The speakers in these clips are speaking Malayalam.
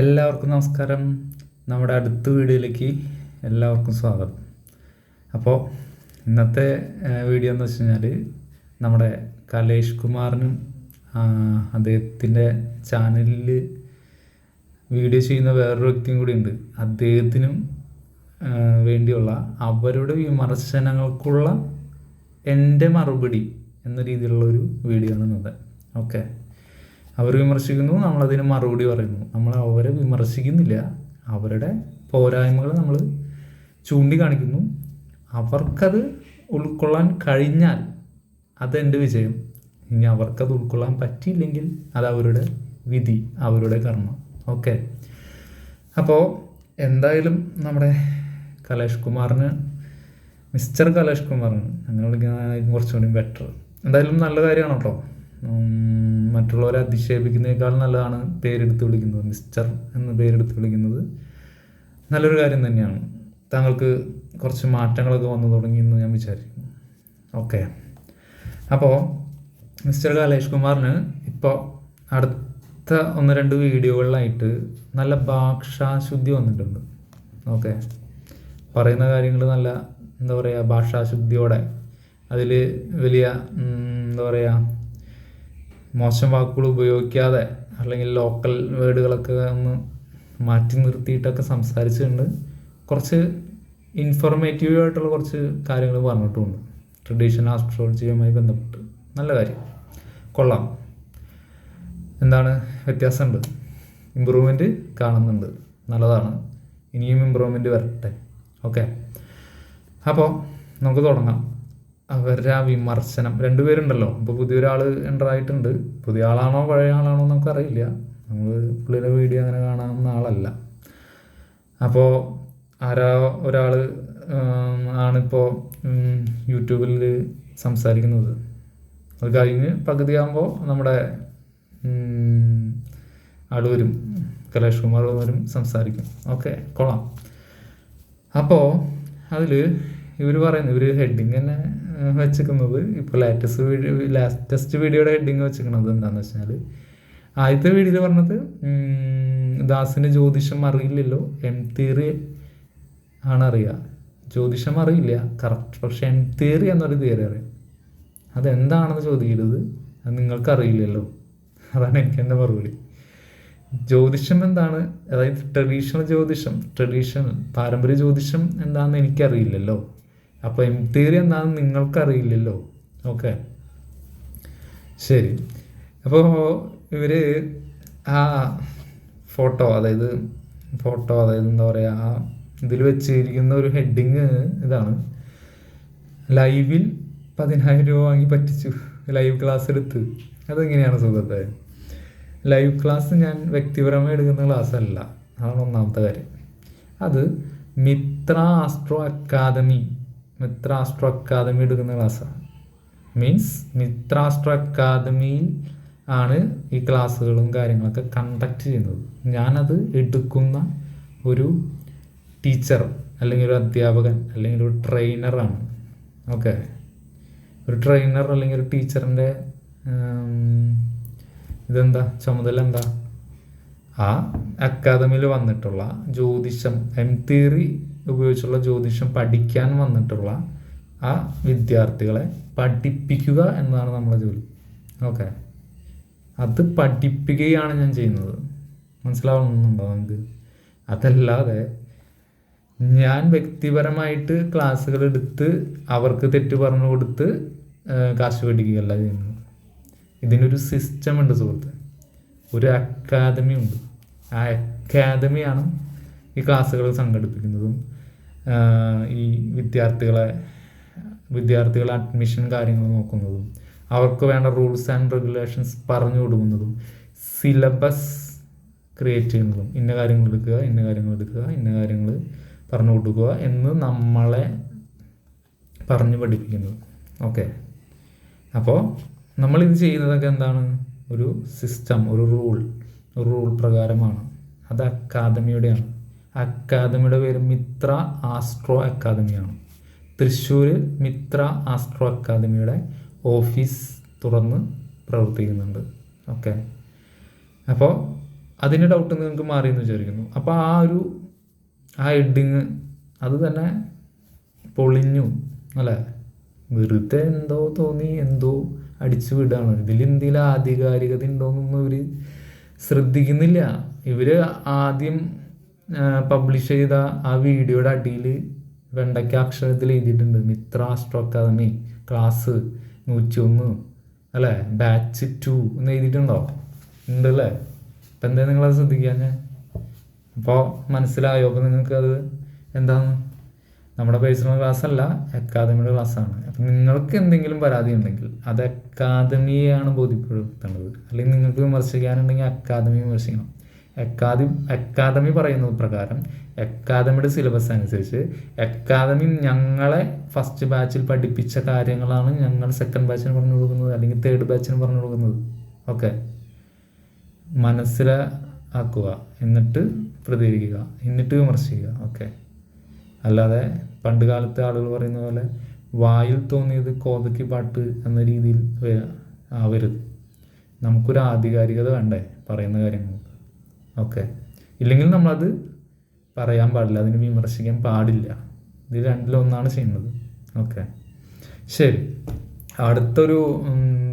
എല്ലാവർക്കും നമസ്കാരം. നമ്മുടെ അടുത്ത വീഡിയോയിലേക്ക് എല്ലാവർക്കും സ്വാഗതം. അപ്പോൾ ഇന്നത്തെ വീഡിയോ എന്ന് വെച്ച് കഴിഞ്ഞാൽ നമ്മുടെ കലേഷ് കുമാറിനും അദ്ദേഹത്തിൻ്റെ ചാനലിൽ വീഡിയോ ചെയ്യുന്ന വേറൊരു വ്യക്തിയും കൂടി ഉണ്ട്. അദ്ദേഹത്തിനും വേണ്ടിയുള്ള അവരുടെ വിമർശനങ്ങൾക്കുള്ള എൻ്റെ മറുപടി എന്ന രീതിയിലുള്ള ഒരു വീഡിയോ ആണ് ഇന്നത്. ഓക്കെ, അവർ വിമർശിക്കുന്നു, നമ്മളതിന് മറുപടി പറയുന്നു. നമ്മൾ അവരെ വിമർശിക്കുന്നില്ല, അവരുടെ പോരായ്മകൾ നമ്മൾ ചൂണ്ടിക്കാണിക്കുന്നു. അവർക്കത് ഉൾക്കൊള്ളാൻ കഴിഞ്ഞാൽ അതെൻ്റെ വിജയം. ഇനി അവർക്കത് ഉൾക്കൊള്ളാൻ പറ്റിയില്ലെങ്കിൽ അത് അവരുടെ വിധി, അവരുടെ കർമ്മം. ഓക്കെ, അപ്പോൾ എന്തായാലും നമ്മുടെ കലേഷ് കുമാറിന്, മിസ്റ്റർ കലേഷ് കുമാറിന് അങ്ങനെ വിളിക്കുന്നതായിരിക്കും കുറച്ചുകൂടി ബെറ്റർ. എന്തായാലും നല്ല കാര്യമാണ് കേട്ടോ. മറ്റുള്ളവരെ അധിക്ഷേപിക്കുന്നതിനേക്കാൾ നല്ലതാണ് പേരെടുത്ത് വിളിക്കുന്നത്. മിസ്റ്റർ എന്ന് പേരെടുത്ത് വിളിക്കുന്നത് നല്ലൊരു കാര്യം തന്നെയാണ്. താങ്കൾക്ക് കുറച്ച് മാറ്റങ്ങളൊക്കെ വന്നു തുടങ്ങിയെന്ന് ഞാൻ വിചാരിക്കുന്നു. ഓക്കെ, അപ്പോൾ മിസ്റ്റർ കലേഷ് കുമാറിന് ഇപ്പോൾ അടുത്ത 1-2 വീഡിയോകളിലായിട്ട് നല്ല ഭാഷാശുദ്ധി വന്നിട്ടുണ്ട്. ഓക്കെ, പറയുന്ന കാര്യങ്ങൾ നല്ല എന്താ പറയുക, ഭാഷാശുദ്ധിയോടെ, അതിൽ വലിയ എന്താ പറയുക, മോശം വാക്കുകൾ ഉപയോഗിക്കാതെ അല്ലെങ്കിൽ ലോക്കൽ വേർഡുകളൊക്കെ ഒന്ന് മാറ്റി നിർത്തിയിട്ടൊക്കെ സംസാരിച്ചിട്ടുണ്ട്. കുറച്ച് ഇൻഫോർമേറ്റീവ് ആയിട്ടുള്ള കുറച്ച് കാര്യങ്ങൾ പറഞ്ഞിട്ടുമുണ്ട് ട്രഡീഷണൽ ആസ്ട്രോളജിയുമായി ബന്ധപ്പെട്ട്. നല്ല കാര്യം, കൊള്ളാം. എന്താണ് വ്യത്യാസമുണ്ട്, ഇമ്പ്രൂവ്മെൻറ്റ് കാണുന്നുണ്ട്, നല്ലതാണ്. ഇനിയും ഇമ്പ്രൂവ്മെൻറ്റ് വരട്ടെ. ഓക്കെ, അപ്പോൾ നമുക്ക് തുടങ്ങാം. അവരുടെ ആ വിമർശനം, 2 പേരുണ്ടല്ലോ. ഇപ്പോൾ പുതിയൊരാൾ എൻ്റർ ആയിട്ടുണ്ട്. പുതിയ ആളാണോ പഴയ ആളാണോ നമുക്കറിയില്ല. നമ്മൾ പുള്ളിയുടെ വീഡിയോ അങ്ങനെ കാണാവുന്ന ആളല്ല. അപ്പോൾ ഒരാൾ ആണിപ്പോൾ യൂട്യൂബിൽ സംസാരിക്കുന്നത്. അത് കഴിഞ്ഞ് പകുതിയാകുമ്പോൾ നമ്മുടെ ആൾ വരും, കലേഷ് കുമാർ വരും, സംസാരിക്കും. ഓക്കെ, കൊള്ളാം. അപ്പോൾ അതിൽ ഇവർ പറയുന്നത്, ഇവർ ഹെഡിങ് തന്നെ വെച്ചിരിക്കുന്നത്, ഇപ്പോൾ ലാറ്റസ്റ്റ് വീഡിയോയുടെ ഹെഡിങ് വെച്ചിരിക്കുന്നത് എന്താണെന്ന് വെച്ചാൽ, ആദ്യത്തെ വീഡിയോയിൽ പറഞ്ഞത് ദാസിന് ജ്യോതിഷം അറിയില്ലല്ലോ, എം തിയറി ആണ് അറിയുക. ജ്യോതിഷം അറിയില്ല കറക്റ്റ്, പക്ഷെ എം തിയറി എന്നൊരു തിയറി അറിയാം. അതെന്താണെന്ന് ചോദിക്കരുത്, അത് നിങ്ങൾക്കറിയില്ലല്ലോ. അതാണ് എനിക്ക് എൻ്റെ മറുപടി. ജ്യോതിഷം എന്താണ്, അതായത് ട്രഡീഷണൽ പാരമ്പര്യ ജ്യോതിഷം എന്താണെന്ന് എനിക്കറിയില്ലല്ലോ. അപ്പോൾ എം തിയറി എന്താണെന്ന് നിങ്ങൾക്കറിയില്ലല്ലോ. ഓക്കെ, ശരി. അപ്പോൾ ഇവർ ആ ഫോട്ടോ അതായത് എന്താ പറയുക, ആ ഇതിൽ വെച്ചിരിക്കുന്ന ഒരു ഹെഡിങ് ഇതാണ്: ലൈവിൽ 10,000 രൂപ വാങ്ങി പറ്റിച്ചു, ലൈവ് ക്ലാസ് എടുത്ത്. അതെങ്ങനെയാണ് സുഹൃത്തെ? ലൈവ് ക്ലാസ് ഞാൻ വ്യക്തിപരമായി എടുക്കുന്ന ക്ലാസ് അല്ല, അതാണ് ഒന്നാമത്തെ കാര്യം. അത് മിത്ര ആസ്ട്രോ അക്കാദമി എടുക്കുന്ന ക്ലാസ്സാണ്. മീൻസ് മിത്ര ആസ്ട്രോ അക്കാദമിയിൽ ആണ് ഈ ക്ലാസ്സുകളും കാര്യങ്ങളൊക്കെ കണ്ടക്ട് ചെയ്യുന്നത്. ഞാനത് എടുക്കുന്ന ഒരു ടീച്ചർ അല്ലെങ്കിൽ ഒരു അധ്യാപകൻ അല്ലെങ്കിൽ ഒരു ട്രെയിനറാണ്. ഓക്കെ, ഒരു ട്രെയിനർ അല്ലെങ്കിൽ ഒരു ടീച്ചറിൻ്റെ ഇതെന്താ, ചുമതല എന്താ? ആ അക്കാദമിയിൽ വന്നിട്ടുള്ള ജ്യോതിഷം, എം തിയറി ഉപയോഗിച്ചുള്ള ജ്യോതിഷം പഠിക്കാൻ വന്നിട്ടുള്ള ആ വിദ്യാർത്ഥികളെ പഠിപ്പിക്കുക എന്നതാണ് നമ്മുടെ ജോലി. ഓക്കെ, അത് പഠിപ്പിക്കുകയാണ് ഞാൻ ചെയ്യുന്നത്. മനസ്സിലാവുന്നുണ്ടോ നമുക്ക്? അതല്ലാതെ ഞാൻ വ്യക്തിപരമായിട്ട് ക്ലാസ്സുകൾ എടുത്ത് അവർക്ക് തെറ്റ് പറഞ്ഞു കൊടുത്ത് കാശ് മേടിക്കുകയല്ല ചെയ്യുന്നത്. ഇതിനൊരു സിസ്റ്റം ഉണ്ട് സുഹൃത്ത്, ഒരു അക്കാദമി ഉണ്ട്. ആ അക്കാദമിയാണ് ഈ ക്ലാസ്സുകൾ സംഘടിപ്പിക്കുന്നതും ഈ വിദ്യാർത്ഥികളെ അഡ്മിഷൻ കാര്യങ്ങൾ നോക്കുന്നതും അവർക്ക് വേണ്ട റൂൾസ് ആൻഡ് റെഗുലേഷൻസ് പറഞ്ഞു കൊടുക്കുന്നതും സിലബസ് ക്രിയേറ്റ് ചെയ്യുന്നതും, ഇന്ന കാര്യങ്ങൾ എടുക്കുക, ഇന്ന കാര്യങ്ങൾ പറഞ്ഞു കൊടുക്കുക എന്ന് നമ്മളെ പറഞ്ഞു പഠിപ്പിക്കുന്നത്. ഓക്കെ, അപ്പോൾ നമ്മളിത് ചെയ്യുന്നതൊക്കെ എന്താണ്, ഒരു സിസ്റ്റം, ഒരു റൂൾ പ്രകാരമാണ്. അത് അക്കാദമിയുടെയാണ്. അക്കാദമിയുടെ പേര് മിത്ര ആസ്ട്രോ അക്കാദമിയാണ്. തൃശ്ശൂർ മിത്ര ആസ്ട്രോ അക്കാദമിയുടെ ഓഫീസ് തുറന്ന് പ്രവർത്തിക്കുന്നുണ്ട്. ഓക്കെ, അപ്പോൾ അതിൻ്റെ ഡൗട്ട് നിങ്ങൾക്ക് മാറിയെന്ന് വിചാരിക്കുന്നു. അപ്പോൾ ആ ഹെഡിങ് അത് തന്നെ പൊളിഞ്ഞു അല്ലേ? വെറുതെ എന്തോ തോന്നി എന്തോ അടിച്ചു വിടുകയാണ്. എന്തെങ്കിലും ആധികാരികത ഉണ്ടോയെന്നൊന്നും ഇവർ ശ്രദ്ധിക്കുന്നില്ല. ഇവർ ആദ്യം പബ്ലിഷ് ചെയ്ത ആ വീഡിയോയുടെ അടിയിൽ വെണ്ടയ്ക്ക അക്ഷരത്തിൽ എഴുതിയിട്ടുണ്ട് മിത്ര ആസ്ട്രോ അക്കാദമി ക്ലാസ് 101 അല്ലേ, ബാച്ച് 2 എന്ന് എഴുതിയിട്ടുണ്ടോ? ഉണ്ടല്ലേ. അപ്പം എന്താ നിങ്ങളത് ശ്രദ്ധിക്കാൻ? അപ്പോൾ മനസ്സിലായോ? അപ്പോൾ നിങ്ങൾക്കത് എന്താണ്? നമ്മുടെ പേഴ്സണൽ ക്ലാസ് അല്ല, അക്കാദമിയുടെ ക്ലാസ്സാണ്. അപ്പം നിങ്ങൾക്ക് എന്തെങ്കിലും പരാതി ഉണ്ടെങ്കിൽ അത് അക്കാദമിയെയാണ് ബോധ്യപ്പെടുത്തേണ്ടത്. അല്ലെങ്കിൽ നിങ്ങൾക്ക് വിമർശിക്കാനുണ്ടെങ്കിൽ അക്കാദമി വിമർശിക്കണം. അക്കാദമി പറയുന്നത് പ്രകാരം അക്കാദമിയുടെ സിലബസ് അനുസരിച്ച് അക്കാദമി ഞങ്ങളെ ഫസ്റ്റ് ബാച്ചിൽ പഠിപ്പിച്ച കാര്യങ്ങളാണ് ഞങ്ങൾ സെക്കൻഡ് ബാച്ചിന് പറഞ്ഞു കൊടുക്കുന്നത്, അല്ലെങ്കിൽ തേർഡ് ബാച്ചിന് പറഞ്ഞു കൊടുക്കുന്നത്. ഓക്കെ, മനസ്സിലാക്കുക, എന്നിട്ട് പ്രതികരിക്കുക, എന്നിട്ട് വിമർശിക്കുക. ഓക്കെ, അല്ലാതെ പണ്ട് കാലത്തെ ആളുകൾ പറയുന്ന പോലെ വായിൽ തോന്നിയത് കോതയ്ക്ക് പാട്ട് എന്ന രീതിയിൽ ആവരുത്. നമുക്കൊരു ആധികാരികത വേണ്ടേ പറയുന്ന കാര്യങ്ങൾക്ക്? ഓക്കെ, ഇല്ലെങ്കിൽ നമ്മളത് പറയാൻ പാടില്ല, അതിന് വിമർശിക്കാൻ പാടില്ല. ഇത് രണ്ടിലൊന്നാണ് ചെയ്യുന്നത്. ഓക്കെ, ശരി. അടുത്തൊരു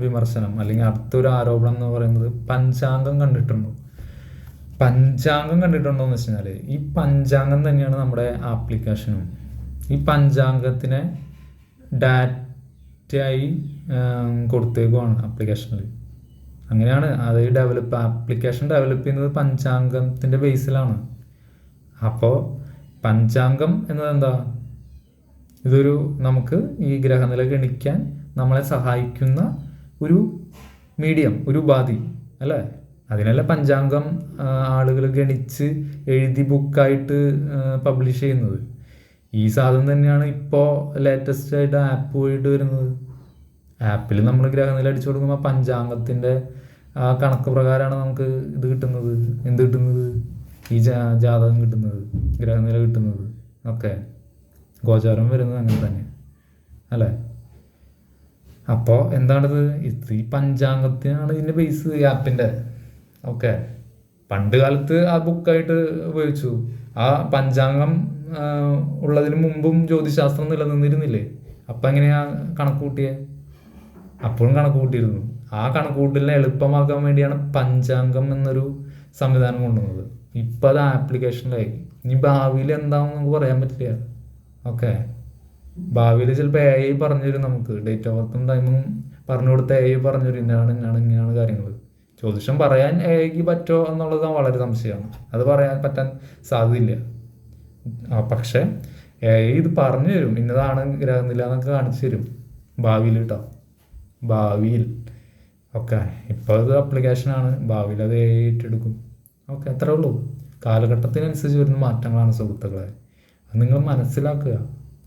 വിമർശനം അല്ലെങ്കിൽ അടുത്തൊരു ആരോപണം എന്ന് പറയുന്നത് പഞ്ചാംഗം കണ്ടിട്ടുണ്ടോ? പഞ്ചാംഗം കണ്ടിട്ടുണ്ടോ എന്ന് വെച്ച് കഴിഞ്ഞാൽ ഈ പഞ്ചാംഗം തന്നെയാണ് നമ്മുടെ ആപ്ലിക്കേഷനും. ഈ പഞ്ചാംഗത്തിനെ ഡാറ്റയായി കൊടുത്തേക്കുവാണ് ആപ്ലിക്കേഷനിൽ. അങ്ങനെയാണ് അത് ആപ്ലിക്കേഷൻ ഡെവലപ്പ് ചെയ്യുന്നത് പഞ്ചാംഗത്തിൻ്റെ ബേസിലാണ്. അപ്പോൾ പഞ്ചാംഗം എന്നത് എന്താ? ഇതൊരു നമുക്ക് ഈ ഗ്രഹനില ഗണിക്കാൻ നമ്മളെ സഹായിക്കുന്ന ഒരു മീഡിയം, ഒരു ഉപാധി അല്ലേ? അതിനല്ല പഞ്ചാംഗം ആളുകൾ ഗണിച്ച് എഴുതി ബുക്കായിട്ട് പബ്ലിഷ് ചെയ്യുന്നത്. ഈ സാധനം തന്നെയാണ് ഇപ്പോൾ ലേറ്റസ്റ്റ് ആയിട്ട് ആപ്പ് വഴിയിട്ട് വരുന്നത്. ആപ്പിൽ നമ്മൾ ഗ്രഹനില അടിച്ചു കൊടുക്കുമ്പോൾ പഞ്ചാംഗത്തിൻ്റെ ആ കണക്ക് പ്രകാരമാണ് നമുക്ക് ഇത് കിട്ടുന്നത്. എന്ത് കിട്ടുന്നത്? ഈ ജാതകം കിട്ടുന്നത്, ഗ്രഹനില കിട്ടുന്നത്. ഓക്കെ, ഗോചാരം വരുന്നത് അങ്ങനെ തന്നെ അല്ലേ? അപ്പോൾ എന്താണിത്? ഈ പഞ്ചാംഗത്തിനാണ് ഇതിൻ്റെ ബേസ് ഈ ആപ്പിൻ്റെ. ഓക്കെ, പണ്ട് കാലത്ത് ആ ബുക്കായിട്ട് ഉപയോഗിച്ചു. ആ പഞ്ചാംഗം ഉള്ളതിന് മുമ്പും ജ്യോതിശാസ്ത്രം നിലനിന്നിരുന്നില്ലേ? അപ്പം എങ്ങനെയാണ് കണക്ക് കൂട്ടിയത്? അപ്പോഴും കണക്ക് കൂട്ടിയിരുന്നു. ആ കണക്ക് കൂട്ടലിനെ എളുപ്പമാക്കാൻ വേണ്ടിയാണ് പഞ്ചാംഗം എന്നൊരു സംവിധാനം കൊണ്ടുവന്നത്. ഇപ്പം അത് ആപ്ലിക്കേഷനിലായി. ഇനി ഭാവിയിൽ എന്താണെന്ന് നമുക്ക് പറയാൻ പറ്റില്ല. ഓക്കെ, ഭാവിയിൽ ചിലപ്പോൾ AI പറഞ്ഞു തരും നമുക്ക്. ഡേറ്റ് ഓഫ് ബർത്തും ടൈമും പറഞ്ഞു കൊടുത്ത AI പറഞ്ഞു തരും ഇങ്ങനെയാണ് കാര്യങ്ങൾ. ജ്യോതിഷം പറയാൻ AIക്ക് പറ്റുമോ എന്നുള്ളത് വളരെ സംശയമാണ്. അത് പറ്റാൻ സാധ്യതയില്ല. പക്ഷേ AI ഇത് പറഞ്ഞു തരും, ഇന്നതാണ് ഗ്രഹനില എന്നൊക്കെ കാണിച്ചു തരും ഭാവിയിൽ കേട്ടോ. ഭാവിയിൽ. ഓക്കെ, ഇപ്പോൾ ഇത് ആപ്ലിക്കേഷനാണ്, ഭാവിയിൽ അത് AI ഏറ്റെടുക്കും. ഓക്കെ, അത്രേ ഉള്ളൂ. കാലഘട്ടത്തിനനുസരിച്ച് വരുന്ന മാറ്റങ്ങളാണ് സുഹൃത്തുക്കളെ. അത് നിങ്ങൾ മനസ്സിലാക്കുക,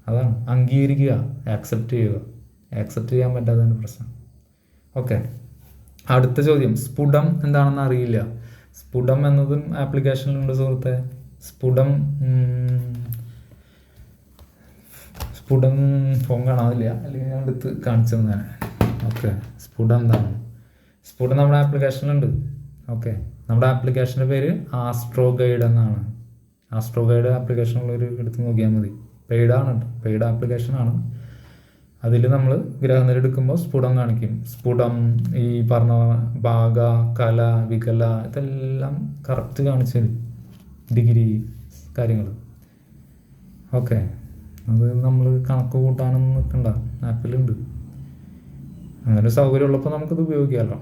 അതാണ്. അംഗീകരിക്കുക, ആക്സെപ്റ്റ് ചെയ്യുക. ആക്സെപ്റ്റ് ചെയ്യാൻ പറ്റാത്തതിൻ്റെ പ്രശ്നം. ഓക്കെ, അടുത്ത ചോദ്യം. സ്ഫുടം എന്താണെന്ന് അറിയില്ല. സ്ഫുടം എന്നതും ആപ്ലിക്കേഷനിലുണ്ട് സുഹൃത്തെ. സ്ഫുടം ഫോൺ കാണാതില്ല, അല്ലെങ്കിൽ ഞാൻ എടുത്ത് കാണിച്ചു തന്നെ. ഓക്കെ, സ്ഫുടം എന്താണ്? സ്ഫുടം നമ്മുടെ ആപ്ലിക്കേഷനിലുണ്ട്. ഓക്കെ, നമ്മുടെ ആപ്ലിക്കേഷൻ്റെ പേര് ആസ്ട്രോ ഗൈഡ് എന്നാണ്. ആസ്ട്രോ ഗൈഡ് ആപ്ലിക്കേഷനുള്ളൊരു എടുത്ത് നോക്കിയാൽ മതി. പെയ്ഡ് ആപ്ലിക്കേഷനാണ്. അതിൽ നമ്മൾ ഗ്രഹനില എടുക്കുമ്പോൾ സ്ഫുടം കാണിക്കും. സ്ഫുടം, ഈ പറഞ്ഞ ഭാഗ, കല, വികല, ഇതെല്ലാം കറക്റ്റ് കാണിച്ചു തരും. ഡിഗ്രി കാര്യങ്ങൾ. ഓക്കെ, അത് നമ്മൾ കണക്ക് കൂട്ടാനൊന്നും നിൽക്കണ്ട, ആപ്പിലുണ്ട്. അങ്ങനെ സൗകര്യമുള്ളപ്പോൾ നമുക്കിത് ഉപയോഗിക്കാമല്ലോ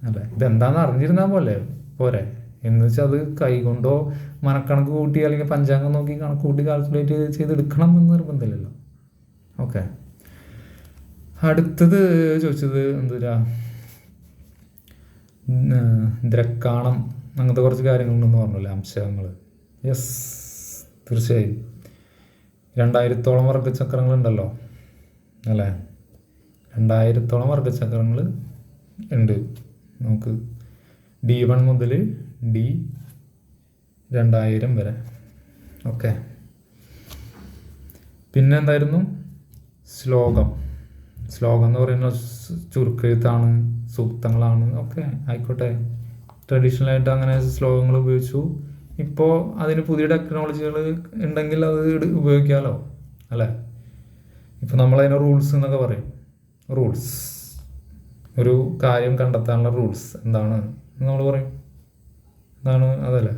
അല്ലേ? ഇതെന്താണെന്ന് അറിഞ്ഞിരുന്നാൽ പോരെ. എന്ന് വെച്ചാൽ അത് കൈകൊണ്ടോ മനക്കണക്ക് കൂട്ടി അല്ലെങ്കിൽ പഞ്ചാംഗം നോക്കി കണക്ക് കൂട്ടി കാൽക്കുലേറ്റ് ചെയ്തെടുക്കണം എന്ന് നിർബന്ധമില്ലല്ലോ. ഓക്കെ, അടുത്തത് ചോദിച്ചത് എന്തുരാ, ദ്രക്കാണം, അങ്ങനത്തെ കുറച്ച് കാര്യങ്ങളുണ്ടെന്ന് പറഞ്ഞല്ലോ, അംശങ്ങൾ. യെസ്, തീർച്ചയായും 2000-ഓളം വർഗ്ഗചക്രങ്ങളുണ്ടല്ലോ അല്ലേ? 2000-ഓളം വർഗ്ഗചക്രങ്ങൾ ഉണ്ട് നമുക്ക്. D1 മുതൽ D2000 വരെ. ഓക്കെ, പിന്നെ എന്തായിരുന്നു? ശ്ലോകം എന്ന് പറയുന്നത് ചുരുക്കെഴുത്താണ്, സൂക്തങ്ങളാണ്. ഓക്കെ, ആയിക്കോട്ടെ. ട്രഡീഷണലായിട്ട് അങ്ങനെ ശ്ലോകങ്ങൾ ഉപയോഗിച്ചു. ഇപ്പോൾ അതിന് പുതിയ ടെക്നോളജികൾ ഉണ്ടെങ്കിൽ അത് ഉപയോഗിക്കാമല്ലോ അല്ലേ. ഇപ്പോൾ നമ്മളതിന് റൂൾസ് എന്നൊക്കെ പറയും. റൂൾസ്, ഒരു കാര്യം കണ്ടെത്താനുള്ള റൂൾസ് എന്താണ് നമ്മൾ പറയും. എന്താണ് അതല്ലേ,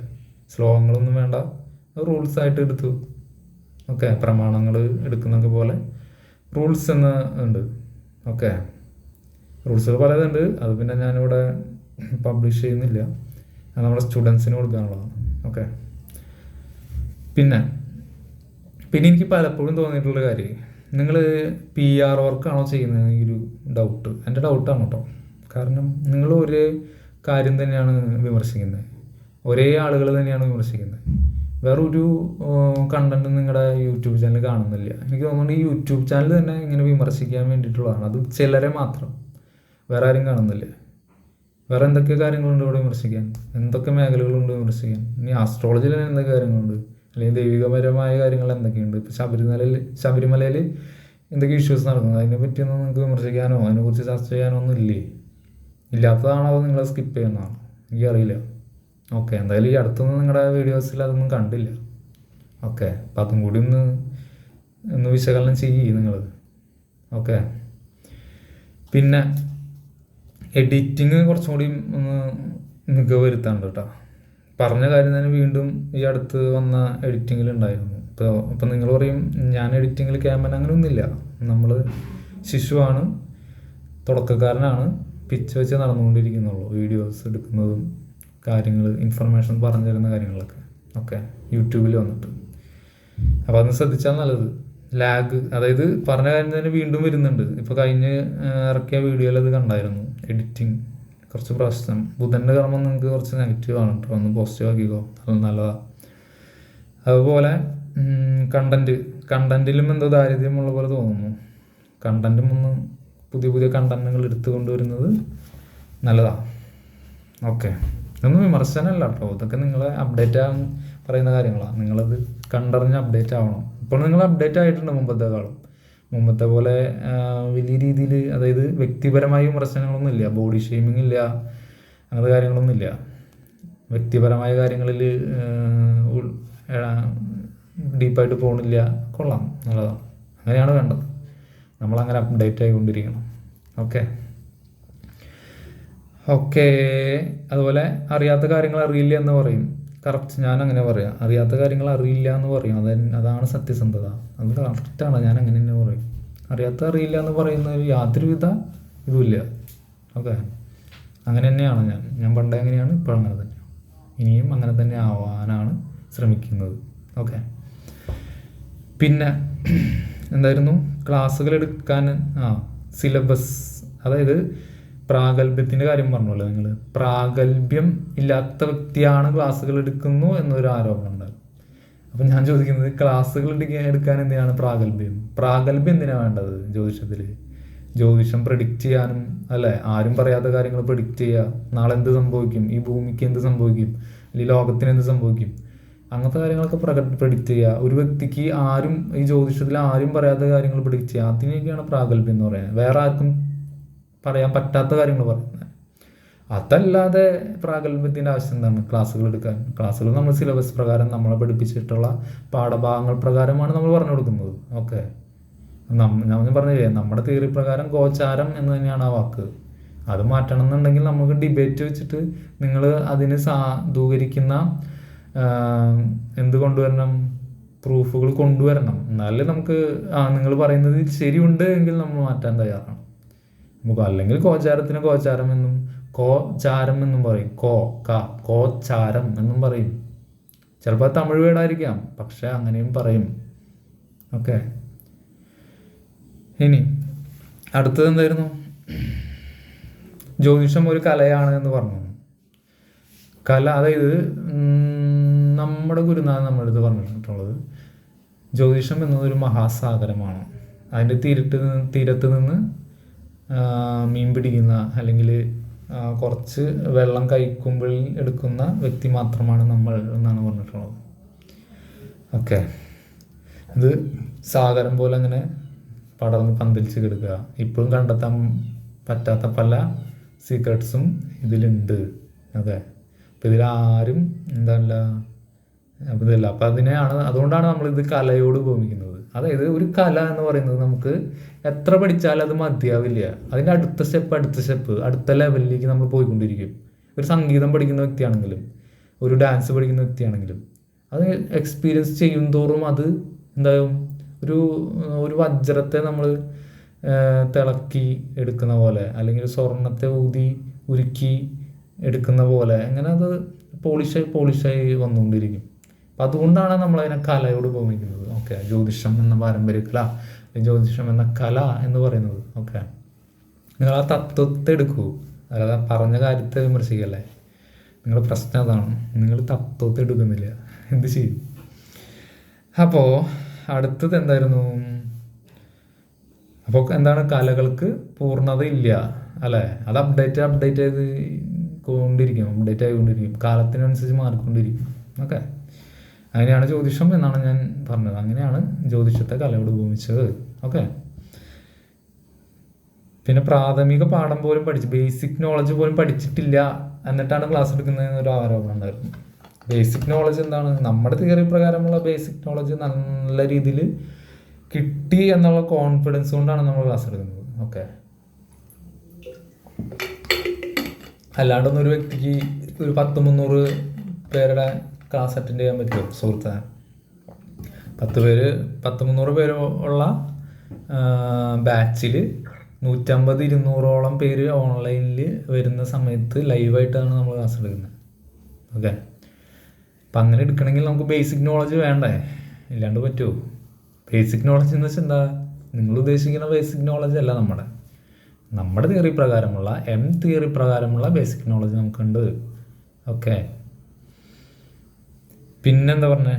ശ്ലോകങ്ങളൊന്നും വേണ്ട, റൂൾസായിട്ട് എടുത്തു. ഓക്കെ, പ്രമാണങ്ങൾ എടുക്കുന്നൊക്കെ പോലെ റൂൾസ് എന്ന് ഉണ്ട്. ഓക്കെ, റൂൾസുകൾ പലതുണ്ട്. അത് പിന്നെ ഞാനിവിടെ പബ്ലിഷ് ചെയ്യുന്നില്ല, അത് നമ്മുടെ സ്റ്റുഡൻസിന് കൊടുക്കാനുള്ളതാണ്. ഓക്കെ, പിന്നെ എനിക്ക് പലപ്പോഴും തോന്നിയിട്ടുള്ള കാര്യം, നിങ്ങൾ PR വർക്കാണോ ചെയ്യുന്നത് ഈ ഒരു ഡൗട്ട് എൻ്റെ ഡൗട്ടാണ് കേട്ടോ. കാരണം നിങ്ങൾ ഒരേ കാര്യം തന്നെയാണ് വിമർശിക്കുന്നത്, ഒരേ ആളുകൾ തന്നെയാണ് വിമർശിക്കുന്നത്. വേറൊരു കണ്ടന്റ് നിങ്ങളുടെ യൂട്യൂബ് ചാനൽ കാണുന്നില്ല. എനിക്ക് തോന്നുന്നുണ്ട് ഈ യൂട്യൂബ് ചാനൽ തന്നെ ഇങ്ങനെ വിമർശിക്കാൻ വേണ്ടിയിട്ടുള്ളതാണ്. അത് ചിലരെ മാത്രം, വേറെ ആരും കാണുന്നില്ല. വേറെ എന്തൊക്കെ കാര്യങ്ങളുണ്ട് ഇവിടെ വിമർശിക്കാൻ, എന്തൊക്കെ മേഖലകളുണ്ട് വിമർശിക്കാൻ. ഇനി ആസ്ട്രോളജിയിൽ എന്തൊക്കെ കാര്യങ്ങളുണ്ട്, അല്ലെങ്കിൽ ദൈവികപരമായ കാര്യങ്ങൾ എന്തൊക്കെയുണ്ട്. ഇപ്പോൾ ശബരിമലയിൽ എന്തൊക്കെ ഇഷ്യൂസ് നടക്കുന്നത്, അതിനെ പറ്റിയൊന്നും നിങ്ങൾക്ക് വിമർശിക്കാനോ അതിനെക്കുറിച്ച് ചർച്ച ചെയ്യാനോ ഒന്നും ഇല്ലേ? ഇല്ലാത്തതാണോ അത് നിങ്ങൾ സ്കിപ്പ് ചെയ്യുന്നതാണോ എനിക്കറിയില്ല. ഓക്കെ, എന്തായാലും ഈ അടുത്തൊന്നും നിങ്ങളുടെ വീഡിയോസിൽ അതൊന്നും കണ്ടില്ല. ഓക്കെ, അപ്പം അതും കൂടി ഒന്ന് വിശകലനം ചെയ്യ് നിങ്ങൾ. ഓക്കെ, പിന്നെ എഡിറ്റിങ് കുറച്ചും കൂടി ഒന്ന് മികവ് വരുത്താണ്ട് കേട്ടോ. പറഞ്ഞ കാര്യം തന്നെ വീണ്ടും ഈ അടുത്ത് വന്ന എഡിറ്റിങ്ങിലുണ്ടായിരുന്നു. ഇപ്പം നിങ്ങൾ പറയും ഞാൻ എഡിറ്റിങ്ങിൽ ക്യാമറ അങ്ങനെ ഒന്നുമില്ല, നമ്മൾ ശിശുവാണ്, തുടക്കക്കാരനാണ്, പിച്ച് വെച്ച് നടന്നുകൊണ്ടിരിക്കുന്നുള്ളൂ. വീഡിയോസ് എടുക്കുന്നതും കാര്യങ്ങൾ, ഇൻഫർമേഷൻ പറഞ്ഞു തരുന്ന കാര്യങ്ങളൊക്കെ. ഓക്കെ, യൂട്യൂബിൽ വന്നിട്ട് അപ്പോൾ അതൊന്ന് ശ്രദ്ധിച്ചാൽ നല്ലത്. ലാഗ്, അതായത് പറഞ്ഞ കാര്യം തന്നെ വീണ്ടും വരുന്നുണ്ട്. ഇപ്പോൾ കഴിഞ്ഞ് ഇറക്കിയ വീഡിയോയിൽ അത് കണ്ടായിരുന്നു. എഡിറ്റിംഗ് കുറച്ച് പ്രശ്നം. ബുധൻ്റെ കർമ്മം നിങ്ങൾക്ക് കുറച്ച് നെഗറ്റീവാണ് കേട്ടോ, ഒന്ന് പോസിറ്റീവ് ആക്കിക്കോ, അത് നല്ലതാണ്. അതുപോലെ കണ്ടന്റിലും എന്തോ ദാരിദ്ര്യമുള്ള പോലെ തോന്നുന്നു. കണ്ടന്റും ഒന്ന് പുതിയ കണ്ടന്റുകൾ എടുത്തു കൊണ്ടുവരുന്നത് നല്ലതാണ്. ഓക്കെ, ഇതൊന്നും വിമർശനമല്ല കേട്ടോ, ഇതൊക്കെ നിങ്ങളെ അപ്ഡേറ്റ് ആകാൻ പറയുന്ന കാര്യങ്ങളാണ്. നിങ്ങളത് കണ്ടറിഞ്ഞ് അപ്ഡേറ്റ് ആവണം. ഇപ്പോൾ നിങ്ങൾ അപ്ഡേറ്റ് ആയിട്ടുണ്ട് മുമ്പത്തെ പോലെ വലിയ രീതിയിൽ, അതായത് വ്യക്തിപരമായ വിമർശനങ്ങളൊന്നും ഇല്ല, ബോഡി ഷെയ്മിങ് ഇല്ല, അങ്ങനത്തെ കാര്യങ്ങളൊന്നും ഇല്ല. വ്യക്തിപരമായ കാര്യങ്ങളിൽ ഡീപ്പായിട്ട് പോകണില്ല. കൊള്ളാം, നല്ലതാണ്, അങ്ങനെയാണ് വേണ്ടത്. നമ്മളങ്ങനെ അപ്ഡേറ്റ് ആയിക്കൊണ്ടിരിക്കണം. ഓക്കെ, അതുപോലെ അറിയാത്ത കാര്യങ്ങൾ അറിയില്ല എന്ന് പറയും. കറക്റ്റ്, ഞാൻ അങ്ങനെ പറയാം. അറിയാത്ത കാര്യങ്ങൾ അറിയില്ല എന്ന് പറയും, അതാണ് സത്യസന്ധത. അത് കറക്റ്റാണ്, ഞാൻ അങ്ങനെ തന്നെ പറയും. അറിയില്ല എന്ന് പറയുന്നതിൽ യാതൊരുവിധ ഇതുമില്ല. ഓക്കെ, അങ്ങനെ തന്നെയാണ് ഞാൻ പണ്ടേ അങ്ങനെയാണ്, ഇപ്പോൾ അങ്ങനെ തന്നെയാണ്, ഇനിയും അങ്ങനെ തന്നെ ആവാനാണ് ശ്രമിക്കുന്നത്. ഓക്കെ, പിന്നെ എന്തായിരുന്നു ക്ലാസ്സുകൾ എടുക്കാൻ, സിലബസ്, അതായത് പ്രാഗൽഭ്യത്തിൻ്റെ കാര്യം പറഞ്ഞല്ലോ നിങ്ങൾ. പ്രാഗൽഭ്യം ഇല്ലാത്ത വ്യക്തിയാണ് ക്ലാസ്സുകൾ എടുക്കുന്നു എന്നൊരു ആരോപണം ഉണ്ടാകും. അപ്പം ഞാൻ ചോദിക്കുന്നത്, ക്ലാസ്സുകൾ എടുക്കാൻ എന്തിനാണ് പ്രാഗൽഭ്യം എന്തിനാണ് വേണ്ടത് ജ്യോതിഷത്തിൽ? ജ്യോതിഷം പ്രെഡിക്റ്റ് ചെയ്യാനും അല്ലേ, ആരും പറയാത്ത കാര്യങ്ങൾ പ്രെഡിക്റ്റ് ചെയ്യുക. നാളെ എന്ത് സംഭവിക്കും, ഈ ഭൂമിക്ക് എന്ത് സംഭവിക്കും, അല്ലെങ്കിൽ ലോകത്തിന് എന്ത് സംഭവിക്കും, അങ്ങനത്തെ കാര്യങ്ങളൊക്കെ പ്രെഡിക്റ്റ് ചെയ്യുക. ഒരു വ്യക്തിക്ക് ഈ ജ്യോതിഷത്തിൽ ആരും പറയാത്ത കാര്യങ്ങൾ പ്രെഡിക്റ്റ് ചെയ്യുക, അതിനൊക്കെയാണ് പ്രാഗൽഭ്യം എന്ന് പറയുന്നത്. വേറെ ആർക്കും പറയാൻ പറ്റാത്ത കാര്യങ്ങൾ പറയുന്നത്. അതല്ലാതെ പ്രാഗൽഭ്യത്തിൻ്റെ ആവശ്യം എന്താണ്? ക്ലാസ്സുകൾ എടുക്കാൻ. ക്ലാസ്സുകൾ നമ്മൾ സിലബസ് പ്രകാരം നമ്മളെ പഠിപ്പിച്ചിട്ടുള്ള പാഠഭാഗങ്ങൾ പ്രകാരമാണ് നമ്മൾ പറഞ്ഞു കൊടുക്കുന്നത്. ഓക്കെ, ഞാൻ പറഞ്ഞില്ലേ, നമ്മുടെ തിയറി പ്രകാരം ഗോചാരം എന്ന് തന്നെയാണ് ആ വാക്ക്. അത് മാറ്റണം എന്നുണ്ടെങ്കിൽ നമുക്ക് ഡിബേറ്റ് വെച്ചിട്ട് നിങ്ങൾ അതിന് സാധൂകരിക്കുന്ന എന്ത് കൊണ്ടുവരണം, പ്രൂഫുകൾ കൊണ്ടുവരണം. എന്നാലേ നമുക്ക് നിങ്ങൾ പറയുന്നത് ശരിയുണ്ട് എങ്കിൽ നമ്മൾ മാറ്റാൻ തയ്യാറാണ്. നമുക്ക് അല്ലെങ്കിൽ ഗോചാരത്തിന് ഗോചാരം എന്നും കോചാരം എന്നും പറയും, കോചാരം എന്നും പറയും. ചിലപ്പോൾ തമിഴ് വേർഡായിരിക്കാം, പക്ഷെ അങ്ങനെയും പറയും. ഓക്കെ, ഇനി അടുത്തത് എന്തായിരുന്നു? ജ്യോതിഷം ഒരു കലയാണ് എന്ന് പറഞ്ഞു. കല, അതായത് നമ്മുടെ ഗുരുനാഥൻ നമ്മളടുത്ത് പറഞ്ഞിട്ടുള്ളത്, ജ്യോതിഷം എന്നതൊരു മഹാസാഗരമാണ്. അതിൻ്റെ തീരത്ത് നിന്ന് മീൻ പിടിക്കുന്ന, അല്ലെങ്കിൽ കുറച്ച് വെള്ളം കൈക്കുമ്പിളിൽ എടുക്കുന്ന വ്യക്തി മാത്രമാണ് നമ്മൾ എന്നാണ് പറഞ്ഞിട്ടുള്ളത്. ഓക്കെ, ഇത് സാഗരം പോലെ അങ്ങനെ പടർന്ന് പന്തലിച്ച് കിടക്കുക. ഇപ്പോഴും കണ്ടെത്താൻ പറ്റാത്ത പല സീക്രട്സും ഇതിലുണ്ട്. അതെ, അപ്പം ഇതിലാരും എന്താല്ല അപ്പം ഇതല്ല. അപ്പം അതുകൊണ്ടാണ് നമ്മളിത് കലയോട് ഉപമിക്കുന്നത്. അതായത് ഒരു കല എന്ന് പറയുന്നത് നമുക്ക് എത്ര പഠിച്ചാലും അത് മതിയാവില്ല. അതിൻ്റെ അടുത്ത സ്റ്റെപ്പ് അടുത്ത ലെവലിലേക്ക് നമ്മൾ പോയിക്കൊണ്ടിരിക്കും. ഒരു സംഗീതം പഠിക്കുന്ന വ്യക്തിയാണെങ്കിലും ഒരു ഡാൻസ് പഠിക്കുന്ന വ്യക്തിയാണെങ്കിലും അത് എക്സ്പീരിയൻസ് ചെയ്യും തോറും അത് എന്തായാലും ഒരു വജ്രത്തെ നമ്മൾ തിളക്കി എടുക്കുന്ന പോലെ, അല്ലെങ്കിൽ സ്വർണത്തെ ഉരുക്കി എടുക്കുന്ന പോലെ, അങ്ങനെ അത് പോളിഷായി വന്നുകൊണ്ടിരിക്കും. അപ്പം അതുകൊണ്ടാണ് നമ്മളതിനെ കലയോട് ഉപമിക്കുന്നത്. ഓക്കെ, ജ്യോതിഷം എന്ന പാരമ്പര്യ കല, ജ്യോതിഷം എന്ന കല എന്ന് പറയുന്നത്. ഓക്കെ, നിങ്ങൾ ആ തത്വത്തെ എടുക്കൂ, അല്ലാതെ പറഞ്ഞ കാര്യത്തെ വിമർശിക്കല്ലേ. നിങ്ങളുടെ പ്രശ്നം അതാണ്, നിങ്ങൾ തത്വത്തെ എടുക്കുന്നില്ല, എന്ത് ചെയ്യും? അപ്പോൾ അടുത്തത് എന്തായിരുന്നു? അപ്പോൾ എന്താണ്, കലകൾക്ക് പൂർണ്ണതയില്ല അല്ലേ? അത് അപ്ഡേറ്റ് ആയിക്കൊണ്ടിരിക്കും, കാലത്തിനനുസരിച്ച് മാറിക്കൊണ്ടിരിക്കും. ഓക്കെ, അങ്ങനെയാണ് ജ്യോതിഷം എന്നാണ് ഞാൻ പറഞ്ഞത്. അങ്ങനെയാണ് ജ്യോതിഷത്തെ കലയോട് ഉപമിച്ചത്. ഓക്കെ, പിന്നെ പ്രാഥമിക പാഠം പോലും ബേസിക് നോളജ് പോലും പഠിച്ചിട്ടില്ല എന്നിട്ടാണ് ക്ലാസ് എടുക്കുന്നതെന്നൊരു ആരോപണം ഉണ്ടായിരുന്നു. ബേസിക് നോളജ് എന്താണ്? നമ്മുടെ തിയറി പ്രകാരമുള്ള ബേസിക് നോളജ് നല്ല രീതിയിൽ കിട്ടി എന്നുള്ള കോൺഫിഡൻസ് കൊണ്ടാണ് നമ്മൾ ക്ലാസ് എടുക്കുന്നത്. ഓക്കെ, അല്ലാണ്ടൊന്നും ഒരു വ്യക്തിക്ക് ഒരു 100-300 പേരുടെ ക്ലാസ് അറ്റൻഡ് ചെയ്യാൻ പറ്റുമോ സുഹൃത്തെ? 100-300 പേര് ഉള്ള ബാച്ചിൽ 150-200ഓളം പേര് ഓൺലൈനിൽ വരുന്ന സമയത്ത് ലൈവായിട്ടാണ് നമ്മൾ ക്ലാസ് എടുക്കുന്നത്. ഓക്കെ, അപ്പം അങ്ങനെ എടുക്കണമെങ്കിൽ നമുക്ക് ബേസിക് നോളജ് വേണ്ടേ? ഇല്ലാണ്ട് പറ്റുമോ? ബേസിക് നോളജ് എന്ന് വെച്ചാൽ എന്താ? നിങ്ങൾ ഉദ്ദേശിക്കുന്ന ബേസിക് നോളജ് അല്ല നമ്മുടെ തിയറി പ്രകാരമുള്ള തിയറി പ്രകാരമുള്ള ബേസിക് നോളജ് നമുക്കുണ്ട്. ഓക്കെ, പിന്നെന്താ പറഞ്ഞേ?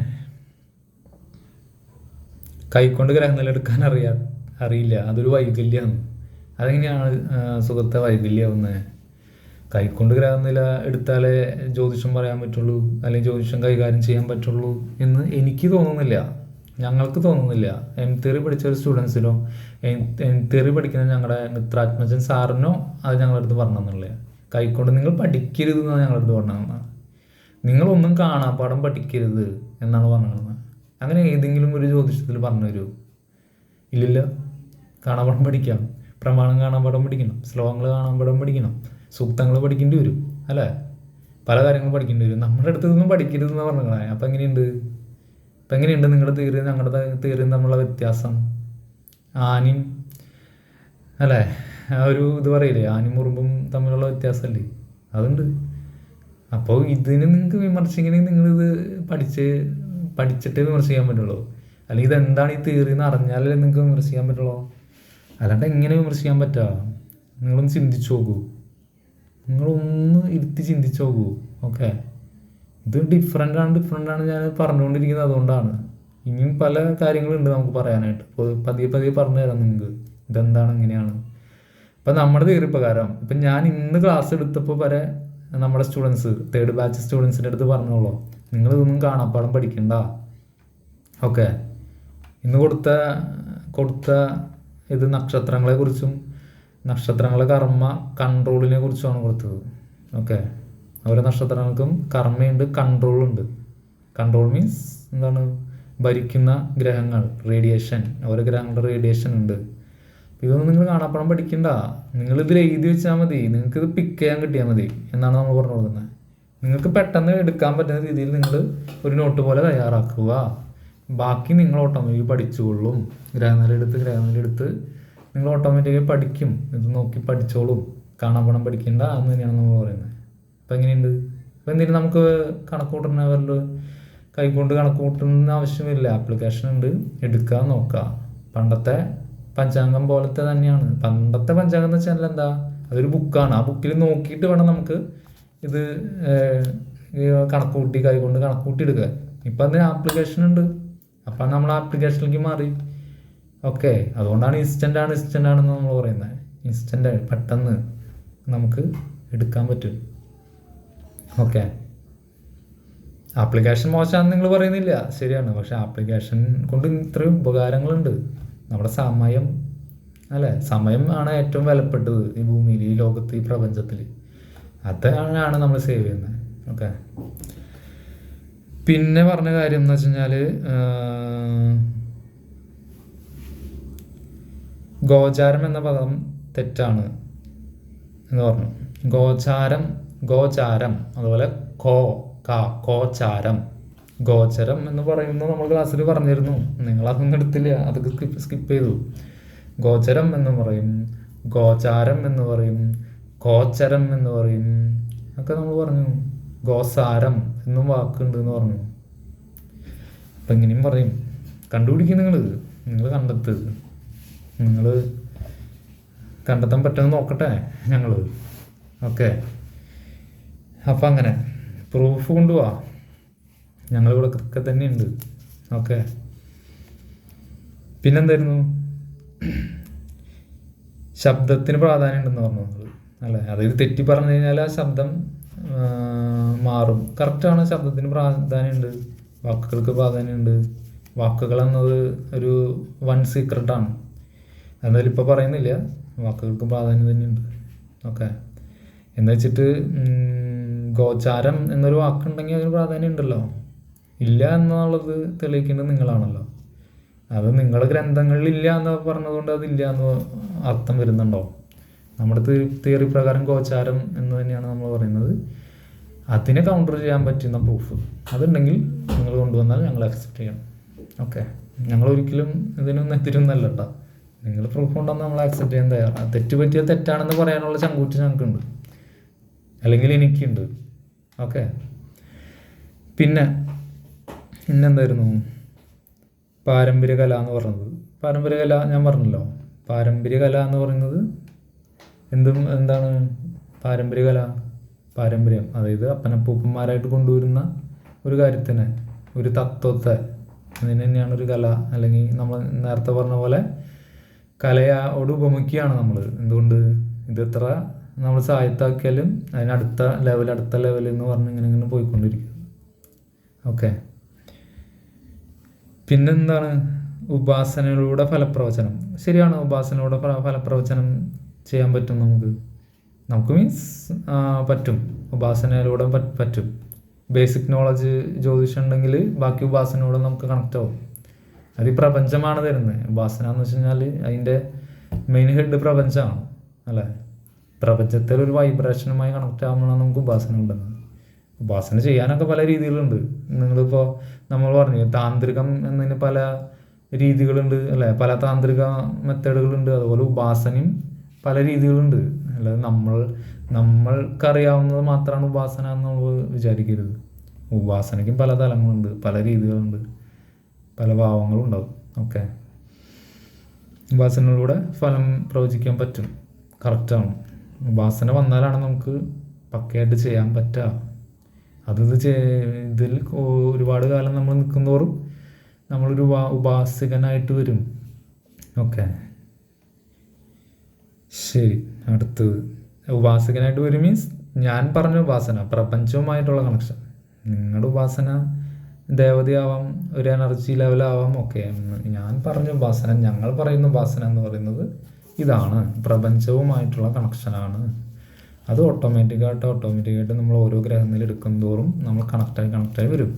കൈക്കൊണ്ട് ഗ്രഹനില എടുക്കാൻ അറിയില്ല, അതൊരു വൈകല്യമാണ്. അതെങ്ങനെയാണ് സുഖത്തെ വൈകല്യമാവുന്നത്? കൈക്കൊണ്ട് ഗ്രഹനില എടുത്താലേ ജ്യോതിഷം പറയാൻ പറ്റുള്ളൂ, അല്ലെങ്കിൽ ജ്യോതിഷം കൈകാര്യം ചെയ്യാൻ പറ്റുള്ളൂ എന്ന് എനിക്ക് തോന്നുന്നില്ല, ഞങ്ങൾക്ക് തോന്നുന്നില്ല. തിയറി പഠിച്ച ഒരു സ്റ്റുഡൻസിനോ തിയറി പഠിക്കുന്ന ഞങ്ങളുടെ മിത്രാത്മജൻ സാറിനോ അത് ഞങ്ങളുടെ അടുത്ത് പറഞ്ഞെന്നുള്ളത്. കൈക്കൊണ്ട് നിങ്ങൾ പഠിക്കരുതെന്നാണ് ഞങ്ങളുടെ അടുത്ത് പറഞ്ഞതെന്നാണ്. നിങ്ങളൊന്നും കാണാപ്പാഠം പഠിക്കരുത് എന്നാണ് പറഞ്ഞത്. അങ്ങനെ ഏതെങ്കിലും ഒരു ജ്യോതിഷത്തിൽ പറഞ്ഞു തരൂ? ഇല്ലല്ലോ. കാണാപ്പാഠം പഠിക്കാം, പ്രമാണം കാണാപ്പാഠം പഠിക്കണം, ശ്ലോകങ്ങൾ കാണാപ്പാഠം പഠിക്കണം, സൂക്തങ്ങൾ പഠിക്കേണ്ടി വരും അല്ലേ? പല കാര്യങ്ങളും പഠിക്കേണ്ടി വരും. നമ്മുടെ അടുത്ത് ഇതൊന്നും പഠിക്കരുതെന്ന് പറഞ്ഞേ. അപ്പം എങ്ങനെയുണ്ട് നിങ്ങളുടെ തീയറി ഞങ്ങളുടെ തീയറിയും തമ്മിലുള്ള വ്യത്യാസം? ആനയും അല്ലേ, ആ ഒരു ഇത് പറയില്ലേ, ആനയും ഉറുമ്പും തമ്മിലുള്ള വ്യത്യാസമല്ലേ? അതുണ്ട്. അപ്പോൾ ഇതിന് നിങ്ങൾക്ക് വിമർശിക്കണമെങ്കിൽ നിങ്ങളിത് പഠിച്ചിട്ടേ വിമർശിക്കാൻ പറ്റുള്ളൂ. അല്ലെങ്കിൽ ഇതെന്താണ് ഈ തിയറി എന്ന് അറിഞ്ഞാലേ നിങ്ങൾക്ക് വിമർശിക്കാൻ പറ്റുള്ളൂ. അല്ലാണ്ട് എങ്ങനെ വിമർശിക്കാൻ പറ്റുക? നിങ്ങളൊന്ന് ചിന്തിച്ചു നോക്കൂ, നിങ്ങളൊന്ന് ഇരുത്തി ചിന്തിച്ചു നോക്കൂ. ഓക്കെ, ഇത് ഡിഫറെൻ്റാണ് ഞാൻ പറഞ്ഞുകൊണ്ടിരിക്കുന്നത്. അതുകൊണ്ടാണ് ഇനിയും പല കാര്യങ്ങളുണ്ട് നമുക്ക് പറയാനായിട്ട്. പതിയെ പറഞ്ഞു തരാം നിങ്ങൾക്ക് ഇതെന്താണ് എങ്ങനെയാണ്. ഇപ്പം നമ്മുടെ തിയറി പ്രകാരം ഇപ്പം ഞാൻ ഇന്ന് ക്ലാസ് എടുത്തപ്പോൾ വരെ നമ്മുടെ സ്റ്റുഡൻസ് 3rd ബാച്ച് സ്റ്റുഡൻസിൻ്റെ അടുത്ത് പറഞ്ഞോളൂ, നിങ്ങളിതൊന്നും കാണാപ്പാഠം പഠിക്കണ്ട. ഓക്കെ, ഇന്ന് കൊടുത്ത ഇത് നക്ഷത്രങ്ങളെക്കുറിച്ചും നക്ഷത്രങ്ങളെ കർമ്മ കൺട്രോളിനെ കുറിച്ചുമാണ് കൊടുത്തത്. ഓക്കെ, ഓരോ നക്ഷത്രങ്ങൾക്കും കർമ്മയുണ്ട്, കൺട്രോളുണ്ട്. കൺട്രോൾ മീൻസ് എന്താണ്? ഭരിക്കുന്ന ഗ്രഹങ്ങൾ, റേഡിയേഷൻ, ഓരോ ഗ്രഹങ്ങളുടെ റേഡിയേഷൻ ഉണ്ട്. ഇതൊന്നും നിങ്ങൾ കാണാപ്പാഠം പഠിക്കണ്ട, നിങ്ങളിതിൽ എഴുതി വെച്ചാൽ മതി, നിങ്ങൾക്കിത് പിക്ക് ചെയ്യാൻ കിട്ടിയാൽ മതി എന്നാണ് നമ്മൾ പറഞ്ഞു കൊടുക്കുന്നത്. നിങ്ങൾക്ക് പെട്ടെന്ന് എടുക്കാൻ പറ്റുന്ന രീതിയിൽ നിങ്ങൾ ഒരു നോട്ട് പോലെ തയ്യാറാക്കുക. ബാക്കി നിങ്ങൾ ഓട്ടോമാറ്റിക് പഠിച്ചുകൊള്ളും. ഗ്രഹനില എടുത്ത് നിങ്ങൾ ഓട്ടോമാറ്റിക്കായി പഠിക്കും. ഇത് നോക്കി പഠിച്ചോളും, കാണാപ്പാഠം പഠിക്കണ്ട എന്ന് തന്നെയാണ് നമ്മൾ പറയുന്നത്. അപ്പം എങ്ങനെയുണ്ട്? അപ്പം എന്തെങ്കിലും നമുക്ക് കണക്ക് കൂട്ടുന്ന വല്ല കൈകൊണ്ട് കണക്ക് കൂട്ടുന്ന ആവശ്യമില്ല. ആപ്ലിക്കേഷൻ ഉണ്ട്, എടുക്കുക, നോക്കുക. പണ്ടത്തെ പഞ്ചാംഗം പോലത്തെ തന്നെയാണ്. പണ്ടത്തെ പഞ്ചാംഗം എന്ന് വെച്ചാൽ എന്താ? അതൊരു ബുക്കാണ്. ആ ബുക്കിൽ നോക്കിയിട്ട് വേണം നമുക്ക് ഇത് കണക്ക് കൂട്ടി കൈകൊണ്ട് കണക്ക് കൂട്ടി എടുക്കുക. ഇപ്പം അതിന് ആപ്ലിക്കേഷൻ ഉണ്ട്. അപ്പം നമ്മൾ ആപ്ലിക്കേഷനിലേക്ക് മാറി. ഓക്കെ, അതുകൊണ്ടാണ് ഇൻസ്റ്റൻ്റ് ആണെന്ന് നമ്മൾ പറയുന്നത്. ഇൻസ്റ്റൻ്റ്, പെട്ടെന്ന് നമുക്ക് എടുക്കാൻ പറ്റും. ഓക്കെ, ആപ്ലിക്കേഷൻ മോശമാണെന്ന് നിങ്ങൾ പറയുന്നില്ല, ശരിയാണ്. പക്ഷെ ആപ്ലിക്കേഷൻ കൊണ്ട് ഇത്രയും ഉപകാരങ്ങളുണ്ട്. നമ്മുടെ സമയം അല്ലേ, സമയം ആണ് ഏറ്റവും വിലപ്പെട്ടത് ഈ ഭൂമിയിൽ, ഈ ലോകത്ത്, ഈ പ്രപഞ്ചത്തിൽ. അതാണ് നമ്മൾ സേവ് ചെയ്യുന്നത്. ഓക്കെ. പിന്നെ പറഞ്ഞ കാര്യം എന്ന് വെച്ച് കഴിഞ്ഞാൽ ഗോചാരം എന്ന പദം തെറ്റാണ് എന്ന് പറഞ്ഞു. ഗോചാരം അതുപോലെ കോചാരം. ഗോചരം എന്ന് പറയുന്നത് നമ്മൾ ക്ലാസ്സിൽ പറഞ്ഞിരുന്നു, നിങ്ങളതൊന്നും എടുത്തില്ല, അതൊക്കെ സ്കിപ്പ് ചെയ്തു. ഗോചരം എന്ന് പറയും, ഗോചാരം എന്ന് പറയും, കോച്ചരം എന്ന് പറയും, ഒക്കെ നമ്മൾ പറഞ്ഞു. ഗോസാരം എന്നും വാക്കുണ്ട് എന്ന് പറഞ്ഞു. അപ്പം ഇങ്ങനെയും പറയും. കണ്ടുപിടിക്കും നിങ്ങൾ കണ്ടെത്ത്. നിങ്ങൾ കണ്ടെത്താൻ പറ്റുമെന്ന് നോക്കട്ടെ ഞങ്ങൾ. ഓക്കെ. അപ്പം അങ്ങനെ പ്രൂഫ് കൊണ്ടുപോവാ, ഞങ്ങളിവിടെ ഒക്കെ തന്നെയുണ്ട്. ഓക്കെ. പിന്നെന്തായിരുന്നു? ശബ്ദത്തിന് പ്രാധാന്യം ഉണ്ടെന്ന് പറഞ്ഞു നിങ്ങൾ അല്ലേ? അതായത് തെറ്റി പറഞ്ഞു കഴിഞ്ഞാൽ ആ ശബ്ദം മാറും. കറക്റ്റാണ്, ശബ്ദത്തിന് പ്രാധാന്യമുണ്ട്, വാക്കുകൾക്ക് പ്രാധാന്യമുണ്ട്. വാക്കുകൾ എന്നത് ഒരു വൺ സീക്രട്ടാണ്. എന്തായാലും ഇപ്പോൾ പറയുന്നില്ല, വാക്കുകൾക്ക് പ്രാധാന്യം തന്നെയുണ്ട്. ഓക്കെ. എന്ന് വെച്ചിട്ട് ഗോചാരം എന്നൊരു വാക്കുണ്ടെങ്കിൽ അതിന് പ്രാധാന്യം ഉണ്ടല്ലോ. ഇല്ല എന്നുള്ളത് തെളിയിക്കേണ്ടത് നിങ്ങളാണല്ലോ. അത് നിങ്ങളുടെ ഗ്രന്ഥങ്ങളിൽ ഇല്ല എന്ന് പറഞ്ഞതുകൊണ്ട് അതില്ല എന്ന് അർത്ഥം വരുന്നുണ്ടോ? നമ്മുടെ തിയറി പ്രകാരം ഗോചാരം എന്ന് തന്നെയാണ് നമ്മൾ പറയുന്നത്. അതിനെ കൗണ്ടർ ചെയ്യാൻ പറ്റുന്ന പ്രൂഫ് അതുണ്ടെങ്കിൽ നിങ്ങൾ കൊണ്ടുവന്നാൽ ഞങ്ങൾ അക്സെപ്റ്റ് ചെയ്യണം. ഓക്കെ. ഞങ്ങൾ ഒരിക്കലും ഇതിനൊന്നും എത്തിരുന്നല്ല കേട്ടോ. നിങ്ങൾ പ്രൂഫ് കൊണ്ടുവന്ന് നമ്മൾ അക്സെപ്റ്റ് ചെയ്യാൻ തയ്യാറാണ്. തെറ്റ് പറ്റിയ തെറ്റാണെന്ന് പറയാനുള്ള ചങ്കൂറ്റ് ഞങ്ങൾക്കുണ്ട്, അല്ലെങ്കിൽ എനിക്കുണ്ട്. ഓക്കെ. പിന്നെന്തായിരുന്നു? പാരമ്പര്യ കല എന്ന് പറഞ്ഞത്. പാരമ്പര്യ കല ഞാൻ പറഞ്ഞല്ലോ. പാരമ്പര്യ കല എന്ന് പറയുന്നത് എന്താണ് പാരമ്പര്യ കല? പാരമ്പര്യം, അതായത് അപ്പനപ്പൂപ്പന്മാരായിട്ട് കൊണ്ടുവരുന്ന ഒരു കാര്യത്തിനെ, ഒരു തത്വത്തെ, അതിന് തന്നെയാണ് ഒരു കല. അല്ലെങ്കിൽ നമ്മൾ നേരത്തെ പറഞ്ഞ പോലെ കലയോട് ഉപമിക്കുകയാണ് നമ്മൾ. എന്തുകൊണ്ട്? ഇതെത്ര നമ്മൾ സാഹിത്യമാക്കിയാലും അതിനടുത്ത ലെവൽ എന്ന് പറഞ്ഞ് ഇങ്ങനെ പോയിക്കൊണ്ടിരിക്കും. ഓക്കെ. പിന്നെന്താണ്? ഉപാസനയിലൂടെ ഫലപ്രവചനം. ശരിയാണ്, ഉപാസനയിലൂടെ ഫലപ്രവചനം ചെയ്യാൻ പറ്റും നമുക്ക് മീൻസ് പറ്റും. ഉപാസനയിലൂടെ പറ്റും. ബേസിക് നോളജ് ജ്യോതിഷം ഉണ്ടെങ്കിൽ ബാക്കി ഉപാസനയോടെ നമുക്ക് കണക്റ്റ് ആവും. അത് ഈ പ്രപഞ്ചമാണ് തരുന്നത്. ഉപാസന എന്ന് വെച്ച് കഴിഞ്ഞാൽ അതിൻ്റെ മെയിൻ ഹെഡ് പ്രപഞ്ചമാണ് അല്ലേ? പ്രപഞ്ചത്തിൽ ഒരു വൈബ്രേഷനുമായി കണക്റ്റ് ആകുമ്പോഴാണ് നമുക്ക് ഉപാസന ഉണ്ടെന്നത്. ഉപാസന ചെയ്യാനൊക്കെ പല രീതികളുണ്ട്. നിങ്ങളിപ്പോൾ നമ്മൾ പറഞ്ഞു താന്ത്രികം എന്നതിന് പല രീതികളുണ്ട് അല്ലേ? പല താന്ത്രിക മെത്തേഡുകളുണ്ട്. അതുപോലെ ഉപാസനയും പല രീതികളുണ്ട്. അല്ലാതെ നമ്മൾക്കറിയാവുന്നത് മാത്രമാണ് ഉപാസന എന്ന് നമ്മൾ വിചാരിക്കരുത്. ഉപാസനയ്ക്കും പല തലങ്ങളുണ്ട്, പല രീതികളുണ്ട്, പല ഭാവങ്ങളും ഉണ്ടാവും. ഓക്കെ. ഉപാസനയിലൂടെ ഫലം പ്രവചിക്കാൻ പറ്റും. കറക്റ്റാണ്. ഉപാസന വന്നാലാണ് നമുക്ക് പക്കയായിട്ട് ചെയ്യാൻ പറ്റുക. ഇതിൽ ഒരുപാട് കാലം നമ്മൾ നിൽക്കുന്നതോറും നമ്മളൊരു ഉപാസകനായിട്ട് വരും. ഓക്കെ. ശരി. അടുത്തത് ഉപാസകനായിട്ട് വരും മീൻസ് ഞാൻ പറഞ്ഞ ഉപാസന പ്രപഞ്ചവുമായിട്ടുള്ള കണക്ഷൻ. നിങ്ങളുടെ ഉപാസന ദേവതയാവാം, ഒരു എനർജി ലെവലാവാം. ഓക്കെ. ഞാൻ പറഞ്ഞ ഉപാസന, ഞങ്ങൾ പറയുന്ന ഉപാസന എന്ന് പറയുന്നത് ഇതാണ്, പ്രപഞ്ചവുമായിട്ടുള്ള കണക്ഷനാണ്. അത് ഓട്ടോമാറ്റിക്കായിട്ട് നമ്മൾ ഓരോ ഗ്രഹങ്ങളിൽ എടുക്കും തോറും നമ്മൾ കണക്റ്റായി വരും.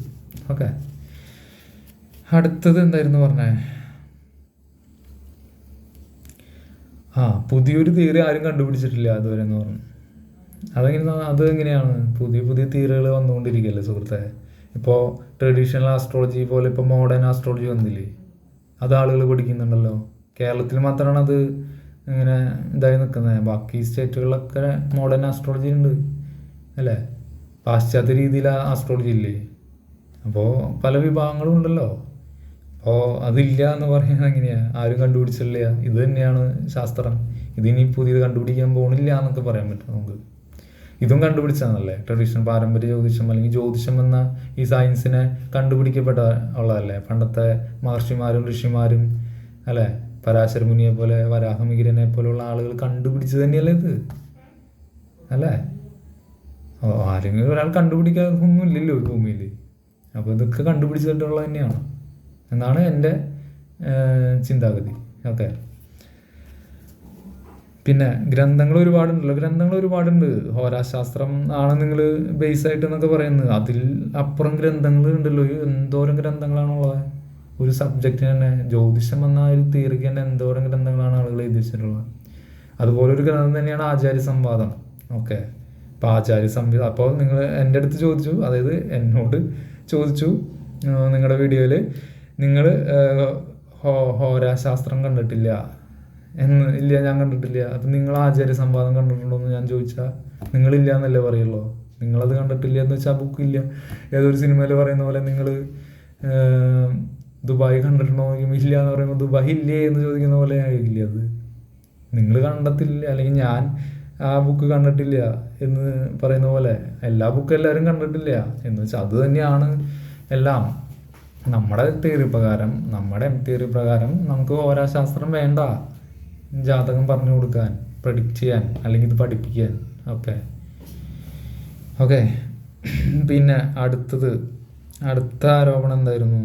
ഓക്കെ. അടുത്തത് എന്തായിരുന്നു പറഞ്ഞേ? പുതിയൊരു തിയറി ആരും കണ്ടുപിടിച്ചിട്ടില്ല അതുവരെ എന്ന് പറഞ്ഞു. അതെങ്ങനെയാണ്? പുതിയ തിയറികൾ വന്നുകൊണ്ടിരിക്കുകയല്ലേ സുഹൃത്തെ. ഇപ്പോൾ ട്രഡീഷണൽ ആസ്ട്രോളജി പോലെ ഇപ്പോൾ മോഡേൺ ആസ്ട്രോളജി വന്നില്ലേ? അത് ആളുകൾ പഠിക്കുന്നുണ്ടല്ലോ. കേരളത്തിൽ മാത്രമാണ് അത് ഇങ്ങനെ ഇതായി നിൽക്കുന്നത്. ബാക്കി സ്റ്റേറ്റുകളിലൊക്കെ മോഡേൺ ആസ്ട്രോളജി ഉണ്ട് അല്ലേ? പാശ്ചാത്യ രീതിയിൽ ആസ്ട്രോളജി ഇല്ലേ? അപ്പോൾ പല വിഭാഗങ്ങളും ഉണ്ടല്ലോ. അപ്പോൾ അതില്ല എന്ന് പറയുന്നത് എങ്ങനെയാണ്? ആരും കണ്ടുപിടിച്ചില്ല. ഇത് തന്നെയാണ് ശാസ്ത്രം. ഇതിനി പുതിയത് കണ്ടുപിടിക്കാൻ പോകണില്ല എന്നൊക്കെ പറയാൻ പറ്റും നമുക്ക്. ഇതും കണ്ടുപിടിച്ചതാണല്ലേ ട്രഡീഷണൽ പാരമ്പര്യ ജ്യോതിഷം, അല്ലെങ്കിൽ ജ്യോതിഷം എന്ന ഈ സയൻസിനെ ഉള്ളതല്ലേ പണ്ടത്തെ മഹർഷിമാരും ഋഷിമാരും അല്ലേ? പരാശര മുനിയെ പോലെ, വരാഹമിഹിരനെ പോലെയുള്ള ആളുകൾ കണ്ടുപിടിച്ചത് തന്നെയല്ലേ ഇത് അല്ലേ? ആരെങ്കിലും ഒരാൾ കണ്ടുപിടിക്കാതൊന്നും ഇല്ലല്ലോ ഈ ഭൂമിയിൽ. അപ്പോൾ ഇതൊക്കെ കണ്ടുപിടിച്ചിട്ടുള്ളത് തന്നെയാണ് എന്നാണ് എൻ്റെ ചിന്താഗതി. ഓക്കെ. പിന്നെ ഗ്രന്ഥങ്ങൾ ഒരുപാടുണ്ടല്ലോ, ഗ്രന്ഥങ്ങൾ ഒരുപാടുണ്ട്. ഹോരാശാസ്ത്രം ആണ് നിങ്ങൾ ബേസ് ആയിട്ട് എന്നൊക്കെ പറയുന്നത്. അതിൽ അപ്പുറം ഗ്രന്ഥങ്ങൾ ഉണ്ടല്ലോ, എന്തോരം ഗ്രന്ഥങ്ങളാണുള്ളത് ഒരു സബ്ജക്റ്റിന് തന്നെ. ജ്യോതിഷം എന്ന ഒരു തിയറിക്ക് തന്നെ എന്തോരം ഗ്രന്ഥങ്ങളാണ് ആളുകൾ എഴുതി വെച്ചിട്ടുള്ളത്. അതുപോലെ ഒരു ഗ്രന്ഥം തന്നെയാണ് ആചാര്യ സംവാദം. ഓക്കെ, അപ്പോൾ ആചാര്യ സംഹിത. അപ്പോൾ നിങ്ങൾ എൻ്റെ അടുത്ത് ചോദിച്ചു, അതായത് എന്നോട് ചോദിച്ചു നിങ്ങളുടെ വീഡിയോയിൽ, നിങ്ങൾ ഹോരാശാസ്ത്രം കണ്ടിട്ടില്ല എന്ന്. ഇല്ല, ഞാൻ കണ്ടിട്ടില്ല. അപ്പം നിങ്ങൾ ആചാര്യ സംവാദം കണ്ടിട്ടുണ്ടോ എന്ന് ഞാൻ ചോദിച്ചാൽ നിങ്ങളില്ല എന്നല്ലേ പറയുള്ളൂ. നിങ്ങളത് കണ്ടിട്ടില്ല എന്ന് വെച്ചാൽ ആ ബുക്കില്ല. ഏതൊരു സിനിമയിൽ പറയുന്ന പോലെ നിങ്ങൾ ദുബായ് കണ്ടിട്ടുണ്ടോ ഇല്ല എന്ന് പറയുമ്പോൾ ദുബായ് ഇല്ലേ എന്ന് ചോദിക്കുന്ന പോലെ ആയിരിക്കില്ല അത്. നിങ്ങൾ കണ്ടിട്ടില്ല, അല്ലെങ്കിൽ ഞാൻ ആ ബുക്ക് കണ്ടിട്ടില്ല എന്ന് പറയുന്ന പോലെ എല്ലാ ബുക്കും എല്ലാവരും കണ്ടിട്ടില്ല എന്ന് വെച്ചാൽ അത് തന്നെയാണ് എല്ലാം. നമ്മുടെ തിയറി പ്രകാരം, നമ്മുടെ തിയറി പ്രകാരം നമുക്ക് ഹോരാശാസ്ത്രം വേണ്ട. ജാതകം പറഞ്ഞു കൊടുക്കാൻ, പ്രഡിക്റ്റ് ചെയ്യാൻ, അല്ലെങ്കിൽ ഇത് പഠിപ്പിക്കാൻ. ഓക്കെ ഓക്കെ പിന്നെ അടുത്ത ആരോപണം എന്തായിരുന്നു?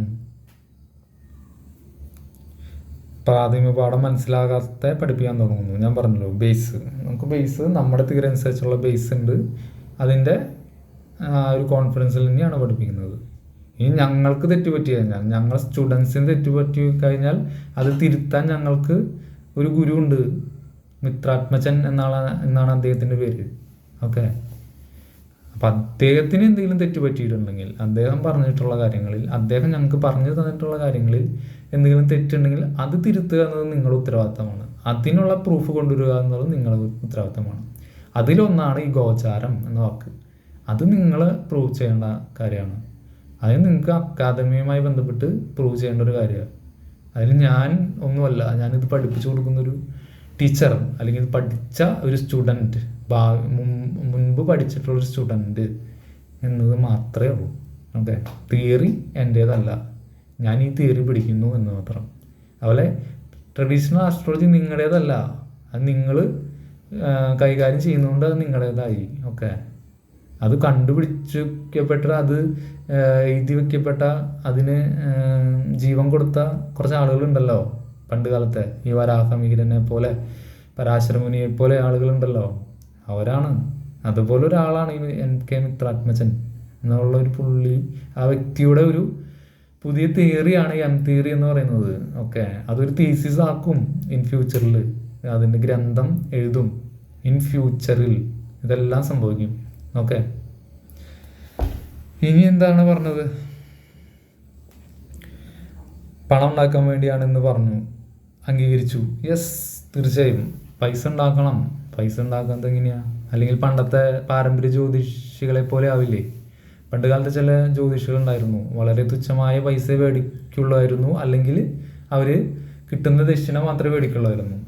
പ്രാഥമിക പാഠം മനസ്സിലാകാത്ത പഠിപ്പിക്കാൻ തുടങ്ങുന്നു. ഞാൻ പറഞ്ഞല്ലോ, നമുക്ക് ബേസ് നമ്മുടെ തിയറി അനുസരിച്ചുള്ള ബേസ് ഉണ്ട്. അതിൻ്റെ ഒരു കോൺഫിഡൻസിൽ തന്നെയാണ് പഠിപ്പിക്കുന്നത്. ഇനി ഞങ്ങൾക്ക് തെറ്റുപറ്റി കഴിഞ്ഞാൽ, ഞങ്ങൾ സ്റ്റുഡൻസിന് തെറ്റുപറ്റി കഴിഞ്ഞാൽ അത് തിരുത്താൻ ഞങ്ങൾക്ക് ഒരു ഗുരു ഉണ്ട്, മിത്രാത്മജൻ എന്നാണ് അദ്ദേഹത്തിൻ്റെ പേര്. ഓക്കെ, അപ്പം അദ്ദേഹത്തിന് എന്തെങ്കിലും തെറ്റ് പറ്റിയിട്ടുണ്ടെങ്കിൽ, അദ്ദേഹം പറഞ്ഞിട്ടുള്ള കാര്യങ്ങളിൽ, അദ്ദേഹം ഞങ്ങൾക്ക് പറഞ്ഞു തന്നിട്ടുള്ള കാര്യങ്ങളിൽ എന്തെങ്കിലും തെറ്റുണ്ടെങ്കിൽ അത് തിരുത്തുക എന്നത് നിങ്ങളുടെ ഉത്തരവാദിത്തമാണ്. അതിനുള്ള പ്രൂഫ് കൊണ്ടുവരിക എന്നുള്ളത് നിങ്ങളുടെ ഉത്തരവാദിത്തമാണ്. അതിലൊന്നാണ് ഈ ഗോചാരം എന്ന വാക്ക്. അത് നിങ്ങൾ പ്രൂവ് ചെയ്യേണ്ട കാര്യമാണ്. അതിന് നിങ്ങൾക്ക് അക്കാദമിയുമായി ബന്ധപ്പെട്ട് പ്രൂവ് ചെയ്യേണ്ട ഒരു കാര്യമാണ്. അതിൽ ഞാൻ ഒന്നുമല്ല, ഞാനിത് പഠിപ്പിച്ചു കൊടുക്കുന്നൊരു ടീച്ചർ, അല്ലെങ്കിൽ ഇത് പഠിച്ച ഒരു സ്റ്റുഡൻറ്റ്, മുൻപ് പഠിച്ചിട്ടുള്ളൊരു സ്റ്റുഡൻറ്റ് എന്നത് മാത്രമേ ഉള്ളൂ. ഓക്കെ, തിയറി എൻ്റേതല്ല, ഞാൻ ഈ തിയറി പഠിക്കുന്നു എന്ന് മാത്രം. അതുപോലെ ട്രഡീഷണൽ ആസ്ട്രോളജി നിങ്ങളുടേതല്ല, അത് നിങ്ങൾ കൈകാര്യം ചെയ്യുന്നതുകൊണ്ട് അത് നിങ്ങളുടേതായി. ഓക്കെ, അത് കണ്ടുപിടിച്ചിരിക്കപ്പെട്ട, അത് എഴുതി വയ്ക്കപ്പെട്ട, അതിന് ജീവൻ കൊടുത്ത കുറച്ച് ആളുകളുണ്ടല്ലോ പണ്ട് കാലത്തെ. ഈ വരാഹമിഹിരനെ പോലെ, പരാശരമുനിയെ പോലെ ആളുകളുണ്ടല്ലോ, അവരാണ്. അതുപോലെ ഒരാളാണ് ഈ NK മിത്രാത്മജൻ എന്നുള്ള ഒരു പുള്ളി. ആ വ്യക്തിയുടെ ഒരു പുതിയ തിയറിയാണ് ഈ തിയറി എന്ന് പറയുന്നത്. ഓക്കെ, അതൊരു തീസിസ് ആക്കും ഇൻ ഫ്യൂച്ചറിൽ, അതിൻ്റെ ഗ്രന്ഥം എഴുതും ഇൻ ഫ്യൂച്ചറിൽ. ഇതെല്ലാം സംഭവിക്കും. ഓക്കെ, ഇനി എന്താണ് പറഞ്ഞത്? പണം ഉണ്ടാക്കാൻ വേണ്ടിയാണെന്ന് പറഞ്ഞു, അംഗീകരിച്ചു. യെസ്, തീർച്ചയായും പൈസ ഉണ്ടാക്കണം. പൈസ ഉണ്ടാക്കുന്നത് എങ്ങനെയാണ്? അല്ലെങ്കിൽ പണ്ടത്തെ പാരമ്പര്യ ജ്യോതിഷികളെ പോലെ ആവില്ലേ? പണ്ട് കാലത്ത് ചില ജ്യോതിഷികളുണ്ടായിരുന്നു, വളരെ തുച്ഛമായ പൈസ മേടിക്കുള്ളായിരുന്നു, അല്ലെങ്കിൽ അവർ കിട്ടുന്ന ദക്ഷിണ മാത്രമേ മേടിക്കുള്ളായിരുന്നു,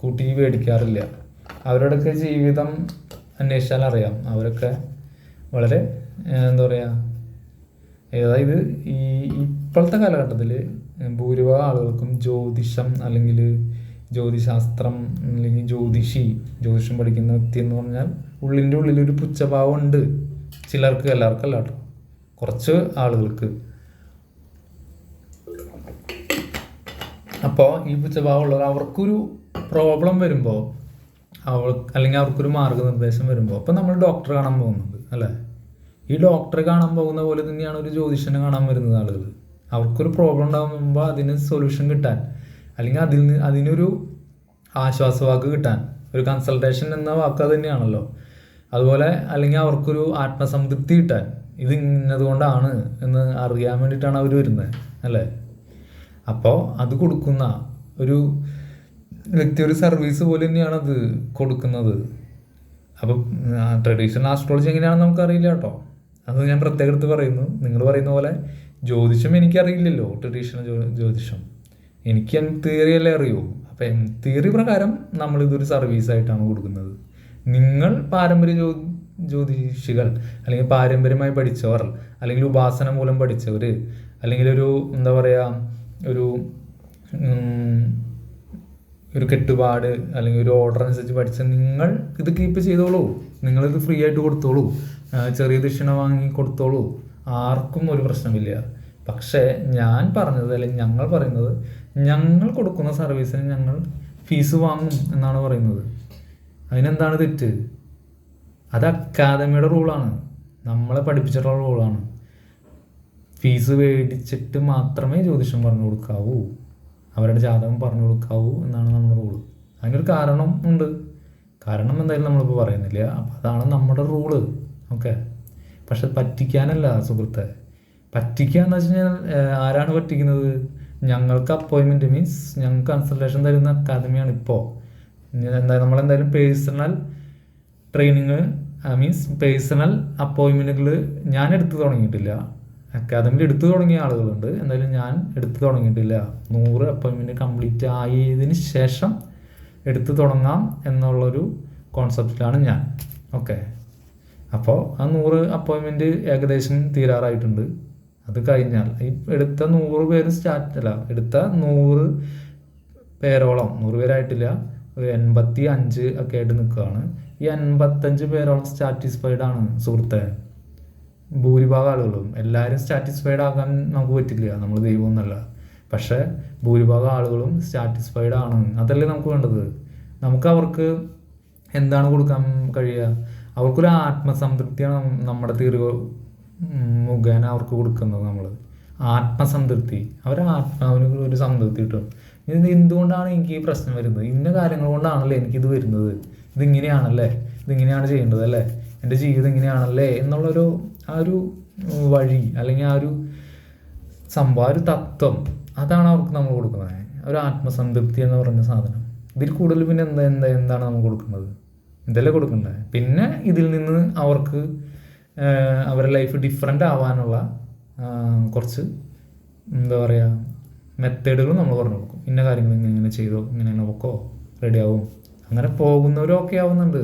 കൂട്ടി മേടിക്കാറില്ല. അവരുടെയൊക്കെ ജീവിതം അന്വേഷിച്ചാൽ അറിയാം, അവരൊക്കെ വളരെ എന്താ പറയുക, അതായത് ഇപ്പോഴത്തെ കാലഘട്ടത്തിൽ ഭൂരിഭാഗം ആളുകൾക്കും ജ്യോതിഷം, അല്ലെങ്കിൽ ജ്യോതിശാസ്ത്രം, അല്ലെങ്കിൽ ജ്യോതിഷം പഠിക്കുന്ന വ്യക്തി എന്ന് പറഞ്ഞാൽ ഉള്ളിൻ്റെ ഉള്ളിലൊരു പുച്ഛഭാവം ഉണ്ട്. ചിലർക്ക്, എല്ലാവർക്കല്ല കേട്ടോ, കുറച്ച് ആളുകൾക്ക്. അപ്പോൾ ഈ പുച്ഛഭാവമുള്ളവർ, അവർക്കൊരു പ്രോബ്ലം വരുമ്പോൾ, അല്ലെങ്കിൽ അവർക്കൊരു മാർഗനിർദ്ദേശം വരുമ്പോൾ, അപ്പോൾ നമ്മൾ ഡോക്ടറെ കാണാൻ പോകുന്നുണ്ട് അല്ലേ? ഈ ഡോക്ടറെ കാണാൻ പോകുന്ന പോലെ തന്നെയാണ് ഒരു ജ്യോതിഷനെ കാണാൻ വരുന്നത് ആളുകൾ. അവർക്കൊരു പ്രോബ്ലം ഉണ്ടാകുമ്പോൾ അതിന് സൊല്യൂഷൻ കിട്ടാൻ, അല്ലെങ്കിൽ അതിനൊരു ആശ്വാസവാക്ക് കിട്ടാൻ, ഒരു കൺസൾട്ടേഷൻ എന്ന വാക്ക് അത് തന്നെയാണല്ലോ. അതുപോലെ, അല്ലെങ്കിൽ അവർക്കൊരു ആത്മസംതൃപ്തി കിട്ടാൻ, ഇത് ഇന്നതുകൊണ്ടാണ് എന്ന് അറിയാൻ വേണ്ടിയിട്ടാണ് അവർ വരുന്നത് അല്ലേ? അപ്പോൾ അത് കൊടുക്കുന്ന ഒരു വ്യക്തി, ഒരു സർവീസ് പോലെ തന്നെയാണ് അത് കൊടുക്കുന്നത്. അപ്പം ട്രഡീഷണൽ ആസ്ട്രോളജി എങ്ങനെയാണെന്ന് നമുക്കറിയില്ല കേട്ടോ, അത് ഞാൻ പ്രത്യേകം എടുത്ത് പറയുന്നു. നിങ്ങൾ പറയുന്ന പോലെ ജ്യോതിഷം എനിക്കറിയില്ലല്ലോ, ട്രഡീഷണൽ ജ്യോതിഷം എനിക്ക് തിയറിയല്ലേ അറിയൂ. അപ്പം തിയറി പ്രകാരം നമ്മളിതൊരു സർവീസായിട്ടാണ് കൊടുക്കുന്നത്. നിങ്ങൾ പാരമ്പര്യ ജ്യോതിഷികൾ, അല്ലെങ്കിൽ പാരമ്പര്യമായി പഠിച്ചവർ, അല്ലെങ്കിൽ ഉപാസന മൂലം പഠിച്ചവർ, അല്ലെങ്കിൽ ഒരു എന്താ പറയുക, ഒരു കെട്ടുപാട്, അല്ലെങ്കിൽ ഒരു ഓർഡർ അനുസരിച്ച് പഠിച്ച നിങ്ങൾ ഇത് കീപ്പ് ചെയ്തോളൂ, നിങ്ങളിത് ഫ്രീ ആയിട്ട് കൊടുത്തോളൂ, ചെറിയ ദക്ഷിണ വാങ്ങി കൊടുത്തോളൂ, ആർക്കും ഒരു പ്രശ്നമില്ല. പക്ഷേ ഞാൻ പറഞ്ഞത്, അല്ലെങ്കിൽ ഞങ്ങൾ പറയുന്നത്, ഞങ്ങൾ കൊടുക്കുന്ന സർവീസിന് ഞങ്ങൾ ഫീസ് വാങ്ങും എന്നാണ് പറയുന്നത്. അതിനെന്താണ് തെറ്റ്? അത് അക്കാദമിയുടെ റൂളാണ്, നമ്മളെ പഠിപ്പിച്ചിട്ടുള്ള റൂളാണ്. ഫീസ് മേടിച്ചിട്ട് മാത്രമേ ജ്യോതിഷം പറഞ്ഞു കൊടുക്കാവൂ, അവരുടെ ജാതകം പറഞ്ഞു കൊടുക്കാവൂ എന്നാണ് നമ്മുടെ റൂള്. അതിനൊരു കാരണം ഉണ്ട്, കാരണം എന്തായാലും നമ്മളിപ്പോൾ പറയുന്നില്ല. അപ്പം അതാണ് നമ്മുടെ റൂള്. ഓക്കെ. പക്ഷെ പറ്റിക്കാനല്ല സുഹൃത്തെ. പറ്റിക്കുക എന്ന് വെച്ച് കഴിഞ്ഞാൽ ആരാണ് പറ്റിക്കുന്നത്? ഞങ്ങൾക്ക് അപ്പോയിൻമെൻറ്റ് മീൻസ് ഞങ്ങൾക്ക് കൺസൾട്ടേഷൻ തരുന്ന അക്കാദമിയാണ് ഇപ്പോൾ. നമ്മളെന്തായാലും പേഴ്സണൽ ട്രെയിനിങ് മീൻസ് പേഴ്സണൽ അപ്പോയിൻമെൻറ്റുകൾ ഞാൻ എടുത്തു തുടങ്ങിയിട്ടില്ല. അക്കാദമിയിൽ എടുത്തു തുടങ്ങിയ ആളുകളുണ്ട്, എന്തായാലും ഞാൻ എടുത്തു തുടങ്ങിയിട്ടില്ല. 100 അപ്പോയിൻമെൻറ്റ് കംപ്ലീറ്റ് ആയതിന് ശേഷം എടുത്തു തുടങ്ങാം എന്നുള്ളൊരു കോൺസെപ്റ്റിലാണ് ഞാൻ. ഓക്കെ. അപ്പോൾ ആ 100 അപ്പോയിൻമെൻറ്റ് ഏകദേശം തീരാറായിട്ടുണ്ട്. അത് കഴിഞ്ഞാൽ ഈ എടുത്ത 100 പേര് എടുത്ത 100 പേരോളം, 100 പേരായിട്ടില്ല, ഒരു 85 ഒക്കെ ആയിട്ട് നിൽക്കുകയാണ്. ഈ 85 പേരോളം സാറ്റിസ്ഫൈഡ് ആണ് സുഹൃത്തെ. ഭൂരിഭാഗം ആളുകളും, എല്ലാവരും സാറ്റിസ്ഫൈഡ് ആകാൻ നമുക്ക് പറ്റില്ല, നമ്മൾ ദൈവമൊന്നുമല്ല. പക്ഷേ ഭൂരിഭാഗം ആളുകളും സാറ്റിസ്ഫൈഡ് ആണ്. അതല്ലേ നമുക്ക് വേണ്ടത്. നമുക്ക് അവർക്ക് എന്താണ് കൊടുക്കാൻ കഴിയുക? അവർക്കൊരു ആത്മസംതൃപ്തിയാണ് നമ്മുടെ തീർവ് മുഖേന അവർക്ക് കൊടുക്കുന്നത്. നമ്മൾ ആത്മസംതൃപ്തി, അവരുടെ ആത്മാവിന് ഒരു സംതൃപ്തി കിട്ടും. ഇത് എന്തുകൊണ്ടാണ് എനിക്ക് ഈ പ്രശ്നം വരുന്നത്? ഇന്ന കാര്യങ്ങൾ കൊണ്ടാണല്ലേ എനിക്കിത് വരുന്നത്, ഇതിങ്ങനെയാണല്ലേ, ഇതിങ്ങനെയാണ് ചെയ്യേണ്ടത് അല്ലേ, എൻ്റെ ജീവിതം ഇങ്ങനെയാണല്ലേ എന്നുള്ളൊരു ആ ഒരു വഴി അല്ലെങ്കിൽ ആ ഒരു സംഭവം, ആ ഒരു തത്വം, അതാണ് അവർക്ക് നമ്മൾ കൊടുക്കുന്നത്. ഒരു ആത്മസംതൃപ്തി എന്ന് പറഞ്ഞ സാധനം. ഇതിൽ കൂടുതൽ പിന്നെ എന്താണ് നമ്മൾ കൊടുക്കുന്നത്? ഇതല്ലേ കൊടുക്കുന്നത്. പിന്നെ ഇതിൽ നിന്ന് അവർക്ക് അവരുടെ ലൈഫ് ഡിഫറെൻ്റ് ആവാനുള്ള കുറച്ച് എന്താ പറയുക മെത്തേഡുകൾ നമ്മൾ പറഞ്ഞു കൊടുക്കും. ഇന്ന കാര്യങ്ങൾ ഇങ്ങനെ ചെയ്തോ, ഇങ്ങനെ പൊക്കോ, റെഡിയാവും. അങ്ങനെ പോകുന്നവരൊക്കെ ആവുന്നുണ്ട്.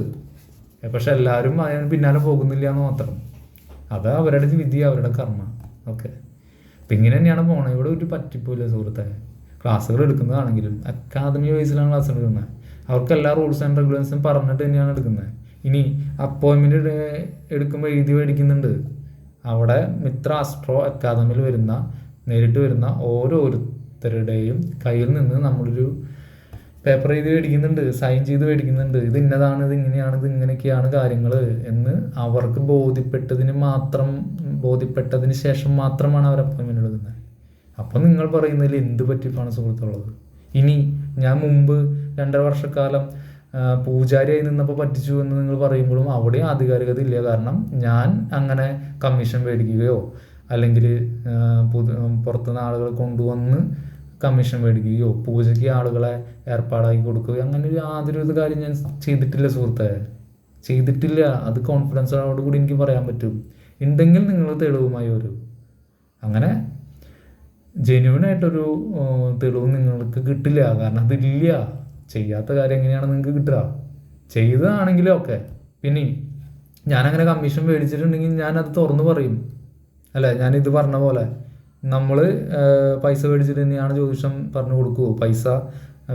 പക്ഷെ എല്ലാവരും അതിന് പിന്നാലെ പോകുന്നില്ല എന്ന് മാത്രം. അത് അവരുടെ വിധി, അവരുടെ കർമ്മ. ഓക്കെ. അപ്പം ഇങ്ങനെ തന്നെയാണ് പോണത്. ഇവിടെ ഒരു പറ്റിപ്പോയില്ല സുഹൃത്തെ. ക്ലാസ്സുകൾ എടുക്കുന്നതാണെങ്കിലും അക്കാദമി വൈസിലാണ് ക്ലാസ് എടുക്കുന്നത്. അവർക്ക് എല്ലാ റൂൾസ് ആൻഡ് റെഗുലേഷൻസും പറഞ്ഞിട്ട് തന്നെയാണ് എടുക്കുന്നത്. ഇനി അപ്പോയിൻമെൻറ്റ് എടുക്കുമ്പോൾ എഴുതി മേടിക്കുന്നുണ്ട്. അവിടെ മിത്ര ആസ്ട്രോ അക്കാദമിയിൽ നേരിട്ട് വരുന്ന ഓരോരുത്തരുടെയും കയ്യിൽ നിന്ന് നമ്മളൊരു പേപ്പർ എഴുതി മേടിക്കുന്നുണ്ട്, സൈൻ ചെയ്ത് മേടിക്കുന്നുണ്ട്. ഇത് ഇന്നതാണ്, ഇത് ഇങ്ങനെയാണ്, ഇത് ഇങ്ങനെയൊക്കെയാണ് കാര്യങ്ങൾ എന്ന് അവർക്ക് ബോധ്യപ്പെട്ടതിന് ശേഷം മാത്രമാണ് അവർ അപ്പോയിൻമെൻറ്റ് എടുക്കുന്നത്. അപ്പം നിങ്ങൾ പറയുന്നതിൽ എന്ത് പറ്റിപ്പാണ് സുഹൃത്തുള്ളത്? ഇനി ഞാൻ മുമ്പ് 2.5 വർഷക്കാലം പൂജാരിയായി നിന്നപ്പോൾ പറ്റിച്ചു എന്ന് നിങ്ങൾ പറയുമ്പോഴും അവിടെ ആധികാരികത ഇല്ല. കാരണം ഞാൻ അങ്ങനെ കമ്മീഷൻ മേടിക്കുകയോ അല്ലെങ്കിൽ പുറത്തുനിന്ന് ആളുകളെ കൊണ്ടുവന്ന് കമ്മീഷൻ മേടിക്കുകയോ പൂജയ്ക്ക് ആളുകളെ ഏർപ്പാടാക്കി കൊടുക്കുകയോ അങ്ങനെ യാതൊരു കാര്യം ഞാൻ ചെയ്തിട്ടില്ല സുഹൃത്തെ, ചെയ്തിട്ടില്ല. അത് കോൺഫിഡൻസോട് കൂടി എനിക്ക് പറയാൻ പറ്റും. ഉണ്ടെങ്കിൽ നിങ്ങൾ തെളിവുമായി വരും. അങ്ങനെ ജെന്യൂനായിട്ടൊരു തെളിവ് നിങ്ങൾക്ക് കിട്ടില്ല. കാരണം അതില്ല. ചെയ്യാത്ത കാര്യം എങ്ങനെയാണ് നിങ്ങൾക്ക് കിട്ടുക? ചെയ്തതാണെങ്കിലും ഓക്കെ. പിന്നെ ഞാനങ്ങനെ കമ്മീഷൻ മേടിച്ചിട്ടുണ്ടെങ്കിൽ ഞാനത് തുറന്നു പറയും. അല്ലേ, ഞാനിത് പറഞ്ഞ പോലെ നമ്മൾ പൈസ മേടിച്ചിട്ട് തന്നെയാണ് ജ്യോതിഷം പറഞ്ഞു കൊടുക്കുമോ? പൈസ